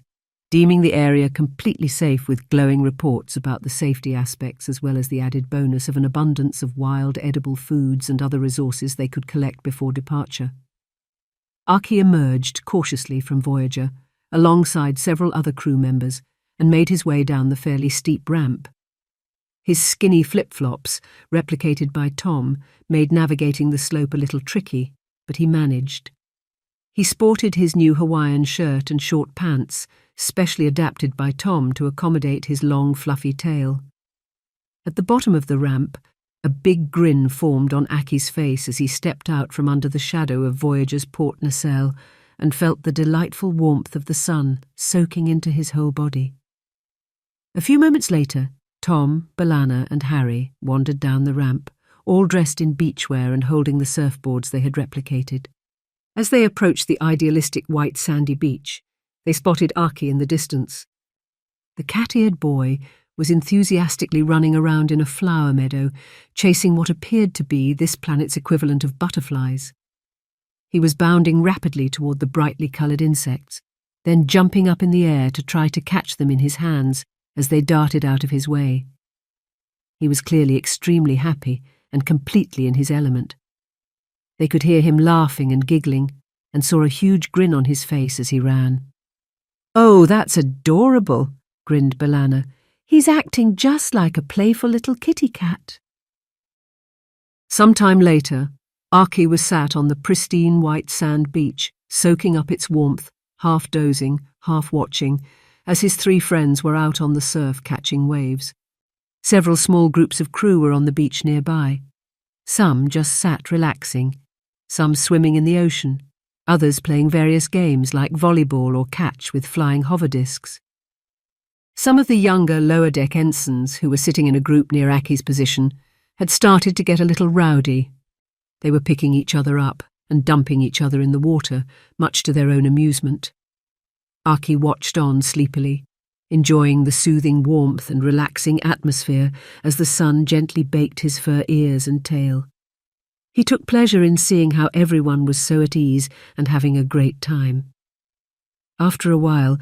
deeming the area completely safe with glowing reports about the safety aspects as well as the added bonus of an abundance of wild edible foods and other resources they could collect before departure. Aki emerged cautiously from Voyager, alongside several other crew members, and made his way down the fairly steep ramp. His skinny flip-flops, replicated by Tom, made navigating the slope a little tricky, but he managed. He sported his new Hawaiian shirt and short pants, specially adapted by Tom to accommodate his long, fluffy tail. At the bottom of the ramp, a big grin formed on Aki's face as he stepped out from under the shadow of Voyager's port nacelle and felt the delightful warmth of the sun soaking into his whole body. A few moments later, Tom, B'Elanna, and Harry wandered down the ramp, all dressed in beachwear and holding the surfboards they had replicated. As they approached the idealistic white sandy beach, they spotted Aki in the distance. The cat-eared boy was enthusiastically running around in a flower meadow, chasing what appeared to be this planet's equivalent of butterflies. He was bounding rapidly toward the brightly coloured insects, then jumping up in the air to try to catch them in his hands as they darted out of his way. He was clearly extremely happy and completely in his element. They could hear him laughing and giggling, and saw a huge grin on his face as he ran. "Oh, that's adorable," grinned B'Elanna. "He's acting just like a playful little kitty cat." Some time later, Aki was sat on the pristine white sand beach, soaking up its warmth, half dozing, half watching, as his three friends were out on the surf catching waves. Several small groups of crew were on the beach nearby. Some just sat relaxing, some swimming in the ocean, others playing various games like volleyball or catch with flying hover discs. Some of the younger lower-deck ensigns, who were sitting in a group near Aki's position, had started to get a little rowdy. They were picking each other up and dumping each other in the water, much to their own amusement. Aki watched on sleepily, enjoying the soothing warmth and relaxing atmosphere as the sun gently baked his fur ears and tail. He took pleasure in seeing how everyone was so at ease and having a great time. After a while,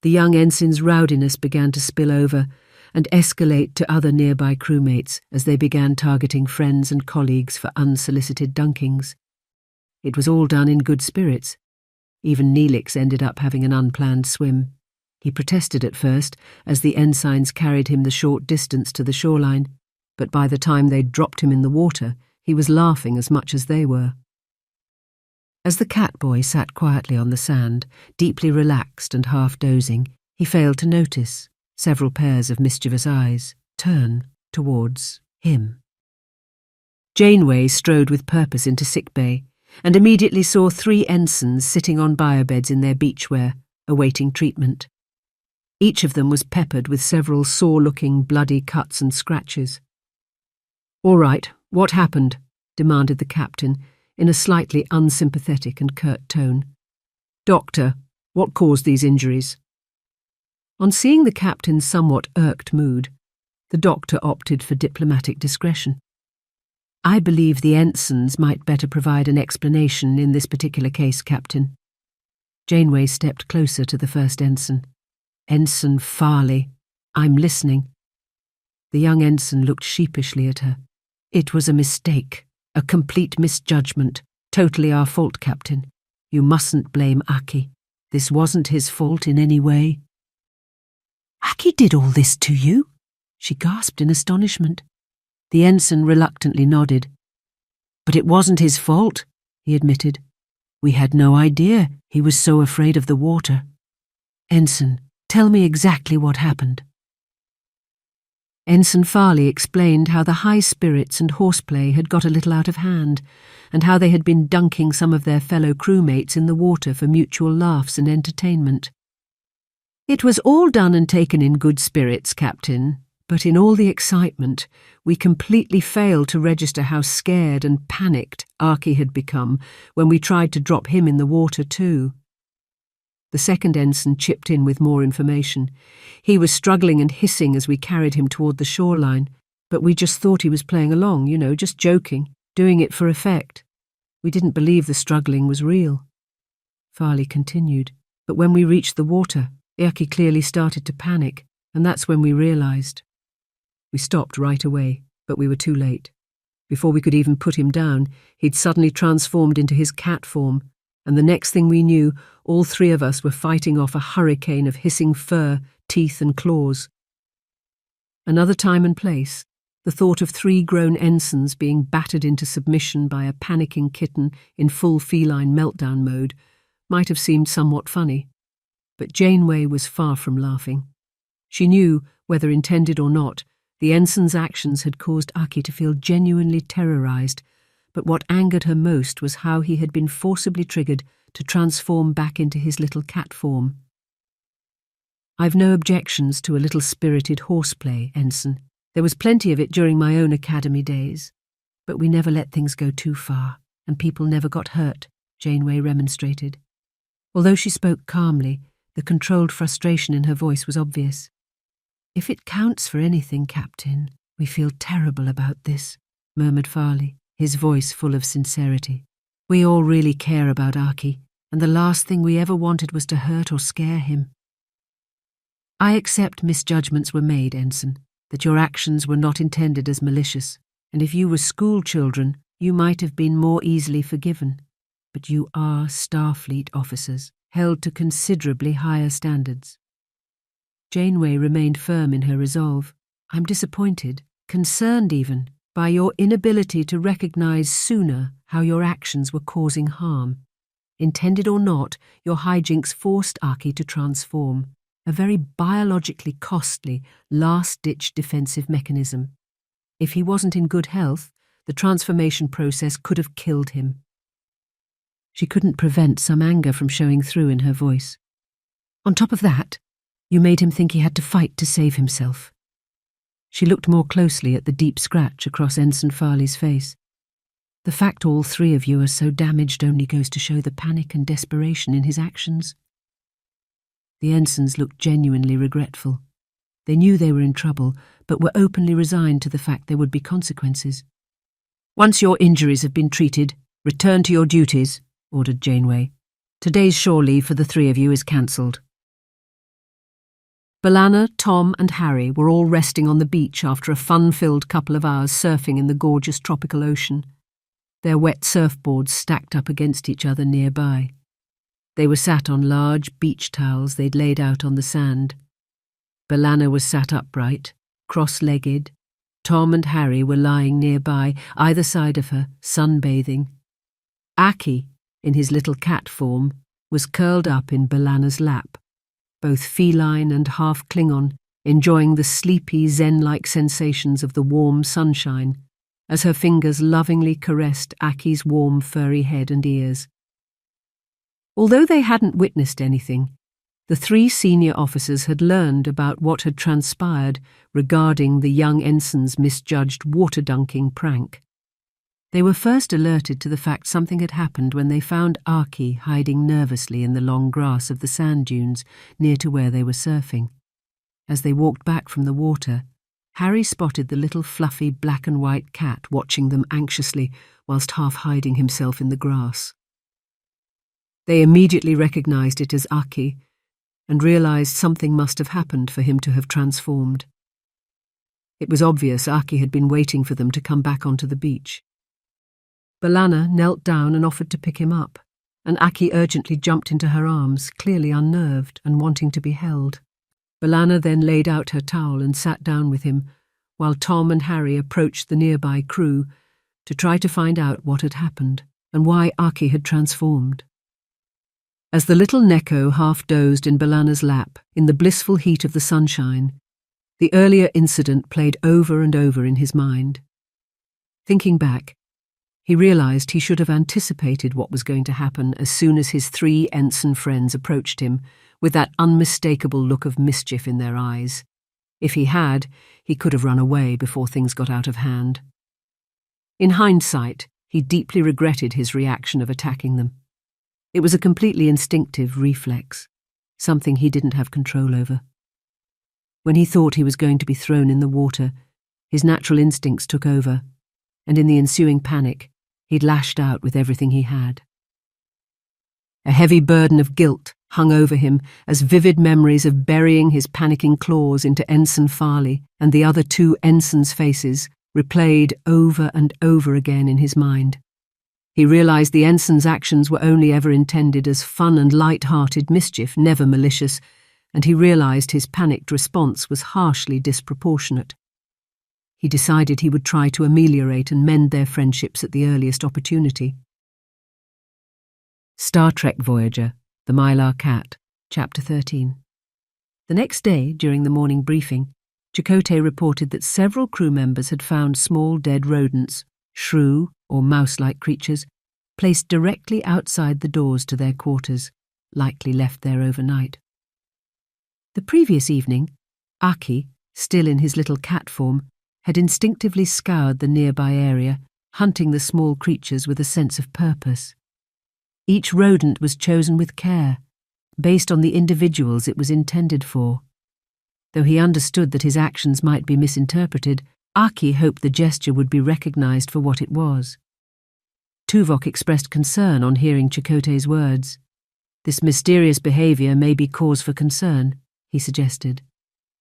the young ensign's rowdiness began to spill over and escalate to other nearby crewmates as they began targeting friends and colleagues for unsolicited dunkings. It was all done in good spirits. Even Neelix ended up having an unplanned swim. He protested at first as the ensigns carried him the short distance to the shoreline, but by the time they'd dropped him in the water, he was laughing as much as they were. As the cat boy sat quietly on the sand, deeply relaxed and half dozing, he failed to notice several pairs of mischievous eyes turn towards him. Janeway strode with purpose into sickbay and immediately saw three ensigns sitting on biobeds in their beachwear, awaiting treatment. Each of them was peppered with several sore-looking, bloody cuts and scratches. "All right, what happened?" demanded the captain, in a slightly unsympathetic and curt tone. "Doctor, what caused these injuries?" On seeing the captain's somewhat irked mood, The doctor opted for diplomatic discretion. "I believe the ensigns might better provide an explanation in this particular case, Captain." Janeway stepped closer to the first ensign. "Ensign Farley, I'm listening." The young ensign looked sheepishly at her. "It was a mistake, a complete misjudgment. Totally our fault, Captain. You mustn't blame Aki. This wasn't his fault in any way." "Aki did all this to you?" she gasped in astonishment. The ensign reluctantly nodded. "But it wasn't his fault," he admitted. "We had no idea he was so afraid of the water. Ensign, tell me exactly what happened." Ensign Farley explained how the high spirits and horseplay had got a little out of hand, and how they had been dunking some of their fellow crewmates in the water for mutual laughs and entertainment. "It was all done and taken in good spirits, Captain, but in all the excitement, we completely failed to register how scared and panicked Aki had become when we tried to drop him in the water too." The second ensign chipped in with more information. "He was struggling and hissing as we carried him toward the shoreline, but we just thought he was playing along, just joking, doing it for effect. We didn't believe the struggling was real." Farley continued, "But when we reached the water, Aki clearly started to panic, and that's when we realized." We stopped right away, but we were too late. Before we could even put him down, he'd suddenly transformed into his cat form, and the next thing we knew, all three of us were fighting off a hurricane of hissing fur, teeth and claws. Another time and place, the thought of 3 grown ensigns being battered into submission by a panicking kitten in full feline meltdown mode might have seemed somewhat funny, but Janeway was far from laughing. She knew, whether intended or not, the ensign's actions had caused Aki to feel genuinely terrorized, but what angered her most was how he had been forcibly triggered to transform back into his little cat form. "I've no objections to a little spirited horseplay, Ensign. There was plenty of it during my own academy days, but we never let things go too far, and people never got hurt," Janeway remonstrated. Although she spoke calmly, the controlled frustration in her voice was obvious. "If it counts for anything, Captain, we feel terrible about this," murmured Farley, his voice full of sincerity. "We all really care about Aki, and the last thing we ever wanted was to hurt or scare him." "I accept misjudgments were made, Ensign, that your actions were not intended as malicious, and if you were school children, you might have been more easily forgiven. But you are Starfleet officers, held to considerably higher standards." Janeway remained firm in her resolve. "I'm disappointed, concerned even, by your inability to recognize sooner how your actions were causing harm. Intended or not, your hijinks forced Aki to transform, a very biologically costly, last-ditch defensive mechanism. If he wasn't in good health, the transformation process could have killed him." She couldn't prevent some anger from showing through in her voice. "On top of that, you made him think he had to fight to save himself." She looked more closely at the deep scratch across Ensign Farley's face. "The fact all 3 of you are so damaged only goes to show the panic and desperation in his actions." The ensigns looked genuinely regretful. They knew they were in trouble, but were openly resigned to the fact there would be consequences. "Once your injuries have been treated, return to your duties," ordered Janeway. "Today's shore leave for the 3 of you is cancelled." B'Elanna, Tom and Harry were all resting on the beach after a fun-filled couple of hours surfing in the gorgeous tropical ocean, their wet surfboards stacked up against each other nearby. They were sat on large beach towels they'd laid out on the sand. B'Elanna was sat upright, cross-legged. Tom and Harry were lying nearby, either side of her, sunbathing. Aki, in his little cat form, was curled up in B'Elanna's lap, both feline and half Klingon, enjoying the sleepy, zen-like sensations of the warm sunshine, as her fingers lovingly caressed Aki's warm, furry head and ears. Although they hadn't witnessed anything, the 3 senior officers had learned about what had transpired regarding the young ensign's misjudged water-dunking prank. They were first alerted to the fact something had happened when they found Aki hiding nervously in the long grass of the sand dunes near to where they were surfing. As they walked back from the water, Harry spotted the little fluffy black and white cat watching them anxiously whilst half hiding himself in the grass. They immediately recognised it as Aki and realised something must have happened for him to have transformed. It was obvious Aki had been waiting for them to come back onto the beach. B'Elanna knelt down and offered to pick him up, and Aki urgently jumped into her arms, clearly unnerved and wanting to be held. B'Elanna then laid out her towel and sat down with him, while Tom and Harry approached the nearby crew to try to find out what had happened and why Aki had transformed. As the little Neko half dozed in B'Elanna's lap in the blissful heat of the sunshine, the earlier incident played over and over in his mind. Thinking back, he realised he should have anticipated what was going to happen as soon as his 3 ensign friends approached him with that unmistakable look of mischief in their eyes. If he had, he could have run away before things got out of hand. In hindsight, he deeply regretted his reaction of attacking them. It was a completely instinctive reflex, something he didn't have control over. When he thought he was going to be thrown in the water, his natural instincts took over, and in the ensuing panic, he'd lashed out with everything he had. A heavy burden of guilt hung over him as vivid memories of burying his panicking claws into Ensign Farley and the other 2 ensigns' faces replayed over and over again in his mind. He realised the ensign's actions were only ever intended as fun and light-hearted mischief, never malicious, and he realised his panicked response was harshly disproportionate. He decided he would try to ameliorate and mend their friendships at the earliest opportunity. Star Trek Voyager, The Mylar Cat, Chapter 13. The next day, during the morning briefing, Chakotay reported that several crew members had found small dead rodents, shrew or mouse-like creatures, placed directly outside the doors to their quarters, likely left there overnight. The previous evening, Aki, still in his little cat form, had instinctively scoured the nearby area, hunting the small creatures with a sense of purpose. Each rodent was chosen with care, based on the individuals it was intended for. Though he understood that his actions might be misinterpreted, Aki hoped the gesture would be recognised for what it was. Tuvok expressed concern on hearing Chakotay's words. This mysterious behaviour may be cause for concern, he suggested.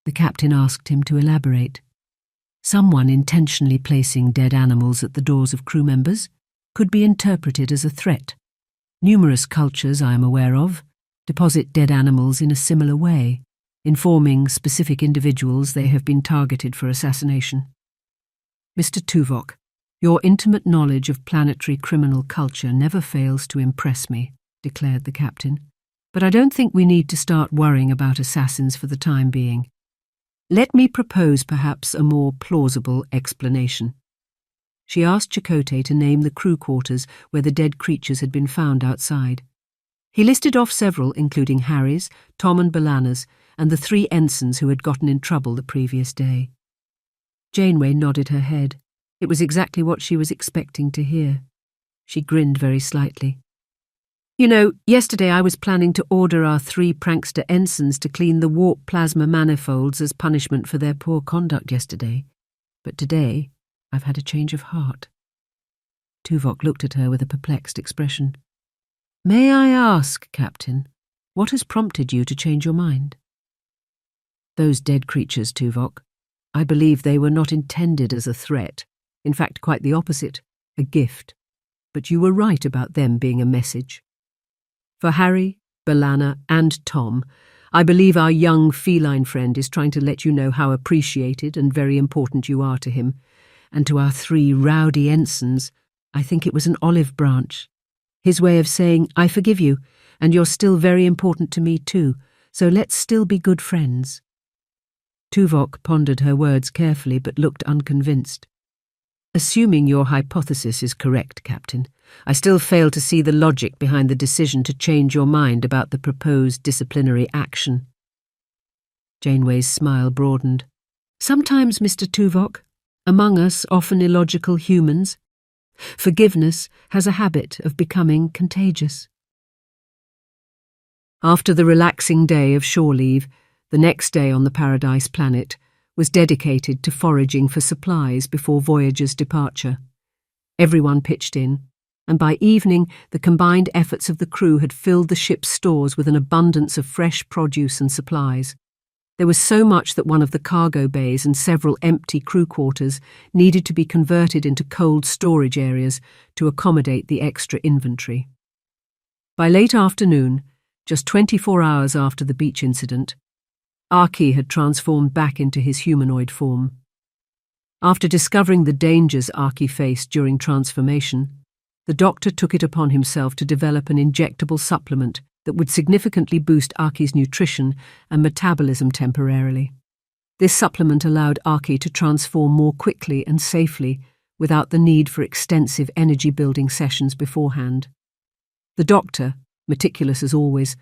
The captain asked him to elaborate. Someone intentionally placing dead animals at the doors of crew members could be interpreted as a threat. Numerous cultures I am aware of deposit dead animals in a similar way, informing specific individuals they have been targeted for assassination. Mr. Tuvok, your intimate knowledge of planetary criminal culture never fails to impress me, declared the captain. But I don't think we need to start worrying about assassins for the time being. Let me propose perhaps a more plausible explanation. She asked Chakotay to name the crew quarters where the dead creatures had been found outside. He listed off several, including Harry's, Tom and B'Elanna's, and the 3 ensigns who had gotten in trouble the previous day. Janeway nodded her head. It was exactly what she was expecting to hear. She grinned very slightly. You know, yesterday I was planning to order our 3 prankster ensigns to clean the warp plasma manifolds as punishment for their poor conduct yesterday. But today, I've had a change of heart. Tuvok looked at her with a perplexed expression. May I ask, Captain, what has prompted you to change your mind? Those dead creatures, Tuvok. I believe they were not intended as a threat. In fact, quite the opposite, a gift. But you were right about them being a message. For Harry, B'Elanna, and Tom, I believe our young feline friend is trying to let you know how appreciated and very important you are to him. And to our 3 rowdy ensigns, I think it was an olive branch. His way of saying, I forgive you, and you're still very important to me too, so let's still be good friends. Tuvok pondered her words carefully but looked unconvinced. Assuming your hypothesis is correct, Captain, I still fail to see the logic behind the decision to change your mind about the proposed disciplinary action. Janeway's smile broadened. Sometimes, Mr. Tuvok, among us often illogical humans, forgiveness has a habit of becoming contagious. After the relaxing day of shore leave, the next day on the Paradise Planet was dedicated to foraging for supplies before Voyager's departure. Everyone pitched in, and by evening the combined efforts of the crew had filled the ship's stores with an abundance of fresh produce and supplies. There was so much that one of the cargo bays and several empty crew quarters needed to be converted into cold storage areas to accommodate the extra inventory. By late afternoon, just 24 hours after the beach incident, Archie had transformed back into his humanoid form. After discovering the dangers Archie faced during transformation, the doctor took it upon himself to develop an injectable supplement that would significantly boost Archie's nutrition and metabolism temporarily. This supplement allowed Archie to transform more quickly and safely without the need for extensive energy-building sessions beforehand. The doctor, meticulous as always,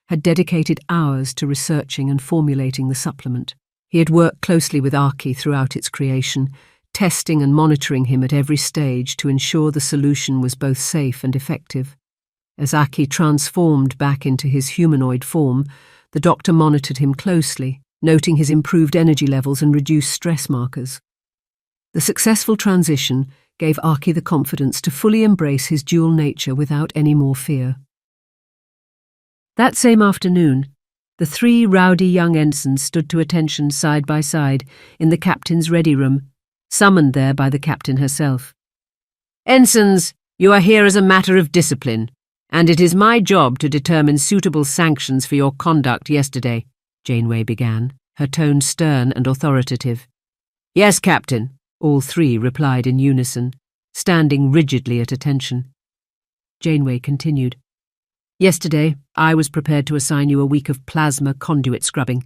had dedicated hours to researching and formulating the supplement. He had worked closely with Archie throughout its creation, testing and monitoring him at every stage to ensure the solution was both safe and effective. As Archie transformed back into his humanoid form, the doctor monitored him closely, noting his improved energy levels and reduced stress markers. The successful transition gave Archie the confidence to fully embrace his dual nature without any more fear. That same afternoon, the three rowdy young ensigns stood to attention side by side in the captain's ready room, summoned there by the captain herself. "Ensigns, you are here as a matter of discipline, and it is my job to determine suitable sanctions for your conduct yesterday," Janeway began, her tone stern and authoritative. "Yes, Captain," all three replied in unison, standing rigidly at attention. Janeway continued. "Yesterday, I was prepared to assign you a week of plasma conduit scrubbing.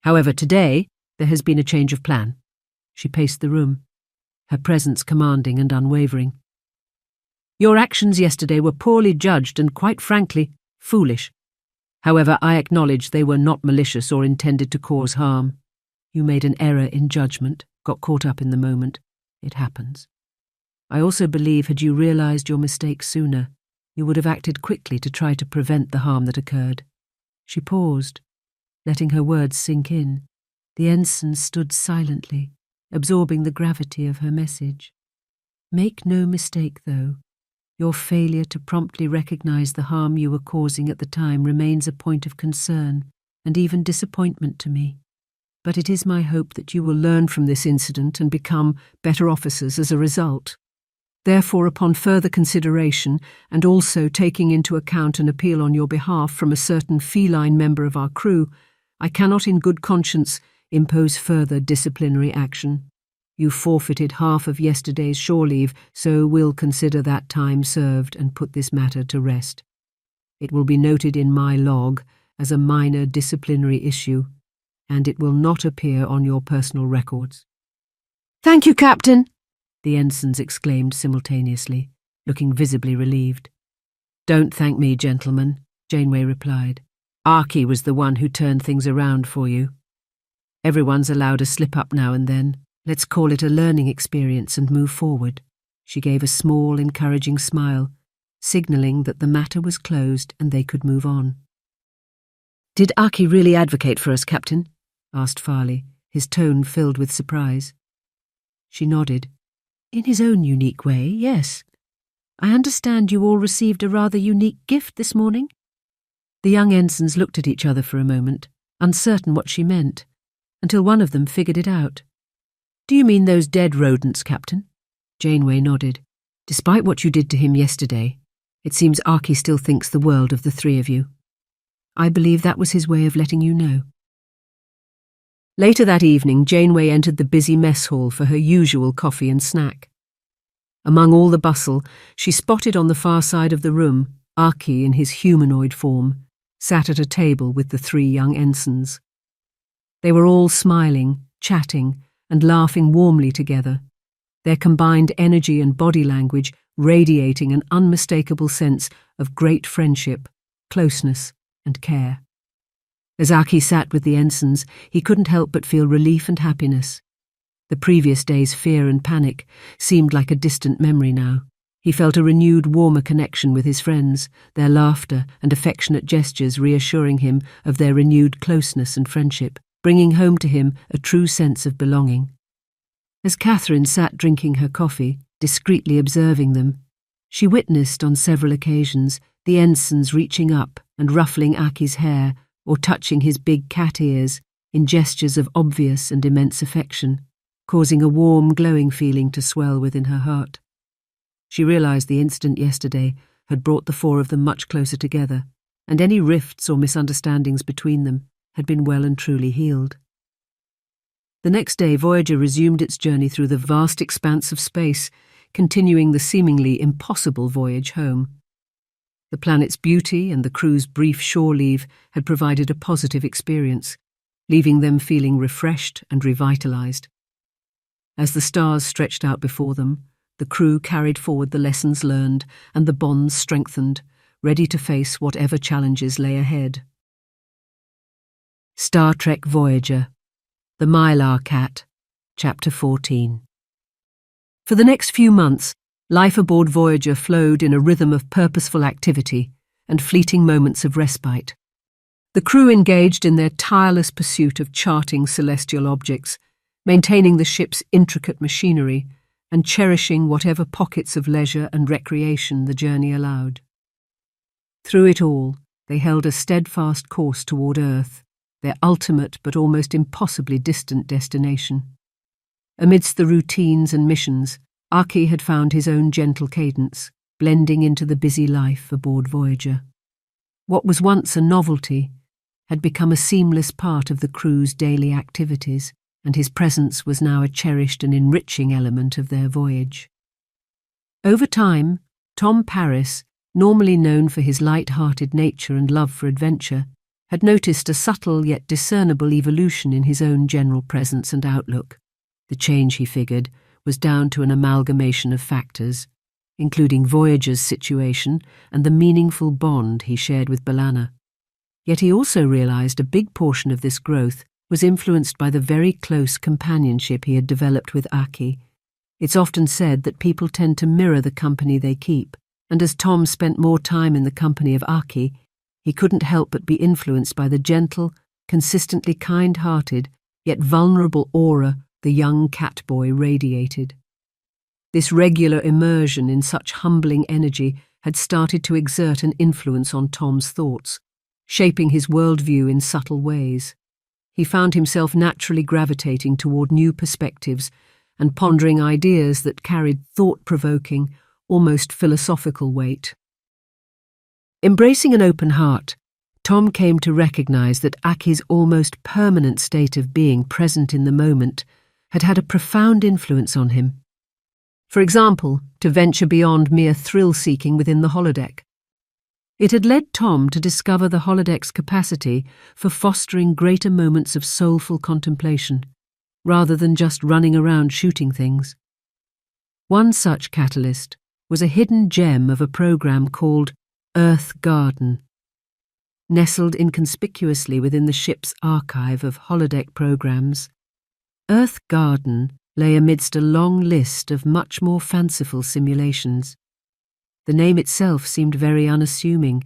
However, today, there has been a change of plan." She paced the room, her presence commanding and unwavering. "Your actions yesterday were poorly judged and, quite frankly, foolish. However, I acknowledge they were not malicious or intended to cause harm. You made an error in judgment, got caught up in the moment. It happens. I also believe had you realized your mistake sooner, you would have acted quickly to try to prevent the harm that occurred." She paused, letting her words sink in. The ensign stood silently, absorbing the gravity of her message. "Make no mistake, though. Your failure to promptly recognize the harm you were causing at the time remains a point of concern and even disappointment to me. But it is my hope that you will learn from this incident and become better officers as a result. Therefore, upon further consideration, and also taking into account an appeal on your behalf from a certain feline member of our crew, I cannot in good conscience impose further disciplinary action. You forfeited half of yesterday's shore leave, so we'll consider that time served and put this matter to rest. It will be noted in my log as a minor disciplinary issue, and it will not appear on your personal records." "Thank you, Captain," the ensigns exclaimed simultaneously, looking visibly relieved. "Don't thank me, gentlemen," Janeway replied. "Archie was the one who turned things around for you. Everyone's allowed a slip-up now and then. Let's call it a learning experience and move forward." She gave a small, encouraging smile, signalling that the matter was closed and they could move on. "Did Archie really advocate for us, Captain?" asked Farley, his tone filled with surprise. She nodded. "In his own unique way, yes. I understand you all received a rather unique gift this morning?" The young ensigns looked at each other for a moment, uncertain what she meant, until one of them figured it out. "Do you mean those dead rodents, Captain?" Janeway nodded. "Despite what you did to him yesterday, it seems Archie still thinks the world of the three of you. I believe that was his way of letting you know." Later that evening, Janeway entered the busy mess hall for her usual coffee and snack. Among all the bustle, she spotted on the far side of the room Archie in his humanoid form, sat at a table with the three young ensigns. They were all smiling, chatting, and laughing warmly together, their combined energy and body language radiating an unmistakable sense of great friendship, closeness, and care. As Archie sat with the ensigns, he couldn't help but feel relief and happiness. The previous day's fear and panic seemed like a distant memory now. He felt a renewed, warmer connection with his friends, their laughter and affectionate gestures reassuring him of their renewed closeness and friendship. bringing home to him a true sense of belonging. As Catherine sat drinking her coffee, discreetly observing them, she witnessed on several occasions the ensigns reaching up and ruffling Aki's hair or touching his big cat ears in gestures of obvious and immense affection, causing a warm, glowing feeling to swell within her heart. She realized the incident yesterday had brought the four of them much closer together, and any rifts or misunderstandings between them had been well and truly healed. The next day, Voyager resumed its journey through the vast expanse of space, continuing the seemingly impossible voyage home. The planet's beauty and the crew's brief shore leave had provided a positive experience, leaving them feeling refreshed and revitalized. As the stars stretched out before them, the crew carried forward the lessons learned and the bonds strengthened, ready to face whatever challenges lay ahead. Star Trek Voyager, The Mylar Cat, Chapter 14. For the next few months, life aboard Voyager flowed in a rhythm of purposeful activity and fleeting moments of respite. The crew engaged in their tireless pursuit of charting celestial objects, maintaining the ship's intricate machinery, and cherishing whatever pockets of leisure and recreation the journey allowed. Through it all, they held a steadfast course toward Earth, their ultimate but almost impossibly distant destination. Amidst the routines and missions, Aki had found his own gentle cadence, blending into the busy life aboard Voyager. What was once a novelty had become a seamless part of the crew's daily activities, and his presence was now a cherished and enriching element of their voyage. Over time, Tom Paris, normally known for his light-hearted nature and love for adventure, had noticed a subtle yet discernible evolution in his own general presence and outlook. The change, he figured, was down to an amalgamation of factors, including Voyager's situation and the meaningful bond he shared with B'Elanna. Yet he also realized a big portion of this growth was influenced by the very close companionship he had developed with Aki. It's often said that people tend to mirror the company they keep, and as Tom spent more time in the company of Aki, he couldn't help but be influenced by the gentle, consistently kind-hearted, yet vulnerable aura the young cat boy radiated. This regular immersion in such humbling energy had started to exert an influence on Tom's thoughts, shaping his worldview in subtle ways. He found himself naturally gravitating toward new perspectives and pondering ideas that carried thought-provoking, almost philosophical weight. Embracing an open heart, Tom came to recognize that Aki's almost permanent state of being present in the moment had had a profound influence on him. For example, to venture beyond mere thrill-seeking within the holodeck. It had led Tom to discover the holodeck's capacity for fostering greater moments of soulful contemplation, rather than just running around shooting things. One such catalyst was a hidden gem of a program called Earth Garden. Nestled inconspicuously within the ship's archive of holodeck programs, Earth Garden lay amidst a long list of much more fanciful simulations. The name itself seemed very unassuming,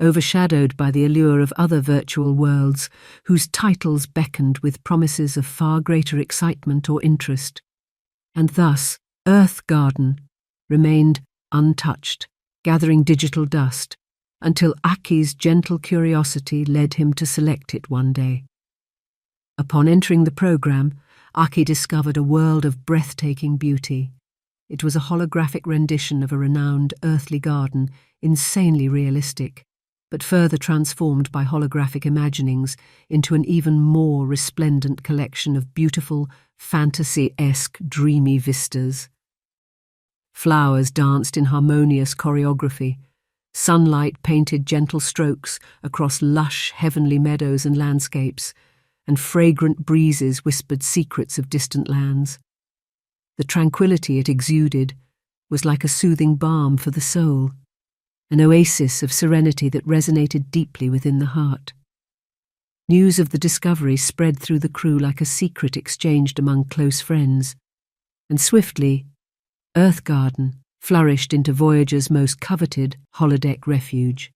overshadowed by the allure of other virtual worlds whose titles beckoned with promises of far greater excitement or interest. And thus, Earth Garden remained untouched, gathering digital dust, until Aki's gentle curiosity led him to select it one day. Upon entering the program, Aki discovered a world of breathtaking beauty. It was a holographic rendition of a renowned earthly garden, insanely realistic, but further transformed by holographic imaginings into an even more resplendent collection of beautiful, fantasy-esque, dreamy vistas. Flowers danced in harmonious choreography. Sunlight painted gentle strokes across lush, heavenly meadows and landscapes, and fragrant breezes whispered secrets of distant lands. The tranquility it exuded was like a soothing balm for the soul, an oasis of serenity that resonated deeply within the heart. News of the discovery spread through the crew like a secret exchanged among close friends, and swiftly, Earth Garden flourished into Voyager's most coveted holodeck refuge.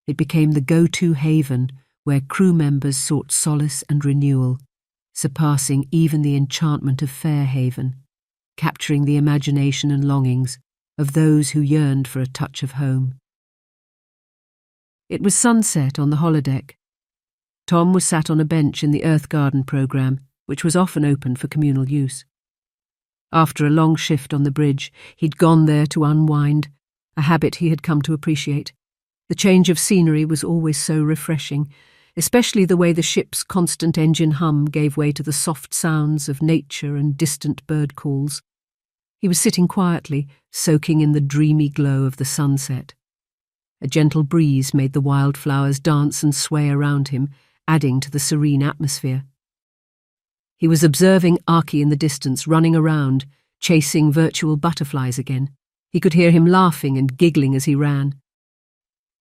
It became the go-to haven where crew members sought solace and renewal, surpassing even the enchantment of Fairhaven, capturing the imagination and longings of those who yearned for a touch of home. It was sunset on the holodeck. Tom was sat on a bench in the Earth Garden programme, which was often open for communal use. After a long shift on the bridge, he'd gone there to unwind, a habit he had come to appreciate. The change of scenery was always so refreshing, especially the way the ship's constant engine hum gave way to the soft sounds of nature and distant bird calls. He was sitting quietly, soaking in the dreamy glow of the sunset. A gentle breeze made the wildflowers dance and sway around him, adding to the serene atmosphere. He was observing Aki in the distance, running around, chasing virtual butterflies again. He could hear him laughing and giggling as he ran.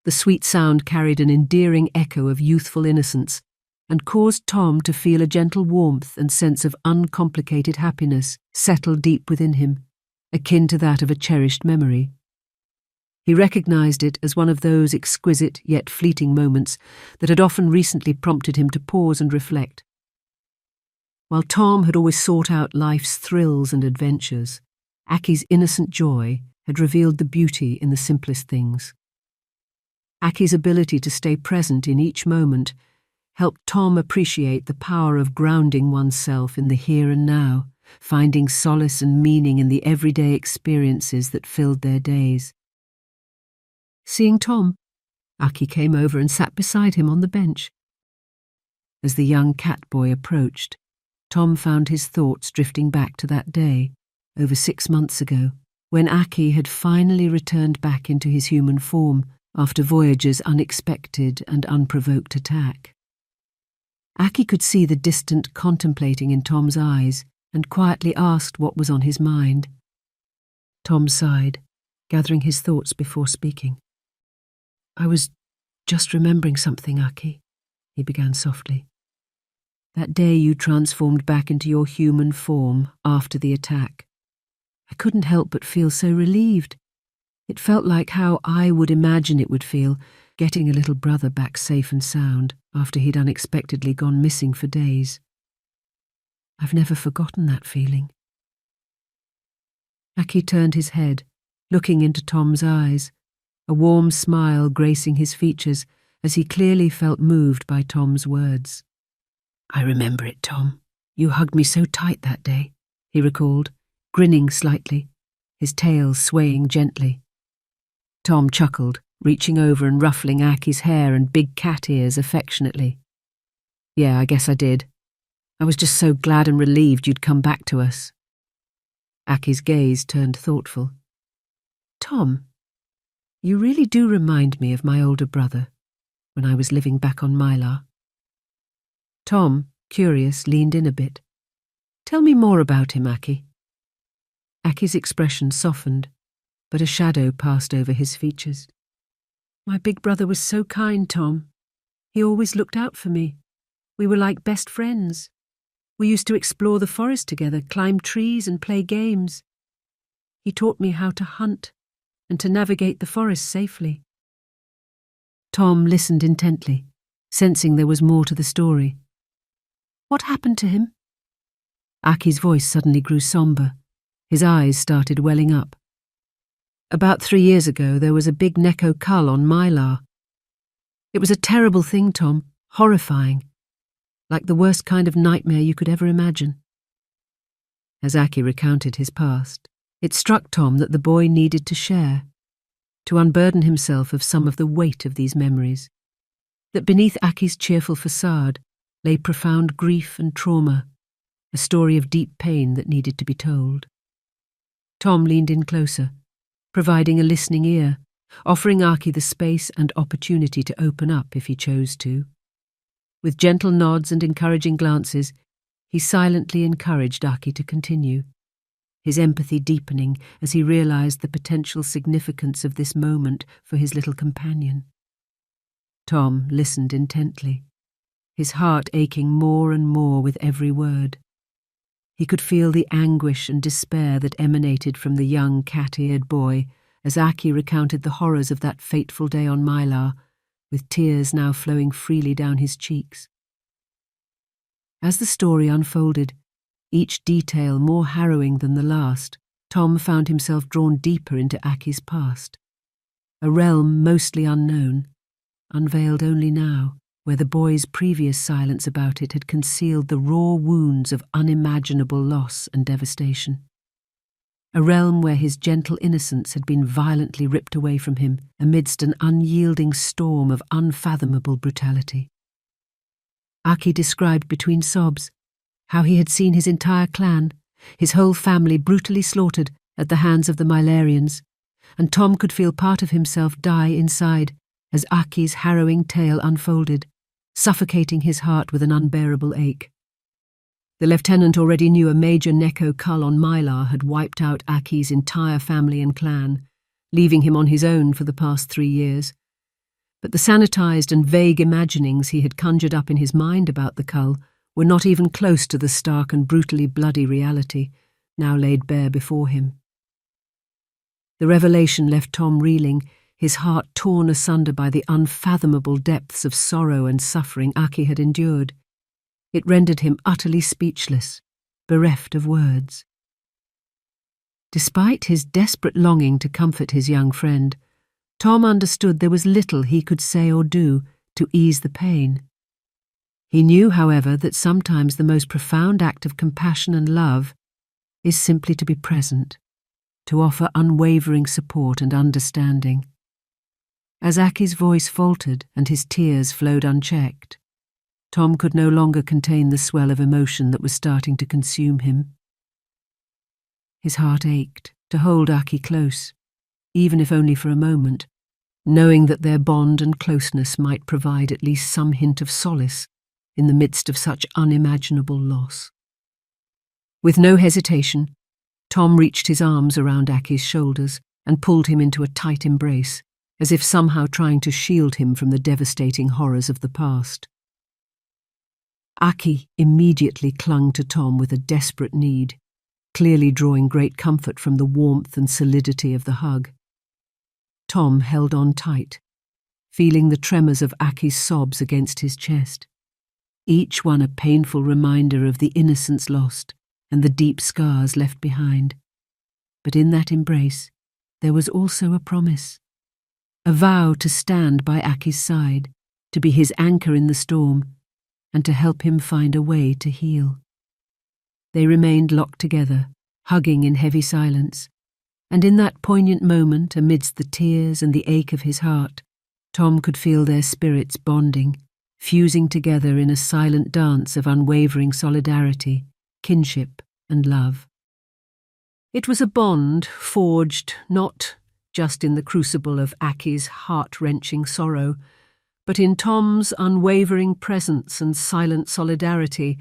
The sweet sound carried an endearing echo of youthful innocence and caused Tom to feel a gentle warmth and sense of uncomplicated happiness settle deep within him, akin to that of a cherished memory. He recognized it as one of those exquisite yet fleeting moments that had often recently prompted him to pause and reflect. While Tom had always sought out life's thrills and adventures, Aki's innocent joy had revealed the beauty in the simplest things. Aki's ability to stay present in each moment helped Tom appreciate the power of grounding oneself in the here and now, finding solace and meaning in the everyday experiences that filled their days. Seeing Tom, Aki came over and sat beside him on the bench. As the young cat boy approached, Tom found his thoughts drifting back to that day, over 6 months ago, when Aki had finally returned back into his human form after Voyager's unexpected and unprovoked attack. Aki could see the distant contemplating in Tom's eyes and quietly asked what was on his mind. Tom sighed, gathering his thoughts before speaking. "I was just remembering something, Aki," he began softly. "That day you transformed back into your human form after the attack. I couldn't help but feel so relieved. It felt like how I would imagine it would feel, getting a little brother back safe and sound after he'd unexpectedly gone missing for days. I've never forgotten that feeling." Aki turned his head, looking into Tom's eyes, a warm smile gracing his features as he clearly felt moved by Tom's words. "I remember it, Tom. You hugged me so tight that day," he recalled, grinning slightly, his tail swaying gently. Tom chuckled, reaching over and ruffling Aki's hair and big cat ears affectionately. "Yeah, I guess I did. I was just so glad and relieved you'd come back to us." Aki's gaze turned thoughtful. "Tom, you really do remind me of my older brother when I was living back on Mylar." Tom, curious, leaned in a bit. "Tell me more about him, Aki." Aki's expression softened, but a shadow passed over his features. "My big brother was so kind, Tom. He always looked out for me. We were like best friends. We used to explore the forest together, climb trees and play games. He taught me how to hunt and to navigate the forest safely." Tom listened intently, sensing there was more to the story. "What happened to him?" Aki's voice suddenly grew somber. His eyes started welling up. "About 3 years ago, there was a big Neko cull on Mylar. It was a terrible thing, Tom, horrifying, like the worst kind of nightmare you could ever imagine." As Aki recounted his past, it struck Tom that the boy needed to share, to unburden himself of some of the weight of these memories, that beneath Aki's cheerful facade lay profound grief and trauma, a story of deep pain that needed to be told. Tom leaned in closer, providing a listening ear, offering Aki the space and opportunity to open up if he chose to. With gentle nods and encouraging glances, he silently encouraged Aki to continue, his empathy deepening as he realized the potential significance of this moment for his little companion. Tom listened intently, his heart aching more and more with every word. He could feel the anguish and despair that emanated from the young cat-eared boy as Aki recounted the horrors of that fateful day on Mylar with tears now flowing freely down his cheeks. As the story unfolded, each detail more harrowing than the last, Tom found himself drawn deeper into Aki's past. A realm mostly unknown, unveiled only now, where the boy's previous silence about it had concealed the raw wounds of unimaginable loss and devastation. A realm where his gentle innocence had been violently ripped away from him amidst an unyielding storm of unfathomable brutality. Aki described between sobs how he had seen his entire clan, his whole family brutally slaughtered at the hands of the Mylarians, and Tom could feel part of himself die inside as Aki's harrowing tale unfolded, suffocating his heart with an unbearable ache. The lieutenant already knew a major Neko cull on Mylar had wiped out Aki's entire family and clan, leaving him on his own for the past 3 years. But the sanitized and vague imaginings he had conjured up in his mind about the cull were not even close to the stark and brutally bloody reality now laid bare before him. The revelation left Tom reeling, his heart torn asunder by the unfathomable depths of sorrow and suffering Aki had endured. It rendered him utterly speechless, bereft of words. Despite his desperate longing to comfort his young friend, Tom understood there was little he could say or do to ease the pain. He knew, however, that sometimes the most profound act of compassion and love is simply to be present, to offer unwavering support and understanding. As Aki's voice faltered and his tears flowed unchecked, Tom could no longer contain the swell of emotion that was starting to consume him. His heart ached to hold Aki close, even if only for a moment, knowing that their bond and closeness might provide at least some hint of solace in the midst of such unimaginable loss. With no hesitation, Tom reached his arms around Aki's shoulders and pulled him into a tight embrace, as if somehow trying to shield him from the devastating horrors of the past. Aki immediately clung to Tom with a desperate need, clearly drawing great comfort from the warmth and solidity of the hug. Tom held on tight, feeling the tremors of Aki's sobs against his chest, each one a painful reminder of the innocence lost and the deep scars left behind. But in that embrace, there was also a promise, a vow to stand by Aki's side, to be his anchor in the storm, and to help him find a way to heal. They remained locked together, hugging in heavy silence, and in that poignant moment, amidst the tears and the ache of his heart, Tom could feel their spirits bonding, fusing together in a silent dance of unwavering solidarity, kinship, and love. It was a bond forged not just in the crucible of Aki's heart-wrenching sorrow, but in Tom's unwavering presence and silent solidarity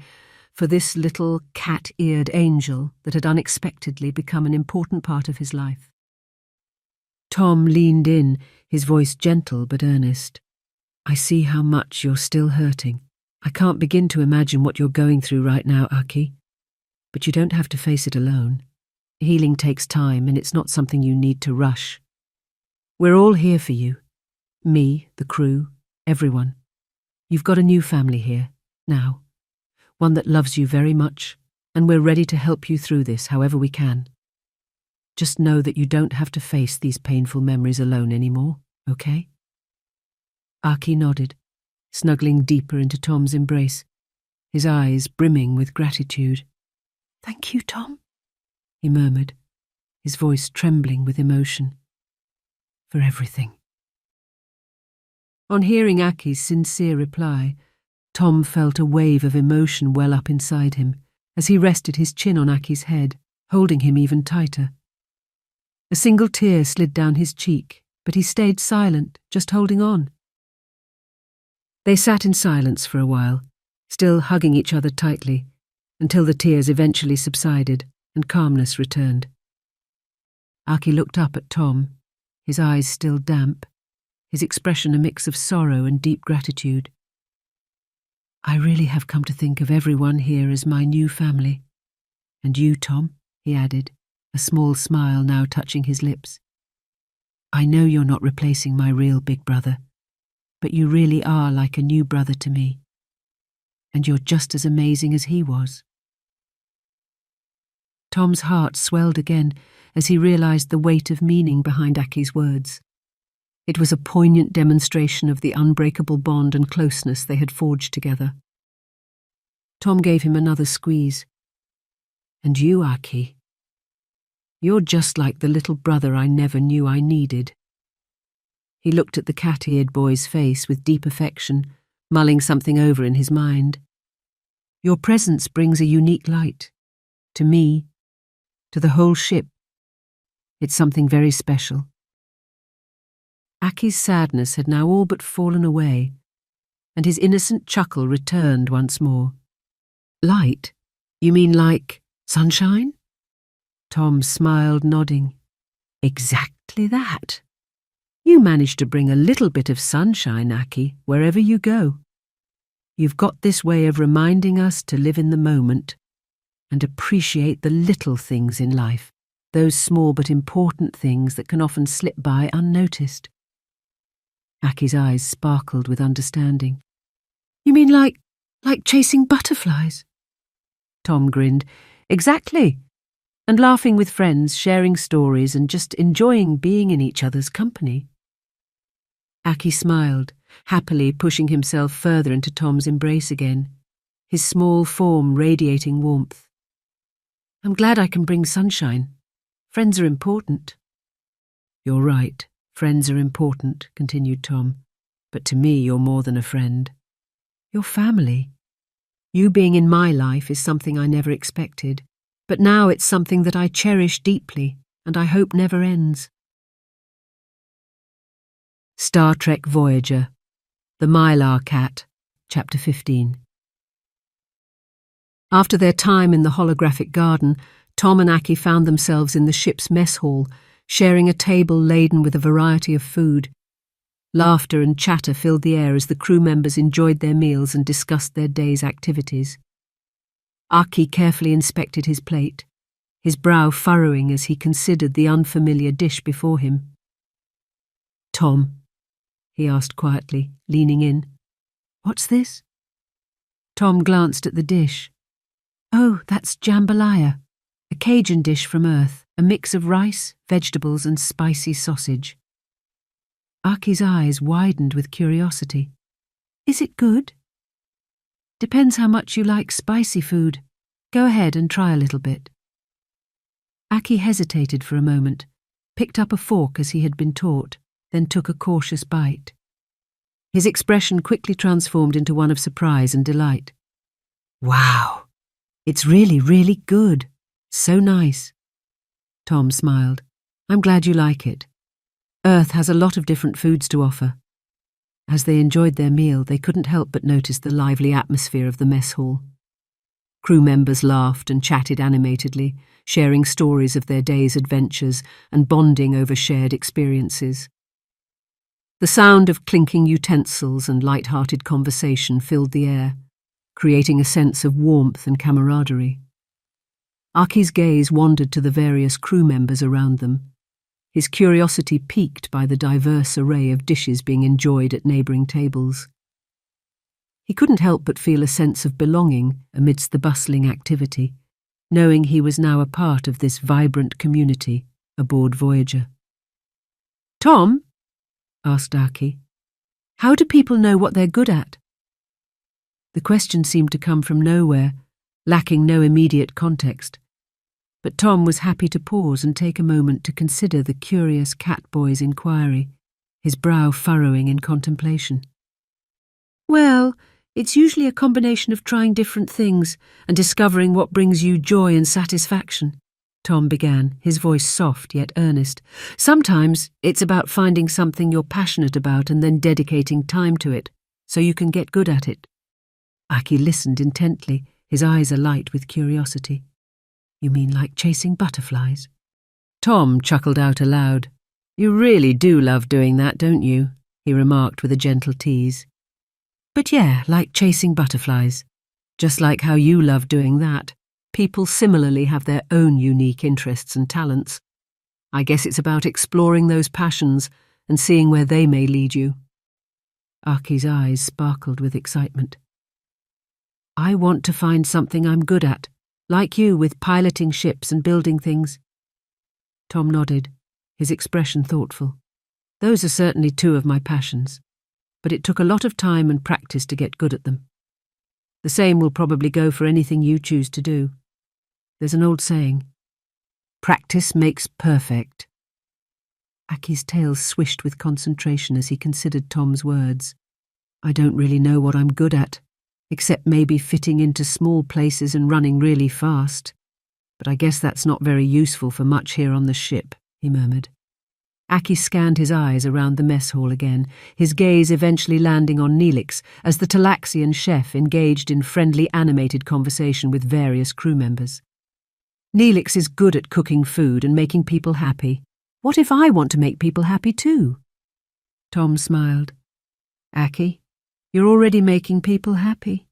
for this little cat-eared angel that had unexpectedly become an important part of his life. Tom leaned in, his voice gentle but earnest. "I see how much you're still hurting. I can't begin to imagine what you're going through right now, Aki. But you don't have to face it alone. Healing takes time, and it's not something you need to rush. We're all here for you. Me, the crew, everyone. You've got a new family here, now. One that loves you very much, and we're ready to help you through this however we can. Just know that you don't have to face these painful memories alone anymore, okay?" Aki nodded, snuggling deeper into Tom's embrace, his eyes brimming with gratitude. "Thank you, Tom," he murmured, his voice trembling with emotion. "For everything." On hearing Aki's sincere reply, Tom felt a wave of emotion well up inside him as he rested his chin on Aki's head, holding him even tighter. A single tear slid down his cheek, but he stayed silent, just holding on. They sat in silence for a while, still hugging each other tightly, until the tears eventually subsided and calmness returned. Aki looked up at Tom, his eyes still damp, his expression a mix of sorrow and deep gratitude. "I really have come to think of everyone here as my new family. And you, Tom," he added, a small smile now touching his lips. "I know you're not replacing my real big brother, but you really are like a new brother to me. And you're just as amazing as he was." Tom's heart swelled again as he realized the weight of meaning behind Aki's words. It was a poignant demonstration of the unbreakable bond and closeness they had forged together. Tom gave him another squeeze. "And you, Aki, you're just like the little brother I never knew I needed." He looked at the cat-eared boy's face with deep affection, mulling something over in his mind. "Your presence brings a unique light. To me, to the whole ship. It's something very special." Aki's sadness had now all but fallen away, and his innocent chuckle returned once more. "Light? You mean like sunshine?" Tom smiled, nodding. "Exactly that. You manage to bring a little bit of sunshine, Aki, wherever you go. You've got this way of reminding us to live in the moment and appreciate the little things in life, those small but important things that can often slip by unnoticed." Aki's eyes sparkled with understanding. "You mean like chasing butterflies?" Tom grinned. "Exactly. And laughing with friends, sharing stories, and just enjoying being in each other's company." Aki smiled, happily pushing himself further into Tom's embrace again, his small form radiating warmth. "I'm glad I can bring sunshine. Friends are important." "You're right. Friends are important," continued Tom. "But to me, you're more than a friend. You're family. You being in my life is something I never expected, but now it's something that I cherish deeply and I hope never ends." Star Trek Voyager, The Mylar Cat, Chapter 15. After their time in the holographic garden, Tom and Aki found themselves in the ship's mess hall, sharing a table laden with a variety of food. Laughter and chatter filled the air as the crew members enjoyed their meals and discussed their day's activities. Aki carefully inspected his plate, his brow furrowing as he considered the unfamiliar dish before him. "Tom," he asked quietly, leaning in, "what's this?" Tom glanced at the dish. "Oh, that's jambalaya, a Cajun dish from Earth, a mix of rice, vegetables and spicy sausage." Aki's eyes widened with curiosity. "Is it good?" "Depends how much you like spicy food. Go ahead and try a little bit." Aki hesitated for a moment, picked up a fork as he had been taught, then took a cautious bite. His expression quickly transformed into one of surprise and delight. "Wow! It's really, really good. So nice." Tom smiled. "I'm glad you like it. Earth has a lot of different foods to offer." As they enjoyed their meal, they couldn't help but notice the lively atmosphere of the mess hall. Crew members laughed and chatted animatedly, sharing stories of their day's adventures and bonding over shared experiences. The sound of clinking utensils and light-hearted conversation filled the air, creating a sense of warmth and camaraderie. Aki's gaze wandered to the various crew members around them, his curiosity piqued by the diverse array of dishes being enjoyed at neighbouring tables. He couldn't help but feel a sense of belonging amidst the bustling activity, knowing he was now a part of this vibrant community aboard Voyager. "Tom," asked Aki, "how do people know what they're good at?" The question seemed to come from nowhere, lacking no immediate context. But Tom was happy to pause and take a moment to consider the curious cat boy's inquiry, his brow furrowing in contemplation. "Well, it's usually a combination of trying different things and discovering what brings you joy and satisfaction," Tom began, his voice soft yet earnest. "Sometimes it's about finding something you're passionate about and then dedicating time to it, so you can get good at it." Aki listened intently, his eyes alight with curiosity. "You mean like chasing butterflies?" Tom chuckled out aloud. "You really do love doing that, don't you?" he remarked with a gentle tease. "But yeah, like chasing butterflies. Just like how you love doing that. People similarly have their own unique interests and talents. I guess it's about exploring those passions and seeing where they may lead you." Aki's eyes sparkled with excitement. I want to find something I'm good at, like you with piloting ships and building things. Tom nodded, his expression thoughtful. Those are certainly two of my passions, but it took a lot of time and practice to get good at them. The same will probably go for anything you choose to do. There's an old saying, practice makes perfect. Aki's tail swished with concentration as he considered Tom's words. I don't really know what I'm good at, except maybe fitting into small places and running really fast. But I guess that's not very useful for much here on the ship, he murmured. Aki scanned his eyes around the mess hall again, his gaze eventually landing on Neelix as the Talaxian chef engaged in friendly animated conversation with various crew members. Neelix is good at cooking food and making people happy. What if I want to make people happy too? Tom smiled. Aki, you're already making people happy.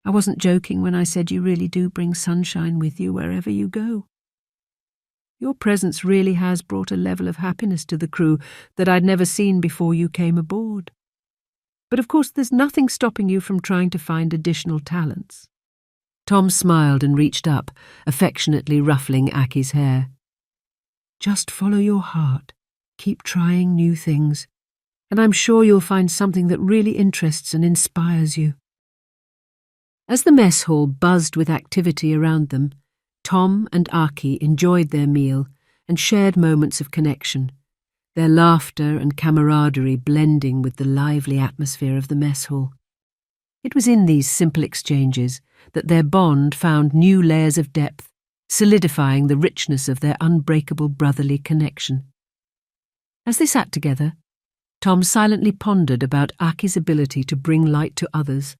I wasn't joking when I said you really do bring sunshine with you wherever you go. Your presence really has brought a level of happiness to the crew that I'd never seen before you came aboard. But of course there's nothing stopping you from trying to find additional talents. Tom smiled and reached up, affectionately ruffling Aki's hair. Just follow your heart. Keep trying new things, and I'm sure you'll find something that really interests and inspires you. As the mess hall buzzed with activity around them, Tom and Aki enjoyed their meal and shared moments of connection, their laughter and camaraderie blending with the lively atmosphere of the mess hall. It was in these simple exchanges that their bond found new layers of depth, solidifying the richness of their unbreakable brotherly connection. As they sat together, Tom silently pondered about Aki's ability to bring light to others,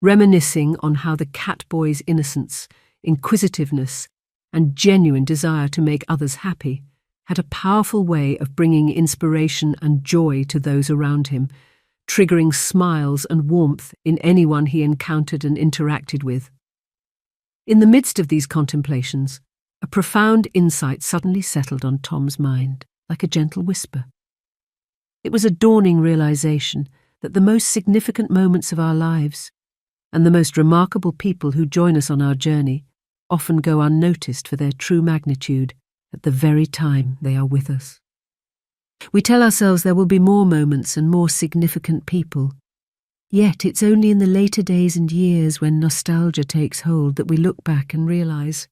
reminiscing on how the cat boy's innocence, inquisitiveness, and genuine desire to make others happy had a powerful way of bringing inspiration and joy to those around him, triggering smiles and warmth in anyone he encountered and interacted with. In the midst of these contemplations, a profound insight suddenly settled on Tom's mind, like a gentle whisper. It was a dawning realization that the most significant moments of our lives, and the most remarkable people who join us on our journey, often go unnoticed for their true magnitude at the very time they are with us. We tell ourselves there will be more moments and more significant people, yet it's only in the later days and years when nostalgia takes hold that we look back and realize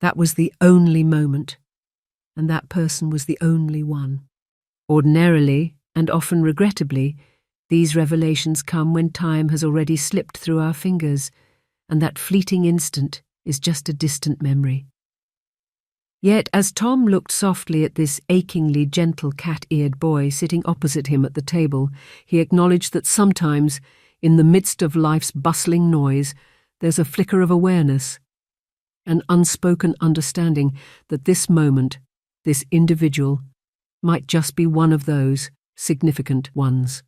that was the only moment, and that person was the only one. Ordinarily, and often regrettably, these revelations come when time has already slipped through our fingers, and that fleeting instant is just a distant memory. Yet as Tom looked softly at this achingly gentle cat-eared boy sitting opposite him at the table, he acknowledged that sometimes, in the midst of life's bustling noise, there's a flicker of awareness, an unspoken understanding that this moment, this individual, might just be one of those significant ones.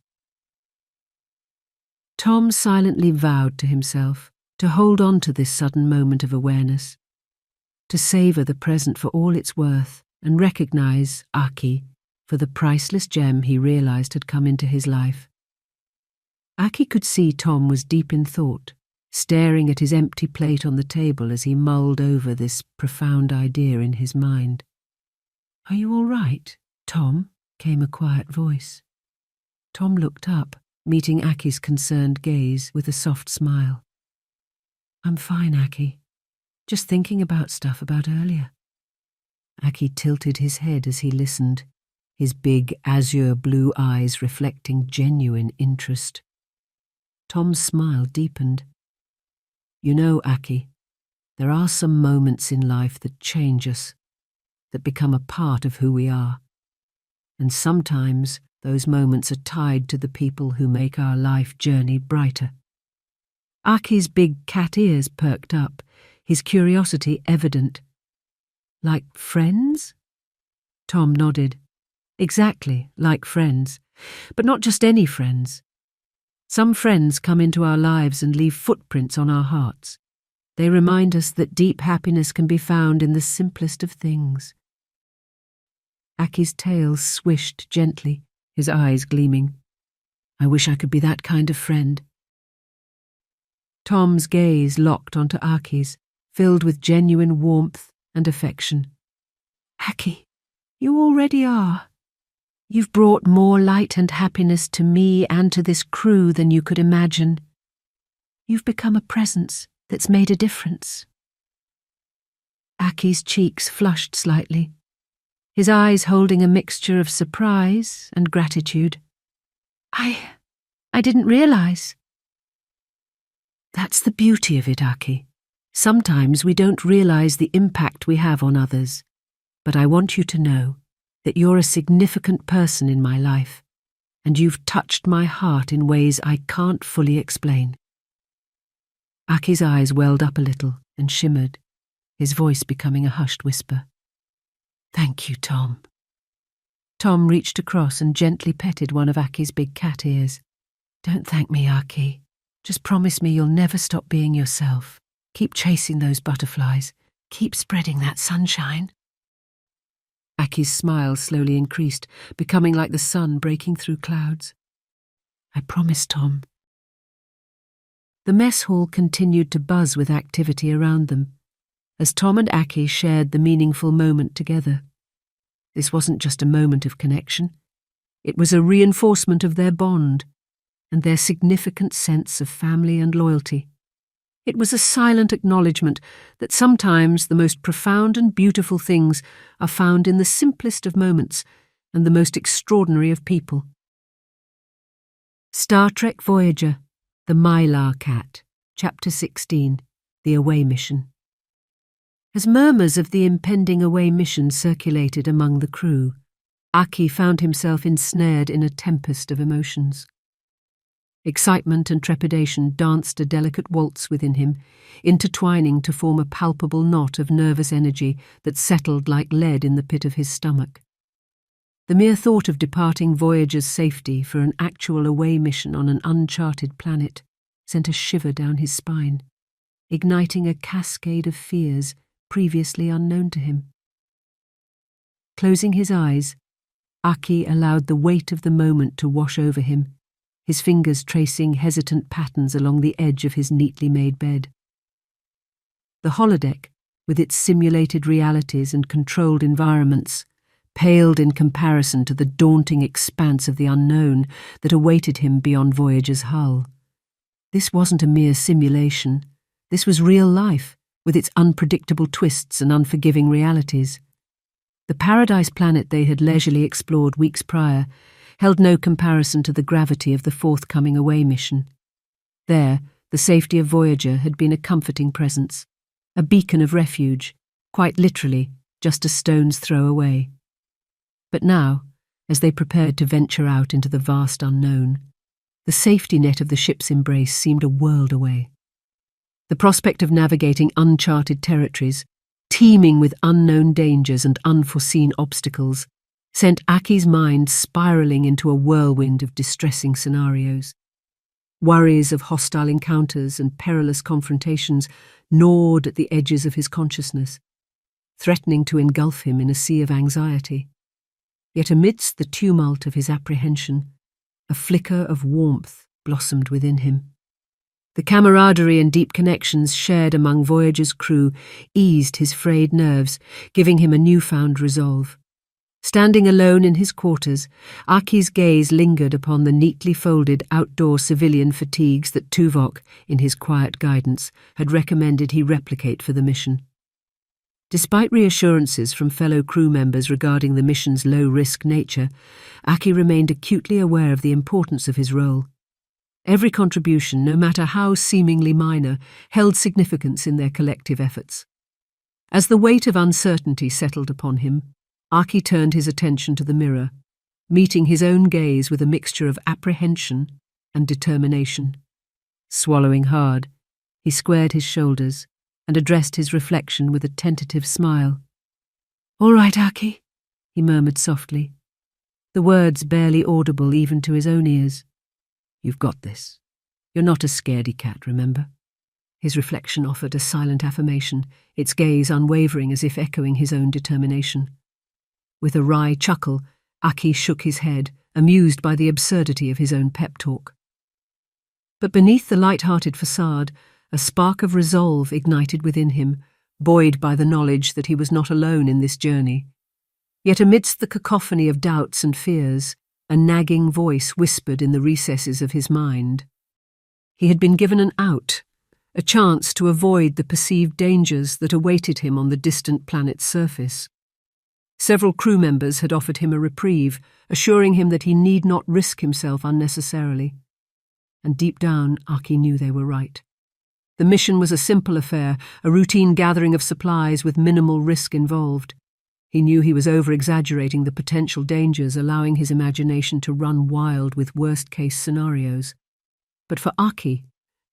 Tom silently vowed to himself to hold on to this sudden moment of awareness, to savour the present for all its worth and recognise Aki for the priceless gem he realised had come into his life. Aki could see Tom was deep in thought, staring at his empty plate on the table as he mulled over this profound idea in his mind. "Are you all right, Tom?" came a quiet voice. Tom looked up, meeting Aki's concerned gaze with a soft smile. "I'm fine, Aki. Just thinking about stuff about earlier." Aki tilted his head as he listened, his big azure blue eyes reflecting genuine interest. Tom's smile deepened. "You know, Aki, there are some moments in life that change us, that become a part of who we are. And sometimes those moments are tied to the people who make our life journey brighter." Aki's big cat ears perked up, his curiosity evident. "Like friends?" Tom nodded. "Exactly, like friends. But not just any friends. Some friends come into our lives and leave footprints on our hearts. They remind us that deep happiness can be found in the simplest of things." Aki's tail swished gently, his eyes gleaming. I wish I could be that kind of friend. Tom's gaze locked onto Aki's, filled with genuine warmth and affection. Aki, you already are. You've brought more light and happiness to me and to this crew than you could imagine. You've become a presence that's made a difference. Aki's cheeks flushed slightly, his eyes holding a mixture of surprise and gratitude. I didn't realize. That's the beauty of it, Aki. Sometimes we don't realize the impact we have on others, but I want you to know that you're a significant person in my life, and you've touched my heart in ways I can't fully explain. Aki's eyes welled up a little and shimmered, his voice becoming a hushed whisper. Thank you, Tom. Tom reached across and gently petted one of Aki's big cat ears. Don't thank me, Aki. Just promise me you'll never stop being yourself. Keep chasing those butterflies. Keep spreading that sunshine. Aki's smile slowly increased, becoming like the sun breaking through clouds. I promise, Tom. The mess hall continued to buzz with activity around them, as Tom and Aki shared the meaningful moment together. This wasn't just a moment of connection. It was a reinforcement of their bond and their significant sense of family and loyalty. It was a silent acknowledgement that sometimes the most profound and beautiful things are found in the simplest of moments and the most extraordinary of people. Star Trek Voyager, The Mylar Cat, Chapter 16, The Away Mission. As murmurs of the impending away mission circulated among the crew, Aki found himself ensnared in a tempest of emotions. Excitement and trepidation danced a delicate waltz within him, intertwining to form a palpable knot of nervous energy that settled like lead in the pit of his stomach. The mere thought of departing Voyager's safety for an actual away mission on an uncharted planet sent a shiver down his spine, igniting a cascade of fears previously unknown to him. Closing his eyes, Aki allowed the weight of the moment to wash over him, his fingers tracing hesitant patterns along the edge of his neatly made bed. The holodeck, with its simulated realities and controlled environments, paled in comparison to the daunting expanse of the unknown that awaited him beyond Voyager's hull. This wasn't a mere simulation. This was real life, with its unpredictable twists and unforgiving realities. The paradise planet they had leisurely explored weeks prior held no comparison to the gravity of the forthcoming away mission. There, the safety of Voyager had been a comforting presence, a beacon of refuge, quite literally just a stone's throw away. But now, as they prepared to venture out into the vast unknown, the safety net of the ship's embrace seemed a world away. The prospect of navigating uncharted territories, teeming with unknown dangers and unforeseen obstacles, sent Aki's mind spiralling into a whirlwind of distressing scenarios. Worries of hostile encounters and perilous confrontations gnawed at the edges of his consciousness, threatening to engulf him in a sea of anxiety. Yet amidst the tumult of his apprehension, a flicker of warmth blossomed within him. The camaraderie and deep connections shared among Voyager's crew eased his frayed nerves, giving him a newfound resolve. Standing alone in his quarters, Aki's gaze lingered upon the neatly folded outdoor civilian fatigues that Tuvok, in his quiet guidance, had recommended he replicate for the mission. Despite reassurances from fellow crew members regarding the mission's low-risk nature, Aki remained acutely aware of the importance of his role. Every contribution, no matter how seemingly minor, held significance in their collective efforts. As the weight of uncertainty settled upon him, Aki turned his attention to the mirror, meeting his own gaze with a mixture of apprehension and determination. Swallowing hard, he squared his shoulders and addressed his reflection with a tentative smile. "All right, Aki," he murmured softly, the words barely audible even to his own ears. "You've got this. You're not a scaredy cat, remember?" His reflection offered a silent affirmation, its gaze unwavering as if echoing his own determination. With a wry chuckle, Aki shook his head, amused by the absurdity of his own pep talk. But beneath the light-hearted facade, a spark of resolve ignited within him, buoyed by the knowledge that he was not alone in this journey. Yet amidst the cacophony of doubts and fears, a nagging voice whispered in the recesses of his mind. He had been given an out, a chance to avoid the perceived dangers that awaited him on the distant planet's surface. Several crew members had offered him a reprieve, assuring him that he need not risk himself unnecessarily. And deep down, Aki knew they were right. The mission was a simple affair, a routine gathering of supplies with minimal risk involved. He knew he was over-exaggerating the potential dangers, allowing his imagination to run wild with worst-case scenarios. But for Aki,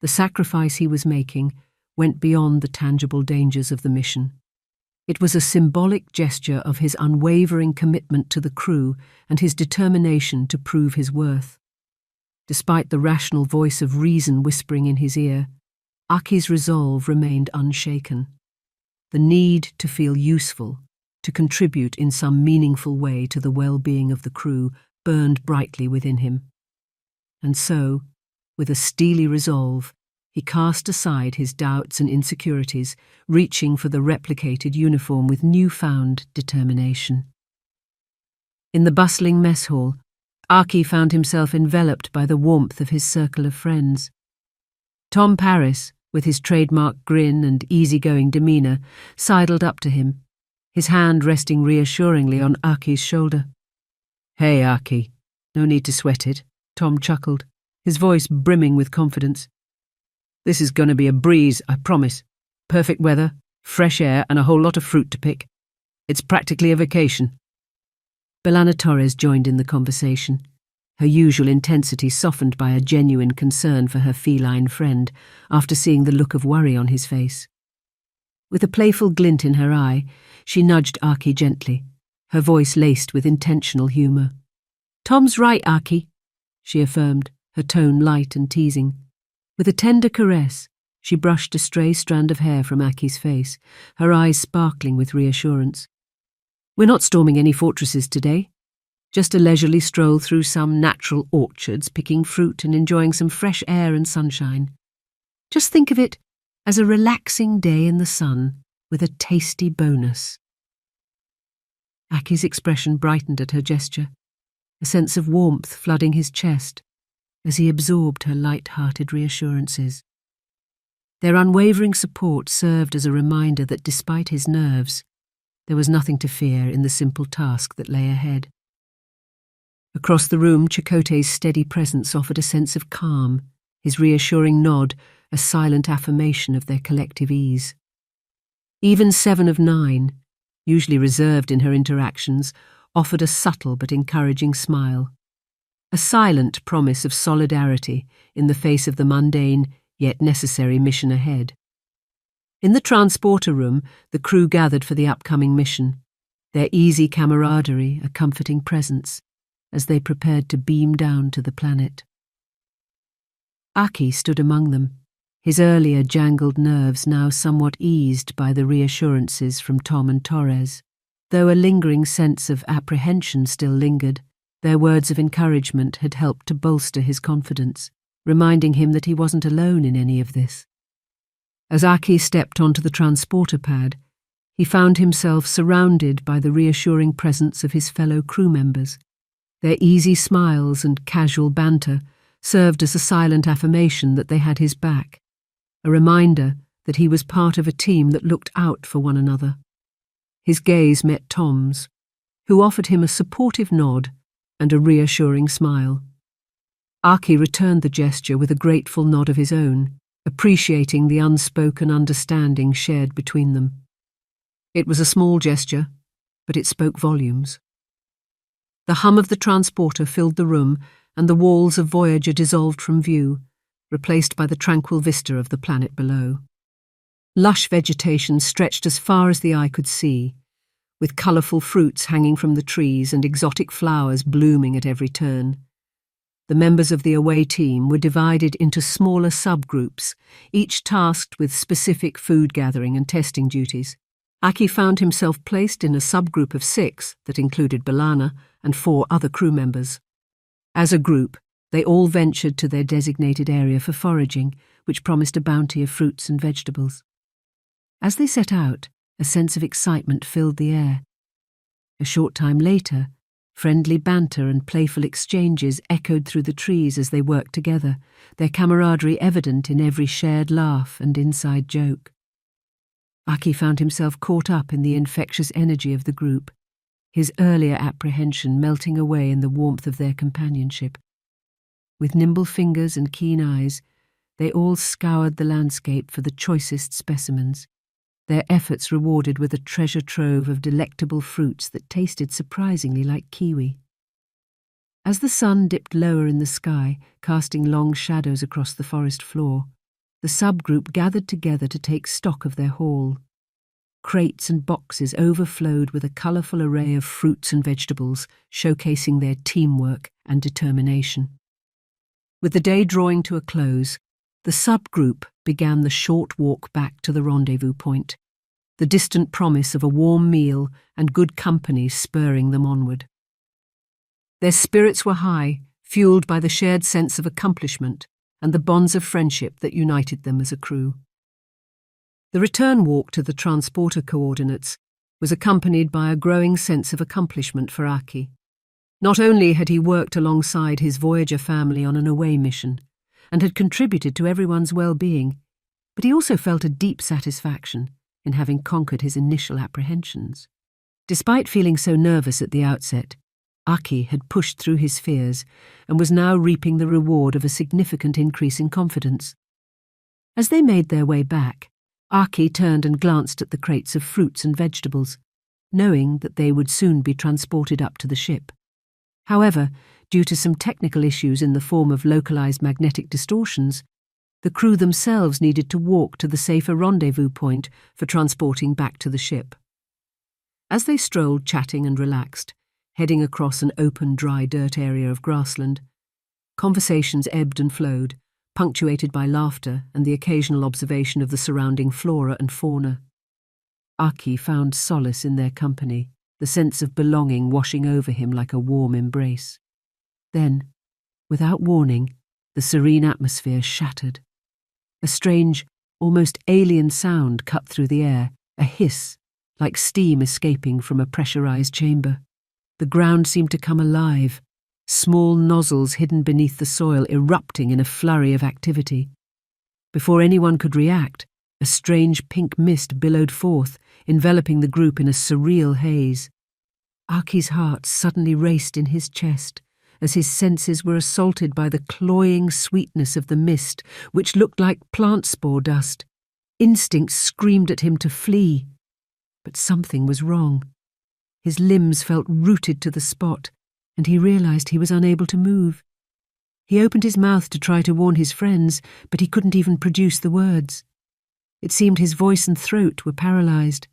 the sacrifice he was making went beyond the tangible dangers of the mission. It was a symbolic gesture of his unwavering commitment to the crew and his determination to prove his worth. Despite the rational voice of reason whispering in his ear, Aki's resolve remained unshaken. The need to feel useful, to contribute in some meaningful way to the well-being of the crew, burned brightly within him. And so, with a steely resolve, he cast aside his doubts and insecurities, reaching for the replicated uniform with newfound determination. In the bustling mess hall, Aki found himself enveloped by the warmth of his circle of friends. Tom Paris, with his trademark grin and easygoing demeanour, sidled up to him, his hand resting reassuringly on Aki's shoulder. "Hey, Aki, no need to sweat it," Tom chuckled, his voice brimming with confidence. "This is going to be a breeze, I promise. Perfect weather, fresh air, and a whole lot of fruit to pick. It's practically a vacation." Belana Torres joined in the conversation, her usual intensity softened by a genuine concern for her feline friend after seeing the look of worry on his face. With a playful glint in her eye, she nudged Aki gently, her voice laced with intentional humour. "Tom's right, Aki," she affirmed, her tone light and teasing. With a tender caress, she brushed a stray strand of hair from Aki's face, her eyes sparkling with reassurance. "We're not storming any fortresses today. Just a leisurely stroll through some natural orchards, picking fruit and enjoying some fresh air and sunshine. Just think of it as a relaxing day in the sun with a tasty bonus." Aki's expression brightened at her gesture, a sense of warmth flooding his chest as he absorbed her light-hearted reassurances. Their unwavering support served as a reminder that despite his nerves, there was nothing to fear in the simple task that lay ahead. Across the room, Chakotay's steady presence offered a sense of calm, his reassuring nod a silent affirmation of their collective ease. Even 7 of 9, usually reserved in her interactions, offered a subtle but encouraging smile, a silent promise of solidarity in the face of the mundane yet necessary mission ahead. In the transporter room, the crew gathered for the upcoming mission, their easy camaraderie a comforting presence, as they prepared to beam down to the planet. Aki stood among them, his earlier jangled nerves now somewhat eased by the reassurances from Tom and Torres. Though a lingering sense of apprehension still lingered, their words of encouragement had helped to bolster his confidence, reminding him that he wasn't alone in any of this. As Aki stepped onto the transporter pad, he found himself surrounded by the reassuring presence of his fellow crew members. Their easy smiles and casual banter served as a silent affirmation that they had his back, a reminder that he was part of a team that looked out for one another. His gaze met Tom's, who offered him a supportive nod and a reassuring smile. Aki returned the gesture with a grateful nod of his own, appreciating the unspoken understanding shared between them. It was a small gesture, but it spoke volumes. The hum of the transporter filled the room, and the walls of Voyager dissolved from view, replaced by the tranquil vista of the planet below. Lush vegetation stretched as far as the eye could see, with colourful fruits hanging from the trees and exotic flowers blooming at every turn. The members of the away team were divided into smaller subgroups, each tasked with specific food gathering and testing duties. Aki found himself placed in a subgroup of 6 that included Balana and 4 other crew members. As a group, they all ventured to their designated area for foraging, which promised a bounty of fruits and vegetables. As they set out, a sense of excitement filled the air. A short time later, friendly banter and playful exchanges echoed through the trees as they worked together, their camaraderie evident in every shared laugh and inside joke. Aki found himself caught up in the infectious energy of the group, his earlier apprehension melting away in the warmth of their companionship. With nimble fingers and keen eyes, they all scoured the landscape for the choicest specimens, their efforts rewarded with a treasure trove of delectable fruits that tasted surprisingly like kiwi. As the sun dipped lower in the sky, casting long shadows across the forest floor, the subgroup gathered together to take stock of their haul. Crates and boxes overflowed with a colourful array of fruits and vegetables, showcasing their teamwork and determination. With the day drawing to a close, the subgroup began the short walk back to the rendezvous point, the distant promise of a warm meal and good company spurring them onward. Their spirits were high, fueled by the shared sense of accomplishment and the bonds of friendship that united them as a crew. The return walk to the transporter coordinates was accompanied by a growing sense of accomplishment for Aki. Not only had he worked alongside his Voyager family on an away mission and had contributed to everyone's well-being, but he also felt a deep satisfaction in having conquered his initial apprehensions. Despite feeling so nervous at the outset, Aki had pushed through his fears and was now reaping the reward of a significant increase in confidence. As they made their way back, Aki turned and glanced at the crates of fruits and vegetables, knowing that they would soon be transported up to the ship. However, due to some technical issues in the form of localized magnetic distortions, the crew themselves needed to walk to the safer rendezvous point for transporting back to the ship. As they strolled chatting and relaxed, heading across an open, dry dirt area of grassland, conversations ebbed and flowed, punctuated by laughter and the occasional observation of the surrounding flora and fauna. Aki found solace in their company, the sense of belonging washing over him like a warm embrace. Then, without warning, the serene atmosphere shattered. A strange, almost alien sound cut through the air, a hiss, like steam escaping from a pressurized chamber. The ground seemed to come alive, small nozzles hidden beneath the soil erupting in a flurry of activity. Before anyone could react, a strange pink mist billowed forth, enveloping the group in a surreal haze. Aki's heart suddenly raced in his chest as his senses were assaulted by the cloying sweetness of the mist, which looked like plant spore dust. Instincts screamed at him to flee. But something was wrong. His limbs felt rooted to the spot, and he realized he was unable to move. He opened his mouth to try to warn his friends, but he couldn't even produce the words. It seemed his voice and throat were paralyzed.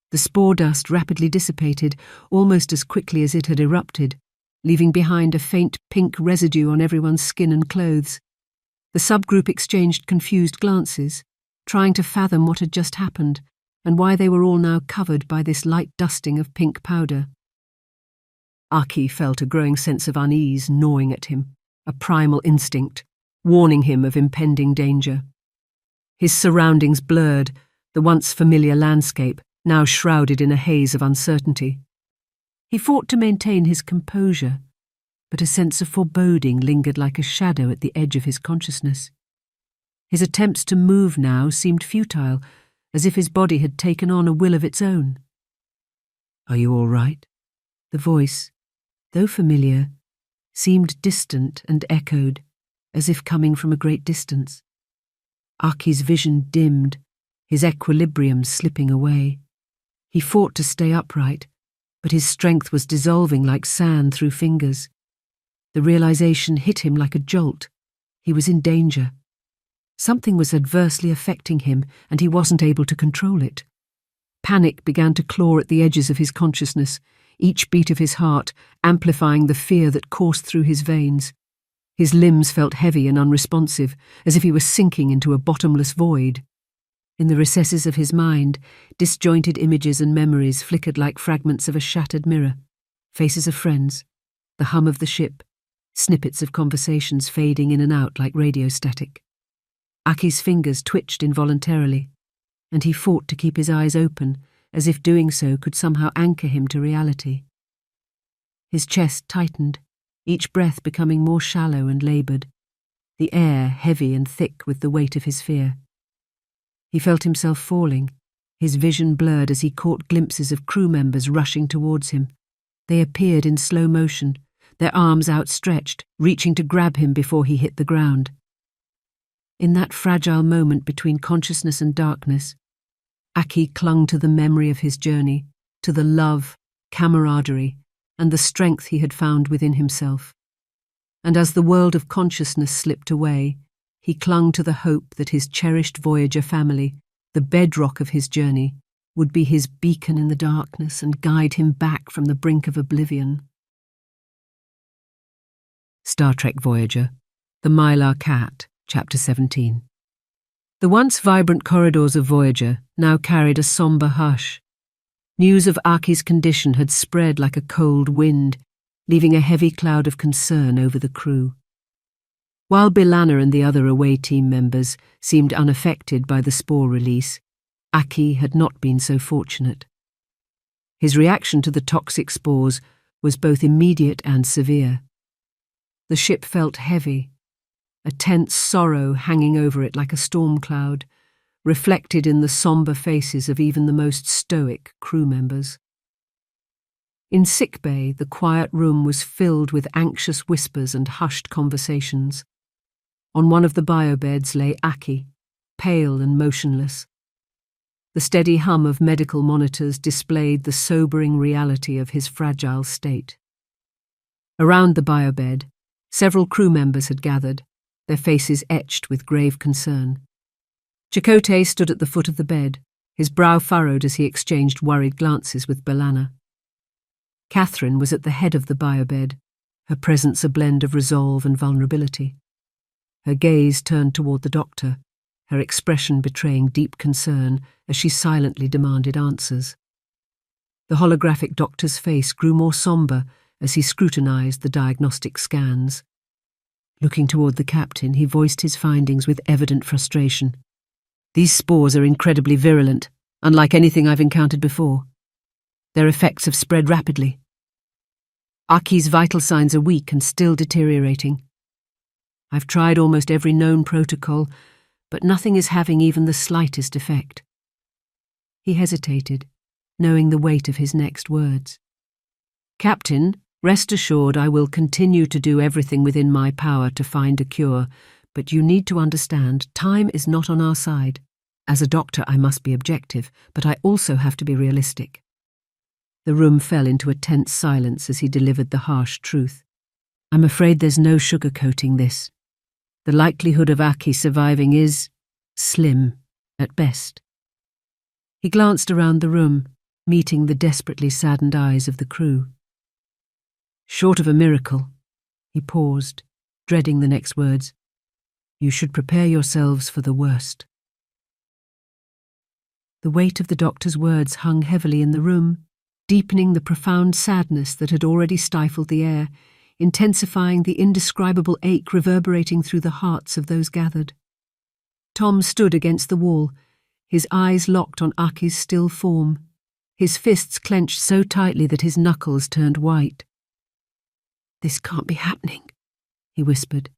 The spore dust rapidly dissipated, almost as quickly as it had erupted, leaving behind a faint pink residue on everyone's skin and clothes. The subgroup exchanged confused glances, trying to fathom what had just happened, and why they were all now covered by this light dusting of pink powder. Aki felt a growing sense of unease gnawing at him, a primal instinct, warning him of impending danger. His surroundings blurred, the once familiar landscape now shrouded in a haze of uncertainty. He fought to maintain his composure, but a sense of foreboding lingered like a shadow at the edge of his consciousness. His attempts to move now seemed futile, as if his body had taken on a will of its own. "Are you all right?" The voice, though familiar, seemed distant and echoed, as if coming from a great distance. Aki's vision dimmed, his equilibrium slipping away. He fought to stay upright, but his strength was dissolving like sand through fingers. The realization hit him like a jolt. He was in danger. Something was adversely affecting him, and he wasn't able to control it. Panic began to claw at the edges of his consciousness, each beat of his heart amplifying the fear that coursed through his veins. His limbs felt heavy and unresponsive, as if he were sinking into a bottomless void. In the recesses of his mind, disjointed images and memories flickered like fragments of a shattered mirror. Faces of friends, the hum of the ship, snippets of conversations fading in and out like radio static. Aki's fingers twitched involuntarily, and he fought to keep his eyes open, as if doing so could somehow anchor him to reality. His chest tightened, each breath becoming more shallow and laboured, the air heavy and thick with the weight of his fear. He felt himself falling, his vision blurred as he caught glimpses of crew members rushing towards him. They appeared in slow motion, their arms outstretched, reaching to grab him before he hit the ground. In that fragile moment between consciousness and darkness, Aki clung to the memory of his journey, to the love, camaraderie, and the strength he had found within himself. And as the world of consciousness slipped away, he clung to the hope that his cherished Voyager family, the bedrock of his journey, would be his beacon in the darkness and guide him back from the brink of oblivion. Star Trek Voyager, The Mylar Cat, Chapter 17. The once vibrant corridors of Voyager now carried a sombre hush. News of Aki's condition had spread like a cold wind, leaving a heavy cloud of concern over the crew. While B'Elanna and the other away team members seemed unaffected by the spore release, Aki had not been so fortunate. His reaction to the toxic spores was both immediate and severe. The ship felt heavy, a tense sorrow hanging over it like a storm cloud, reflected in the sombre faces of even the most stoic crew members. In sickbay, the quiet room was filled with anxious whispers and hushed conversations. On one of the biobeds lay Aki, pale and motionless. The steady hum of medical monitors displayed the sobering reality of his fragile state. Around the biobed, several crew members had gathered, their faces etched with grave concern. Chakotay stood at the foot of the bed, his brow furrowed as he exchanged worried glances with B'Elanna. Catherine was at the head of the biobed, her presence a blend of resolve and vulnerability. Her gaze turned toward the doctor, her expression betraying deep concern as she silently demanded answers. The holographic doctor's face grew more sombre as he scrutinized the diagnostic scans. Looking toward the captain, he voiced his findings with evident frustration. These spores are incredibly virulent, unlike anything I've encountered before. Their effects have spread rapidly. Aki's vital signs are weak and still deteriorating. I've tried almost every known protocol, but nothing is having even the slightest effect. He hesitated, knowing the weight of his next words. Captain, rest assured I will continue to do everything within my power to find a cure, but you need to understand time is not on our side. As a doctor, I must be objective, but I also have to be realistic. The room fell into a tense silence as he delivered the harsh truth. I'm afraid there's no sugarcoating this. The likelihood of Aki surviving is slim, at best. He glanced around the room, meeting the desperately saddened eyes of the crew. Short of a miracle, he paused, dreading the next words. You should prepare yourselves for the worst. The weight of the doctor's words hung heavily in the room, deepening the profound sadness that had already stifled the air, intensifying the indescribable ache reverberating through the hearts of those gathered. Tom stood against the wall, his eyes locked on Aki's still form, his fists clenched so tightly that his knuckles turned white. This can't be happening, he whispered,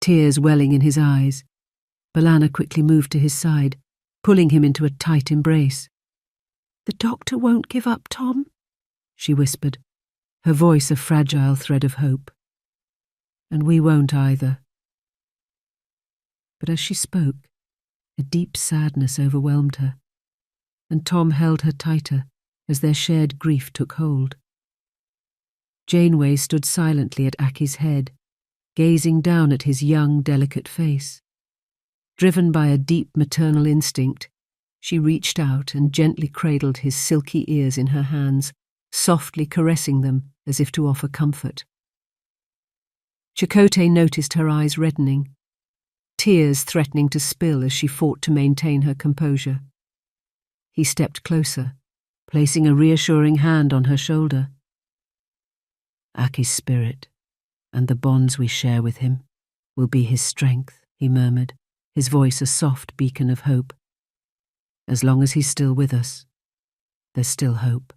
tears welling in his eyes. B'Elanna quickly moved to his side, pulling him into a tight embrace. The doctor won't give up, Tom, she whispered, her voice a fragile thread of hope. And we won't either. But as she spoke, a deep sadness overwhelmed her, and Tom held her tighter as their shared grief took hold. Janeway stood silently at Aki's head, gazing down at his young, delicate face. Driven by a deep maternal instinct, she reached out and gently cradled his silky ears in her hands, softly caressing them as if to offer comfort. Chakotay noticed her eyes reddening. tears threatening to spill as she fought to maintain her composure. He stepped closer, placing a reassuring hand on her shoulder. "Aki's spirit, and the bonds we share with him, will be his strength," he murmured, his voice a soft beacon of hope. "As long as he's still with us, there's still hope."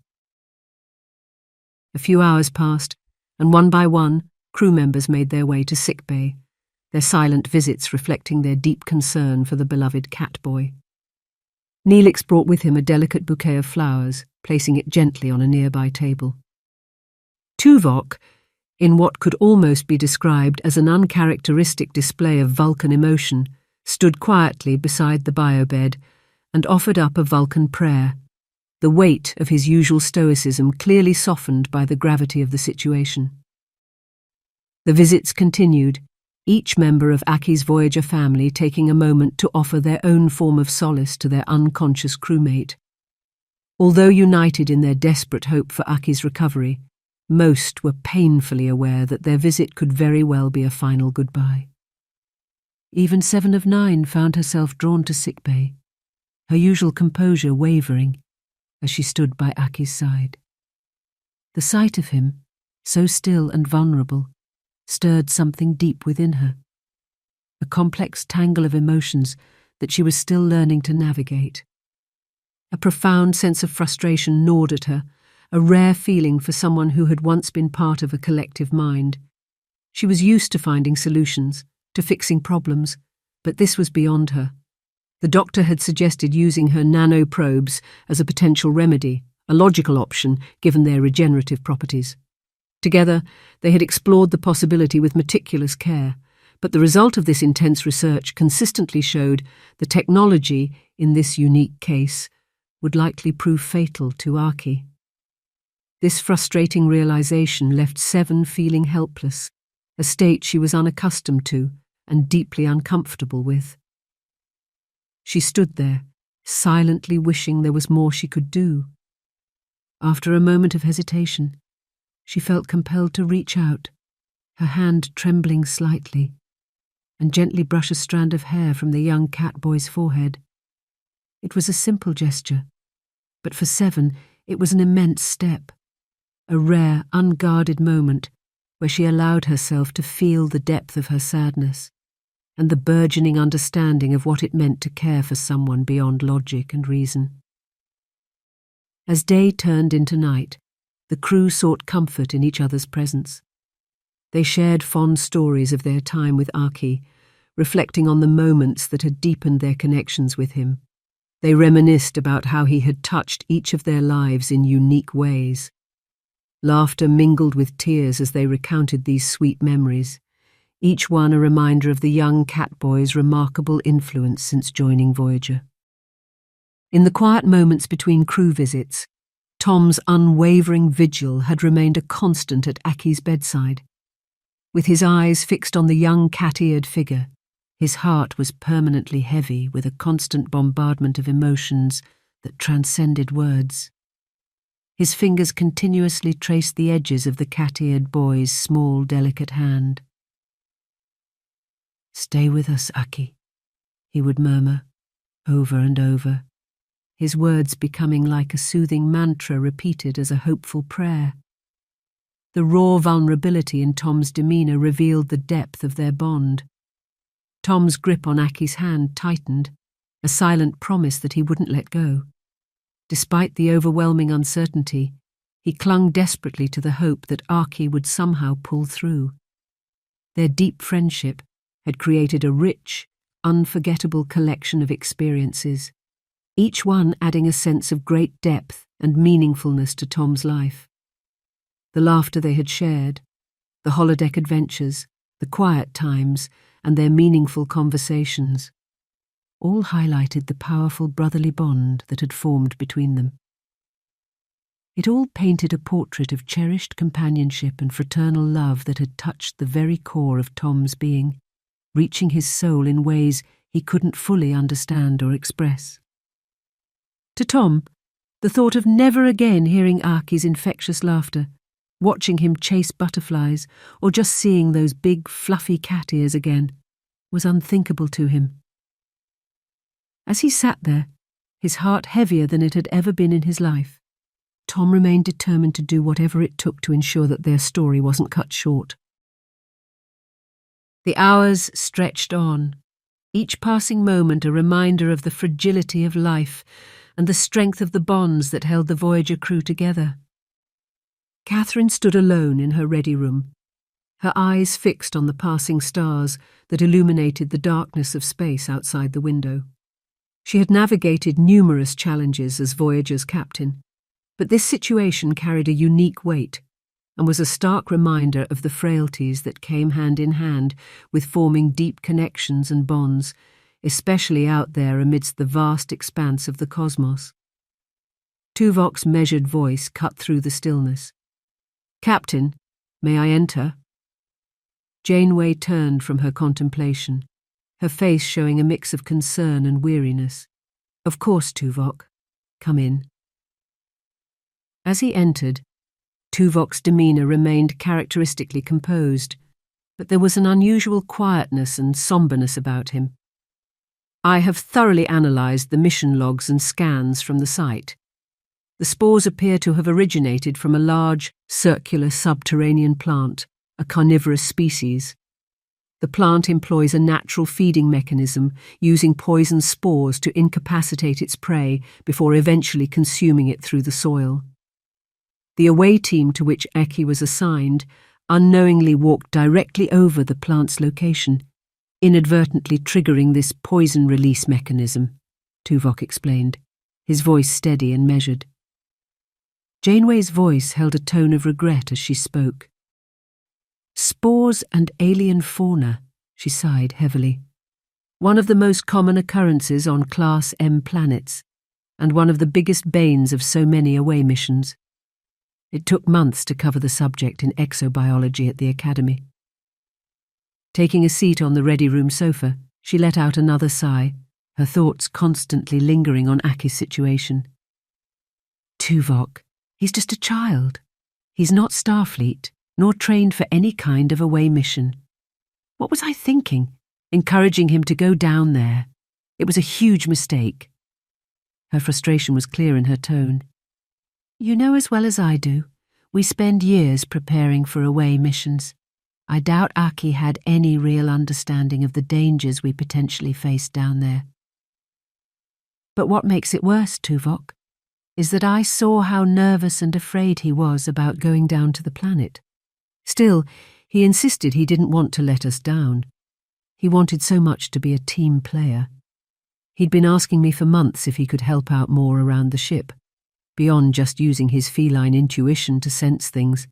A few hours passed, and one by one, crew members made their way to sickbay, their silent visits reflecting their deep concern for the beloved cat boy. Neelix brought with him a delicate bouquet of flowers, placing it gently on a nearby table. Tuvok, in what could almost be described as an uncharacteristic display of Vulcan emotion, stood quietly beside the biobed and offered up a Vulcan prayer, the weight of his usual stoicism clearly softened by the gravity of the situation. The visits continued, each member of Aki's Voyager family taking a moment to offer their own form of solace to their unconscious crewmate. Although united in their desperate hope for Aki's recovery, most were painfully aware that their visit could very well be a final goodbye. Even 7 of 9 found herself drawn to sickbay, her usual composure wavering as she stood by Aki's side. The sight of him, so still and vulnerable, stirred something deep within her, a complex tangle of emotions that she was still learning to navigate. A profound sense of frustration gnawed at her, a rare feeling for someone who had once been part of a collective mind. She was used to finding solutions, to fixing problems, but this was beyond her. The doctor had suggested using her nanoprobes as a potential remedy, a logical option given their regenerative properties. Together, they had explored the possibility with meticulous care, but the result of this intense research consistently showed the technology, in this unique case, would likely prove fatal to Aki. This frustrating realization left 7 feeling helpless, a state she was unaccustomed to and deeply uncomfortable with. She stood there, silently wishing there was more she could do. After a moment of hesitation, she felt compelled to reach out, her hand trembling slightly, and gently brush a strand of hair from the young cat boy's forehead. It was a simple gesture, but for 7 it was an immense step, a rare, unguarded moment where she allowed herself to feel the depth of her sadness and the burgeoning understanding of what it meant to care for someone beyond logic and reason. As day turned into night, the crew sought comfort in each other's presence. They shared fond stories of their time with Aki, reflecting on the moments that had deepened their connections with him. They reminisced about how he had touched each of their lives in unique ways. Laughter mingled with tears as they recounted these sweet memories, each one a reminder of the young cat boy's remarkable influence since joining Voyager. In the quiet moments between crew visits, Tom's unwavering vigil had remained a constant at Aki's bedside. With his eyes fixed on the young cat-eared figure, his heart was permanently heavy with a constant bombardment of emotions that transcended words. His fingers continuously traced the edges of the cat-eared boy's small, delicate hand. "Stay with us, Aki," he would murmur, over and over, his words becoming like a soothing mantra repeated as a hopeful prayer. The raw vulnerability in Tom's demeanour revealed the depth of their bond. Tom's grip on Aki's hand tightened, a silent promise that he wouldn't let go. Despite the overwhelming uncertainty, he clung desperately to the hope that Aki would somehow pull through. Their deep friendship had created a rich, unforgettable collection of experiences, each one adding a sense of great depth and meaningfulness to Tom's life. The laughter they had shared, the holodeck adventures, the quiet times, and their meaningful conversations, all highlighted the powerful brotherly bond that had formed between them. It all painted a portrait of cherished companionship and fraternal love that had touched the very core of Tom's being, reaching his soul in ways he couldn't fully understand or express. To Tom, the thought of never again hearing Aki's infectious laughter, watching him chase butterflies, or just seeing those big, fluffy cat ears again, was unthinkable to him. As he sat there, his heart heavier than it had ever been in his life, Tom remained determined to do whatever it took to ensure that their story wasn't cut short. The hours stretched on, each passing moment a reminder of the fragility of life and the strength of the bonds that held the Voyager crew together. Catherine stood alone in her ready room, her eyes fixed on the passing stars that illuminated the darkness of space outside the window. She had navigated numerous challenges as Voyager's captain, but this situation carried a unique weight and was a stark reminder of the frailties that came hand in hand with forming deep connections and bonds, especially out there amidst the vast expanse of the cosmos. Tuvok's measured voice cut through the stillness. "Captain, may I enter?" Janeway turned from her contemplation, her face showing a mix of concern and weariness. "Of course, Tuvok. Come in." As he entered, Tuvok's demeanour remained characteristically composed, but there was an unusual quietness and somberness about him. "I have thoroughly analysed the mission logs and scans from the site. The spores appear to have originated from a large, circular subterranean plant, a carnivorous species. The plant employs a natural feeding mechanism, using poison spores to incapacitate its prey before eventually consuming it through the soil. The away team to which Eki was assigned unknowingly walked directly over the plant's location, inadvertently triggering this poison release mechanism," Tuvok explained, his voice steady and measured. Janeway's voice held a tone of regret as she spoke. "Spores and alien fauna," she sighed heavily. "One of the most common occurrences on Class M planets, and one of the biggest banes of so many away missions. It took months to cover the subject in exobiology at the Academy." Taking a seat on the ready room sofa, she let out another sigh, her thoughts constantly lingering on Aki's situation. "Tuvok, he's just a child. He's not Starfleet, nor trained for any kind of away mission. What was I thinking, encouraging him to go down there? It was a huge mistake." Her frustration was clear in her tone. "You know as well as I do, we spend years preparing for away missions. I doubt Aki had any real understanding of the dangers we potentially faced down there. But what makes it worse, Tuvok, is that I saw how nervous and afraid he was about going down to the planet. Still, he insisted he didn't want to let us down. He wanted so much to be a team player. He'd been asking me for months if he could help out more around the ship, beyond just using his feline intuition to sense things.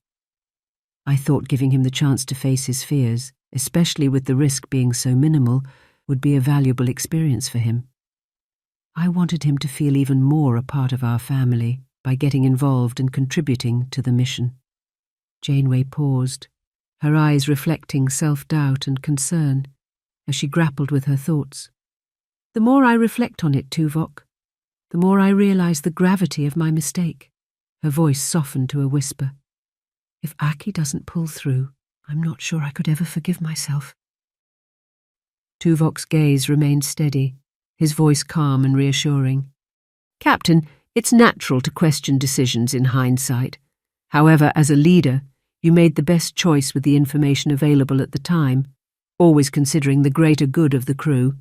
I thought giving him the chance to face his fears, especially with the risk being so minimal, would be a valuable experience for him. I wanted him to feel even more a part of our family by getting involved and contributing to the mission." Janeway paused, her eyes reflecting self-doubt and concern as she grappled with her thoughts. "The more I reflect on it, Tuvok, the more I realize the gravity of my mistake." Her voice softened to a whisper. "If Aki doesn't pull through, I'm not sure I could ever forgive myself." Tuvok's gaze remained steady, his voice calm and reassuring. "Captain, it's natural to question decisions in hindsight. However, as a leader, you made the best choice with the information available at the time, always considering the greater good of the crew.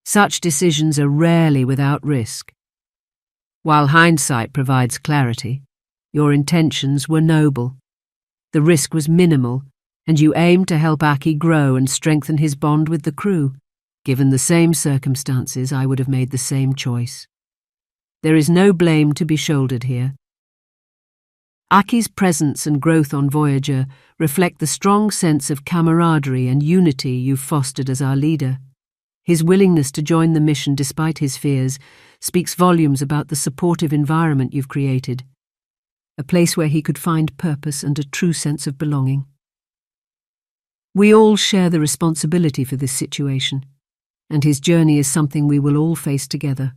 Such decisions are rarely without risk. While hindsight provides clarity, your intentions were noble. The risk was minimal, and you aimed to help Aki grow and strengthen his bond with the crew. Given the same circumstances, I would have made the same choice. There is no blame to be shouldered here. Aki's presence and growth on Voyager reflect the strong sense of camaraderie and unity you've fostered as our leader. His willingness to join the mission despite his fears speaks volumes about the supportive environment you've created, a place where he could find purpose and a true sense of belonging. We all share the responsibility for this situation, and his journey is something we will all face together.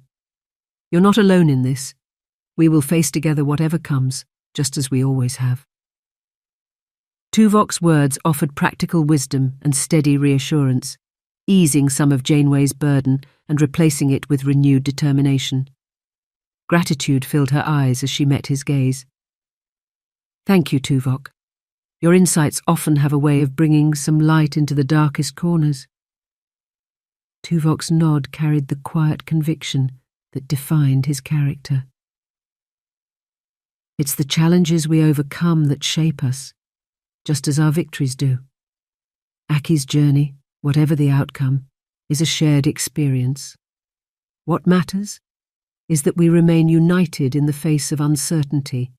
You're not alone in this. We will face together whatever comes, just as we always have." Tuvok's words offered practical wisdom and steady reassurance, easing some of Janeway's burden and replacing it with renewed determination. Gratitude filled her eyes as she met his gaze. "Thank you, Tuvok. Your insights often have a way of bringing some light into the darkest corners." Tuvok's nod carried the quiet conviction that defined his character. It's the challenges we overcome that shape us, just as our victories do. Aki's journey, whatever the outcome, is a shared experience. What matters is that we remain united in the face of uncertainty.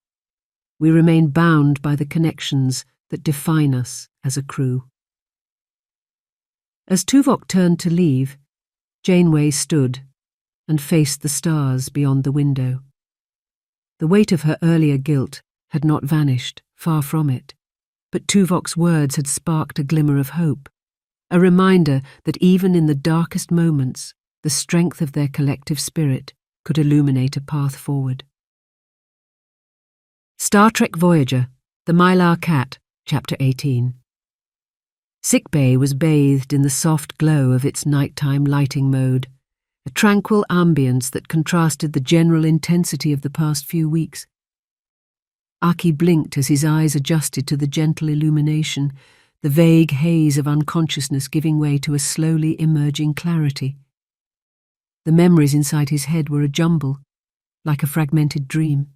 We remain bound by the connections that define us as a crew. As Tuvok turned to leave, Janeway stood and faced the stars beyond the window. The weight of her earlier guilt had not vanished, far from it, but Tuvok's words had sparked a glimmer of hope, a reminder that even in the darkest moments, the strength of their collective spirit could illuminate a path forward. Star Trek Voyager, The Mylar Cat, Chapter 18. Sickbay was bathed in the soft glow of its nighttime lighting mode, a tranquil ambience that contrasted the general intensity of the past few weeks. Aki blinked as his eyes adjusted to the gentle illumination, the vague haze of unconsciousness giving way to a slowly emerging clarity. The memories inside his head were a jumble, like a fragmented dream,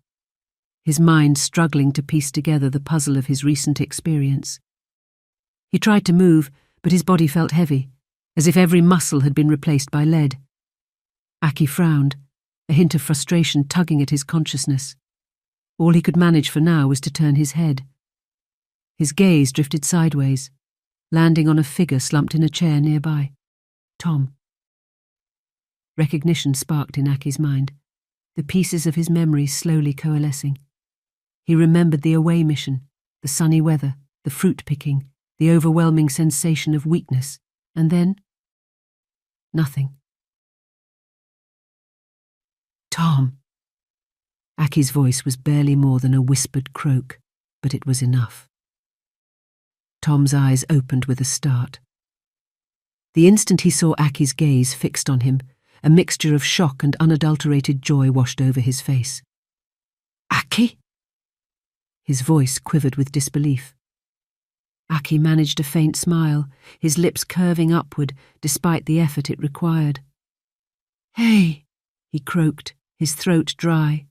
his mind struggling to piece together the puzzle of his recent experience. He tried to move, but his body felt heavy, as if every muscle had been replaced by lead. Aki frowned, a hint of frustration tugging at his consciousness. All he could manage for now was to turn his head. His gaze drifted sideways, landing on a figure slumped in a chair nearby. Tom. Recognition sparked in Aki's mind, the pieces of his memory slowly coalescing. He remembered the away mission, the sunny weather, the fruit picking, the overwhelming sensation of weakness, and then nothing. Tom. Aki's voice was barely more than a whispered croak, but it was enough. Tom's eyes opened with a start. The instant he saw Aki's gaze fixed on him, a mixture of shock and unadulterated joy washed over his face. "Aki?" His voice quivered with disbelief. Aki managed a faint smile, his lips curving upward despite the effort it required. "Hey," he croaked, his throat dry.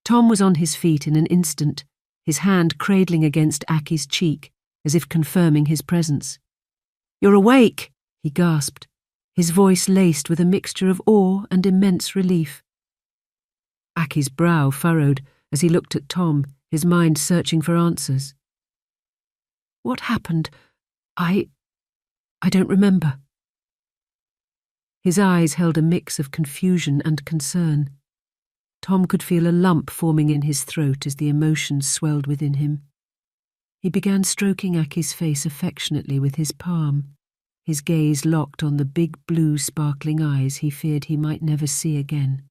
Tom was on his feet in an instant, his hand cradling against Aki's cheek, as if confirming his presence. "You're awake," he gasped, his voice laced with a mixture of awe and immense relief. Aki's brow furrowed as he looked at Tom, his mind searching for answers. "What happened? I don't remember." His eyes held a mix of confusion and concern. Tom could feel a lump forming in his throat as the emotions swelled within him. He began stroking Aki's face affectionately with his palm, his gaze locked on the big blue sparkling eyes he feared he might never see again.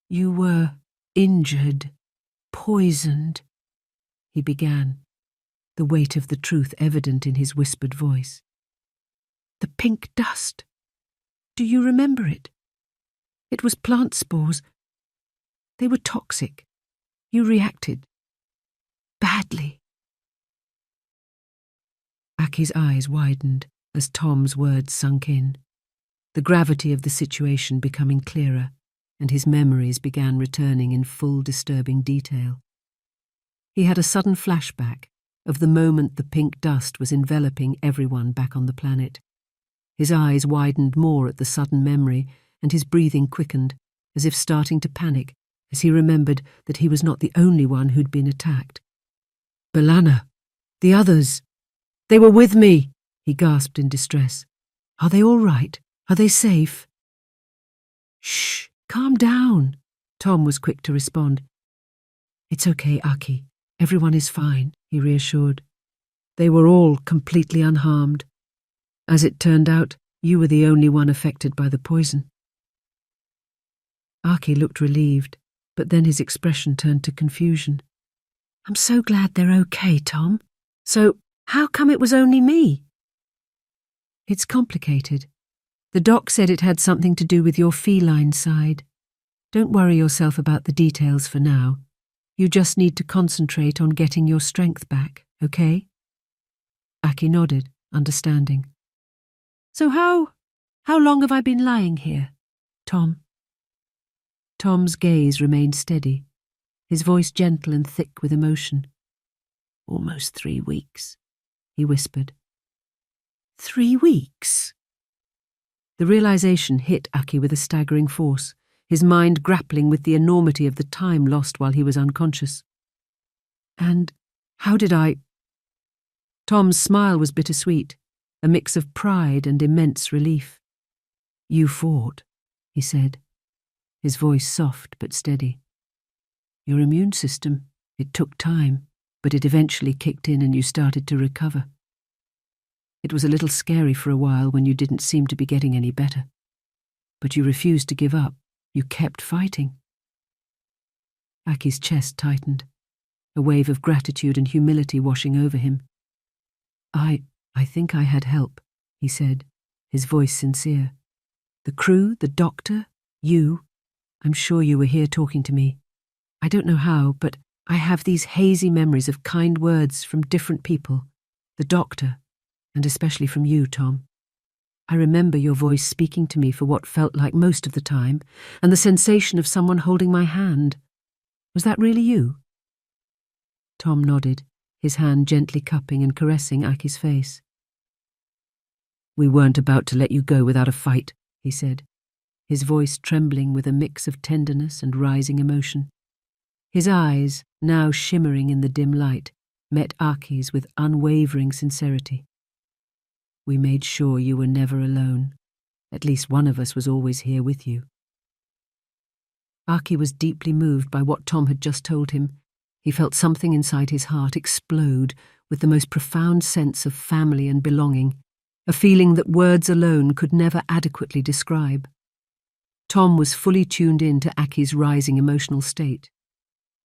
"You were injured, poisoned," he began, the weight of the truth evident in his whispered voice. "The pink dust. Do you remember it? It was plant spores. They were toxic. You reacted. Badly." Aki's eyes widened as Tom's words sunk in, the gravity of the situation becoming clearer, and his memories began returning in full disturbing detail. He had a sudden flashback of the moment the pink dust was enveloping everyone back on the planet. His eyes widened more at the sudden memory, and his breathing quickened, as if starting to panic, as he remembered that he was not the only one who'd been attacked. "B'Elanna, the others, they were with me," he gasped in distress. "Are they all right? Are they safe?" "Shh, calm down," Tom was quick to respond. "It's okay, Aki. Everyone is fine," he reassured. "They were all completely unharmed. As it turned out, you were the only one affected by the poison." Aki looked relieved, but then his expression turned to confusion. "I'm so glad they're okay, Tom. So, how come it was only me?" It's complicated. The doc said it had something to do with your feline side. Don't worry yourself about the details for now. You just need to concentrate on getting your strength back, okay? Aki nodded, understanding. So how long have I been lying here, Tom? Tom's gaze remained steady, his voice gentle and thick with emotion. Almost 3 weeks, he whispered. 3 weeks? The realization hit Aki with a staggering force, his mind grappling with the enormity of the time lost while he was unconscious. And how did I... Tom's smile was bittersweet, a mix of pride and immense relief. You fought, he said, his voice soft but steady. Your immune system, it took time, but it eventually kicked in and you started to recover. It was a little scary for a while when you didn't seem to be getting any better. But you refused to give up. You kept fighting. Aki's chest tightened, a wave of gratitude and humility washing over him. I think I had help, he said, his voice sincere. The crew, the doctor, you. I'm sure you were here talking to me. I don't know how, but I have these hazy memories of kind words from different people. The doctor, and especially from you, Tom. I remember your voice speaking to me for what felt like most of the time, and the sensation of someone holding my hand. Was that really you? Tom nodded, his hand gently cupping and caressing Aki's face. We weren't about to let you go without a fight, he said, his voice trembling with a mix of tenderness and rising emotion. His eyes, now shimmering in the dim light, met Aki's with unwavering sincerity. We made sure you were never alone. At least one of us was always here with you. Aki was deeply moved by what Tom had just told him. He felt something inside his heart explode with the most profound sense of family and belonging, a feeling that words alone could never adequately describe. Tom was fully tuned in to Aki's rising emotional state.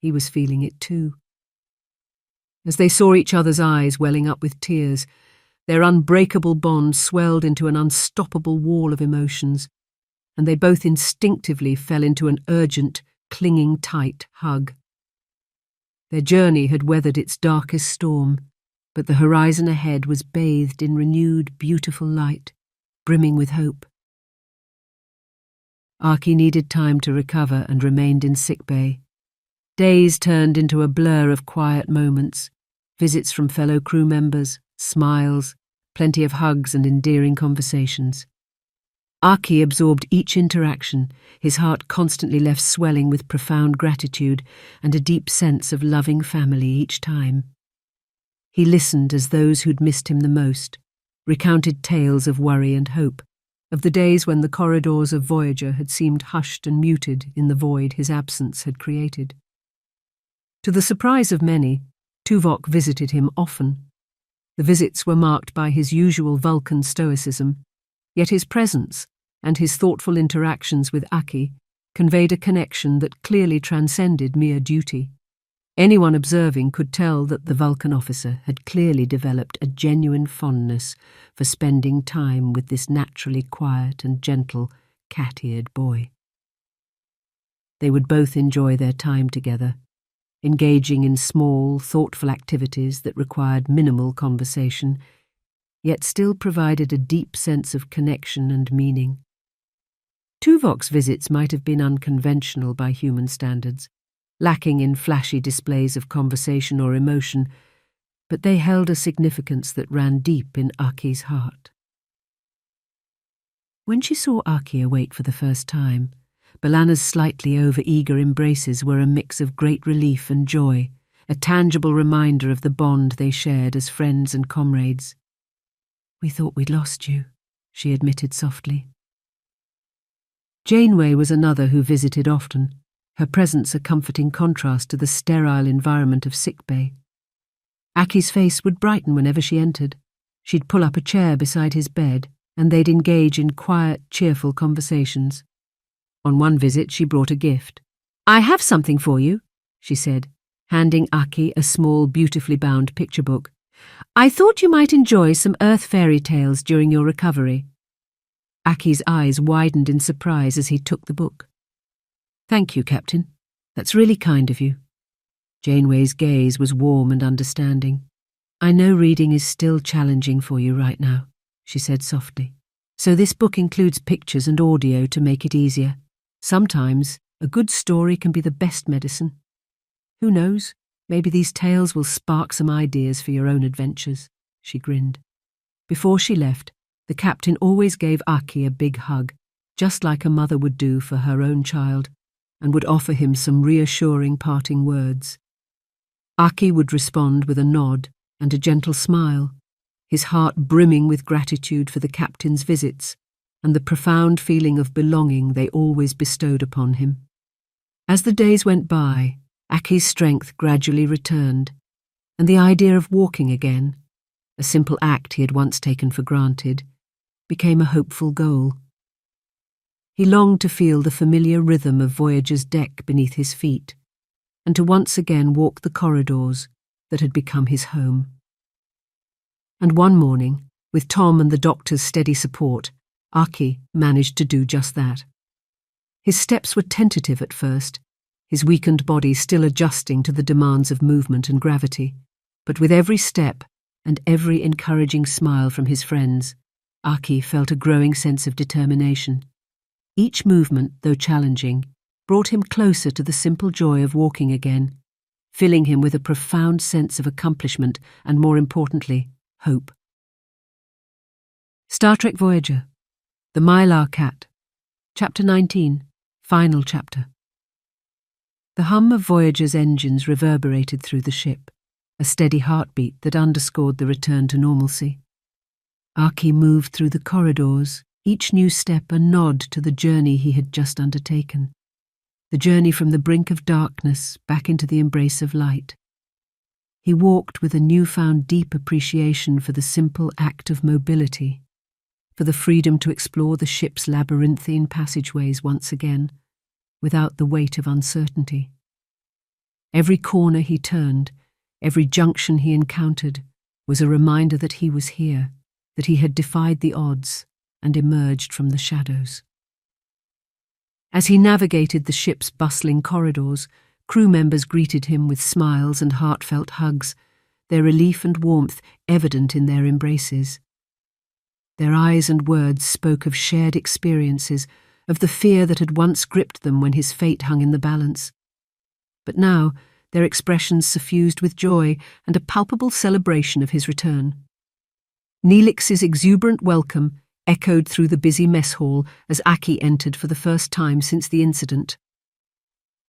He was feeling it too. As they saw each other's eyes welling up with tears, their unbreakable bond swelled into an unstoppable wall of emotions, and they both instinctively fell into an urgent, clinging tight hug. Their journey had weathered its darkest storm, but the horizon ahead was bathed in renewed, beautiful light, brimming with hope. Aki needed time to recover and remained in sickbay. Days turned into a blur of quiet moments, visits from fellow crew members, smiles, plenty of hugs and endearing conversations. Aki absorbed each interaction, his heart constantly left swelling with profound gratitude and a deep sense of loving family each time. He listened as those who'd missed him the most, recounted tales of worry and hope, of the days when the corridors of Voyager had seemed hushed and muted in the void his absence had created. To the surprise of many, Tuvok visited him often. The visits were marked by his usual Vulcan stoicism, yet his presence and his thoughtful interactions with Aki conveyed a connection that clearly transcended mere duty. Anyone observing could tell that the Vulcan officer had clearly developed a genuine fondness for spending time with this naturally quiet and gentle, cat-eared boy. They would both enjoy their time together, engaging in small, thoughtful activities that required minimal conversation, yet still provided a deep sense of connection and meaning. Tuvok's visits might have been unconventional by human standards, lacking in flashy displays of conversation or emotion, but they held a significance that ran deep in Aki's heart. When she saw Aki awake for the first time, B'Elanna's slightly over-eager embraces were a mix of great relief and joy, a tangible reminder of the bond they shared as friends and comrades. "We thought we'd lost you," she admitted softly. Janeway was another who visited often, her presence a comforting contrast to the sterile environment of sickbay. Aki's face would brighten whenever she entered. She'd pull up a chair beside his bed, and they'd engage in quiet, cheerful conversations. On one visit, she brought a gift. "I have something for you," she said, handing Aki a small, beautifully bound picture book, I thought you might enjoy some Earth fairy tales during your recovery. Aki's eyes widened in surprise as he took the book. Thank you, Captain. That's really kind of you. Janeway's gaze was warm and understanding. I know reading is still challenging for you right now, she said softly. So this book includes pictures and audio to make it easier. Sometimes a good story can be the best medicine. Who knows? Maybe these tales will spark some ideas for your own adventures, she grinned. Before she left, the captain always gave Aki a big hug, just like a mother would do for her own child, and would offer him some reassuring parting words. Aki would respond with a nod and a gentle smile, his heart brimming with gratitude for the captain's visits and the profound feeling of belonging they always bestowed upon him. As the days went by, Aki's strength gradually returned, and the idea of walking again, a simple act he had once taken for granted, became a hopeful goal. He longed to feel the familiar rhythm of Voyager's deck beneath his feet, and to once again walk the corridors that had become his home. And one morning, with Tom and the doctor's steady support, Aki managed to do just that. His steps were tentative at first, his weakened body still adjusting to the demands of movement and gravity, but with every step and every encouraging smile from his friends, Aki felt a growing sense of determination. Each movement, though challenging, brought him closer to the simple joy of walking again, filling him with a profound sense of accomplishment and, more importantly, hope. Star Trek Voyager, The Mylar Cat, Chapter 19, Final Chapter. The hum of Voyager's engines reverberated through the ship, a steady heartbeat that underscored the return to normalcy. Aki moved through the corridors, each new step a nod to the journey he had just undertaken, the journey from the brink of darkness back into the embrace of light. He walked with a newfound deep appreciation for the simple act of mobility, for the freedom to explore the ship's labyrinthine passageways once again, without the weight of uncertainty. Every corner he turned, every junction he encountered, was a reminder that he was here, that he had defied the odds and emerged from the shadows. As he navigated the ship's bustling corridors, crew members greeted him with smiles and heartfelt hugs, their relief and warmth evident in their embraces. Their eyes and words spoke of shared experiences, of the fear that had once gripped them when his fate hung in the balance. But now their expressions suffused with joy and a palpable celebration of his return. Neelix's exuberant welcome echoed through the busy mess hall as Aki entered for the first time since the incident.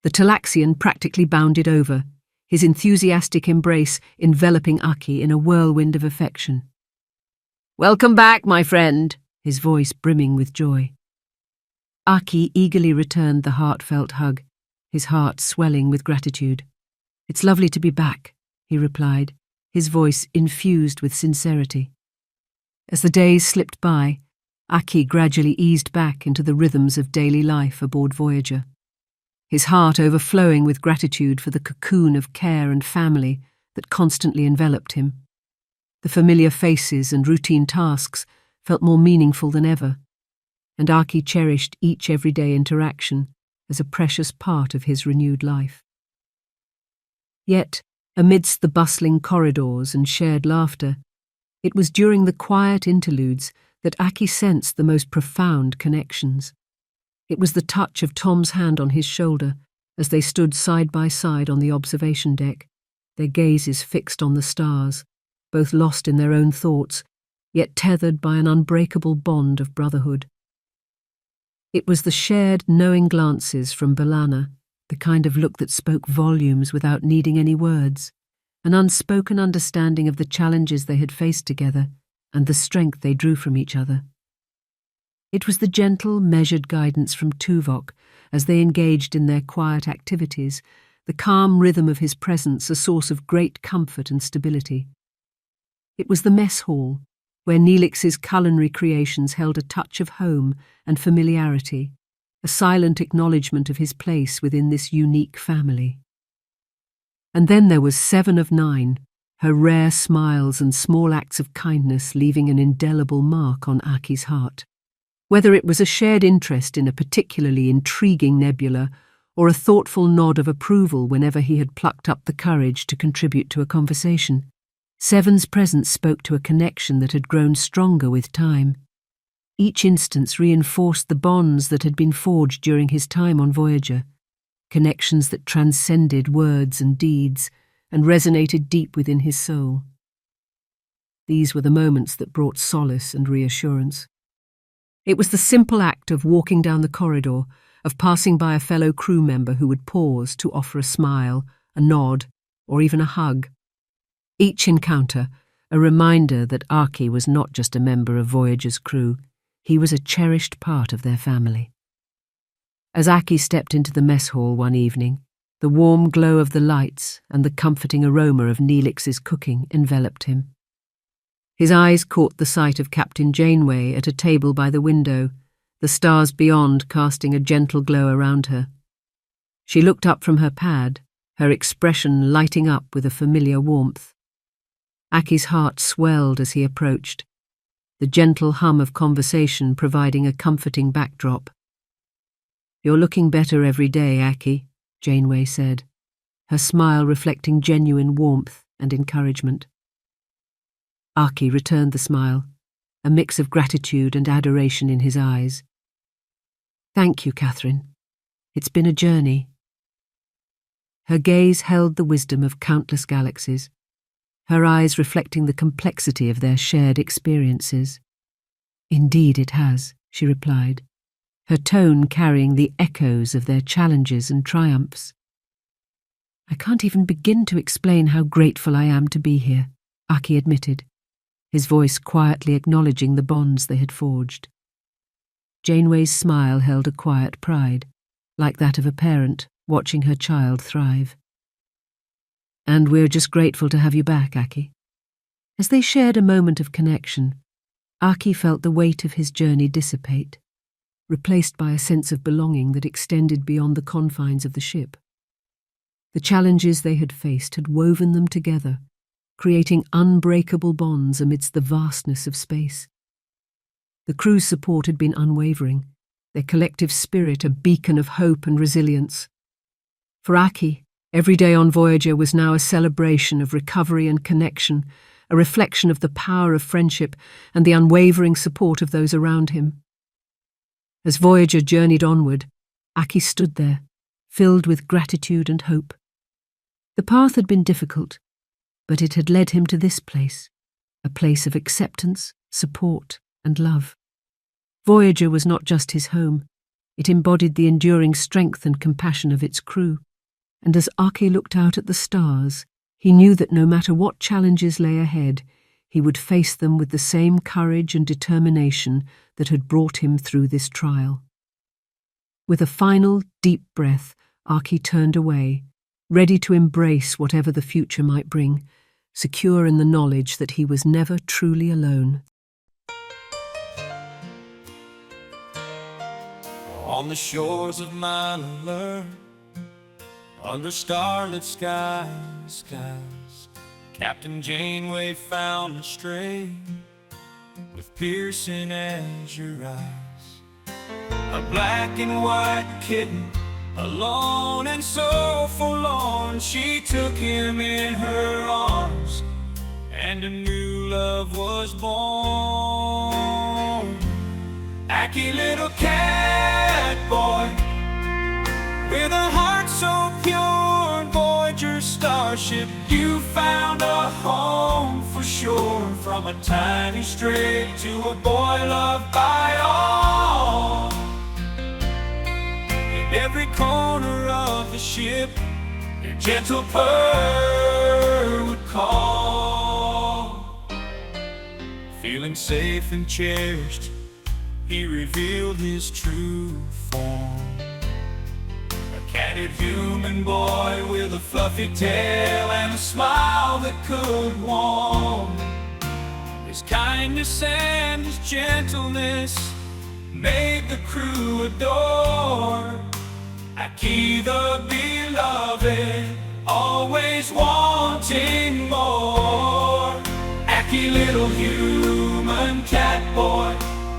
The Talaxian practically bounded over, his enthusiastic embrace enveloping Aki in a whirlwind of affection. "Welcome back, my friend," his voice brimming with joy. Aki eagerly returned the heartfelt hug, his heart swelling with gratitude. "It's lovely to be back," he replied, his voice infused with sincerity. As the days slipped by, Aki gradually eased back into the rhythms of daily life aboard Voyager, his heart overflowing with gratitude for the cocoon of care and family that constantly enveloped him. The familiar faces and routine tasks felt more meaningful than ever, and Aki cherished each everyday interaction as a precious part of his renewed life. Yet, amidst the bustling corridors and shared laughter, it was during the quiet interludes that Aki sensed the most profound connections. It was the touch of Tom's hand on his shoulder as they stood side by side on the observation deck, their gazes fixed on the stars, both lost in their own thoughts, yet tethered by an unbreakable bond of brotherhood. It was the shared, knowing glances from B'Elanna, the kind of look that spoke volumes without needing any words, an unspoken understanding of the challenges they had faced together and the strength they drew from each other. It was the gentle, measured guidance from Tuvok as they engaged in their quiet activities, the calm rhythm of his presence a source of great comfort and stability. It was the mess hall, where Neelix's culinary creations held a touch of home and familiarity, a silent acknowledgement of his place within this unique family. And then there was 7 of 9, her rare smiles and small acts of kindness leaving an indelible mark on Aki's heart. Whether it was a shared interest in a particularly intriguing nebula or a thoughtful nod of approval whenever he had plucked up the courage to contribute to a conversation, Seven's presence spoke to a connection that had grown stronger with time. Each instance reinforced the bonds that had been forged during his time on Voyager, connections that transcended words and deeds and resonated deep within his soul. These were the moments that brought solace and reassurance. It was the simple act of walking down the corridor, of passing by a fellow crew member who would pause to offer a smile, a nod, or even a hug. Each encounter, a reminder that Aki was not just a member of Voyager's crew, he was a cherished part of their family. As Aki stepped into the mess hall one evening, the warm glow of the lights and the comforting aroma of Neelix's cooking enveloped him. His eyes caught the sight of Captain Janeway at a table by the window, the stars beyond casting a gentle glow around her. She looked up from her pad, her expression lighting up with a familiar warmth. Aki's heart swelled as he approached, the gentle hum of conversation providing a comforting backdrop. "You're looking better every day, Aki," Janeway said, her smile reflecting genuine warmth and encouragement. Aki returned the smile, a mix of gratitude and adoration in his eyes. "Thank you, Catherine. It's been a journey." Her gaze held the wisdom of countless galaxies, her eyes reflecting the complexity of their shared experiences. "Indeed it has," she replied, her tone carrying the echoes of their challenges and triumphs. "I can't even begin to explain how grateful I am to be here," Aki admitted, his voice quietly acknowledging the bonds they had forged. Janeway's smile held a quiet pride, like that of a parent watching her child thrive. "And we're just grateful to have you back, Aki." As they shared a moment of connection, Aki felt the weight of his journey dissipate, replaced by a sense of belonging that extended beyond the confines of the ship. The challenges they had faced had woven them together, creating unbreakable bonds amidst the vastness of space. The crew's support had been unwavering, their collective spirit a beacon of hope and resilience. For Aki, every day on Voyager was now a celebration of recovery and connection, a reflection of the power of friendship and the unwavering support of those around him. As Voyager journeyed onward, Aki stood there, filled with gratitude and hope. The path had been difficult, but it had led him to this place, a place of acceptance, support, and love. Voyager was not just his home, it embodied the enduring strength and compassion of its crew, and as Aki looked out at the stars, he knew that no matter what challenges lay ahead, he would face them with the same courage and determination that had brought him through this trial. With a final, deep breath, Aki turned away, ready to embrace whatever the future might bring, secure in the knowledge that he was never truly alone. On the shores of Mylar, under starlit skies, Captain Janeway found her stray with piercing azure eyes. A black and white kitten, alone and so forlorn, she took him in her arms, and a new love was born. Aki, little cat boy, with a heart so pure, Voyager starship, you found a home for sure. From a tiny stray to a boy loved by all. In every corner of the ship, your gentle purr would call. Feeling safe and cherished, he revealed his true form. A catted human boy with a fluffy tail and a smile that could warm. His kindness and his gentleness made the crew adore. Aki the beloved, always wanting more. Wacky little human cat boy,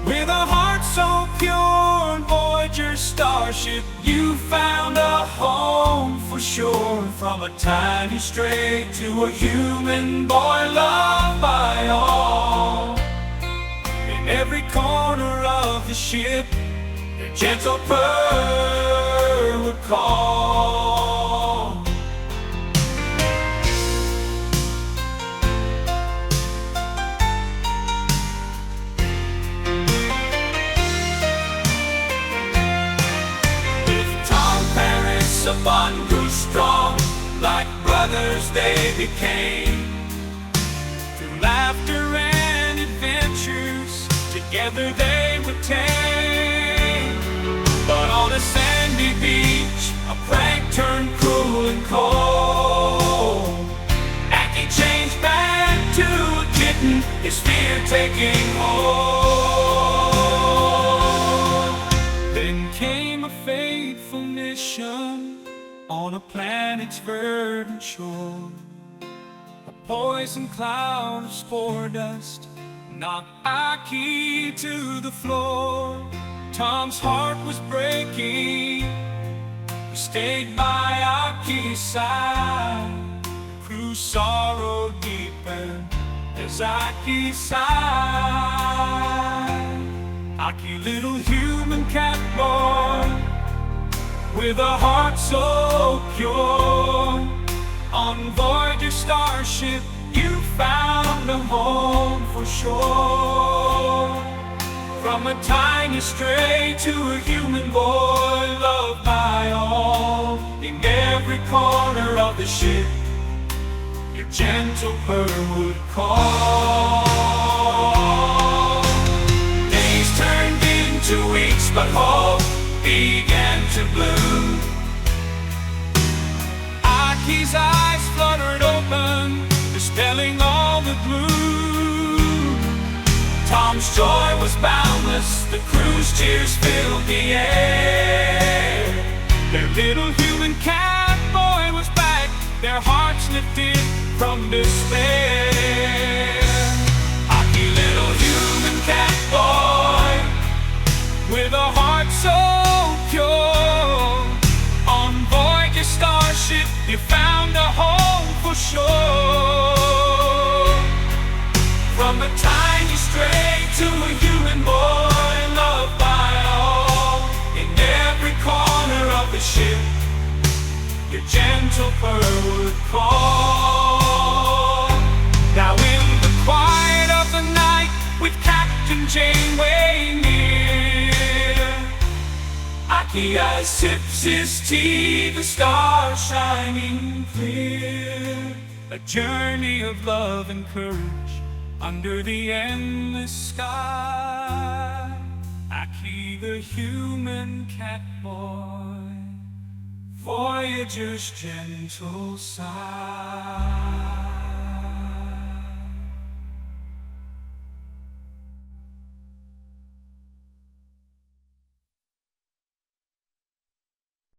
with a heart so pure on Voyager starship, you found a home for sure. From a tiny stray to a human boy loved by all. In every corner of the ship, your gentle purr would call. A bond grew strong, like brothers they became. Through laughter and adventures, together they would tame. But on a sandy beach, a prank turned cruel and cold. Aki changed back to a kitten, his fear taking hold. Then came a fateful mission on a planet's verdant shore. A poison cloud of spore dust knocked Aki to the floor. Tom's heart was breaking. He stayed by Aki's side. Crew's sorrow deepened as Aki sighed. Aki, little human cat boy, with a heart so pure, on Voyager starship you found a home for sure. From a tiny stray to a human boy loved by all. In every corner of the ship, your gentle purr would call. Days turned into weeks, but hope began to bloom. Aki's eyes fluttered open, dispelling all the gloom. Tom's joy was boundless, the crew's tears filled the air. Their little human cat boy was back, their hearts lifted from despair. Aki, little human cat boy, with a heart so pure, on Voyager starship you found a home for sure. From a tiny stray to a human boy loved by all. In every corner of the ship, your gentle purr would call. Now in the quiet of the night, with Captain Janeway near, Aki eyes sips his tea, the stars shining clear. A journey of love and courage under the endless sky. Aki, the human cat boy, Voyager's gentle sigh.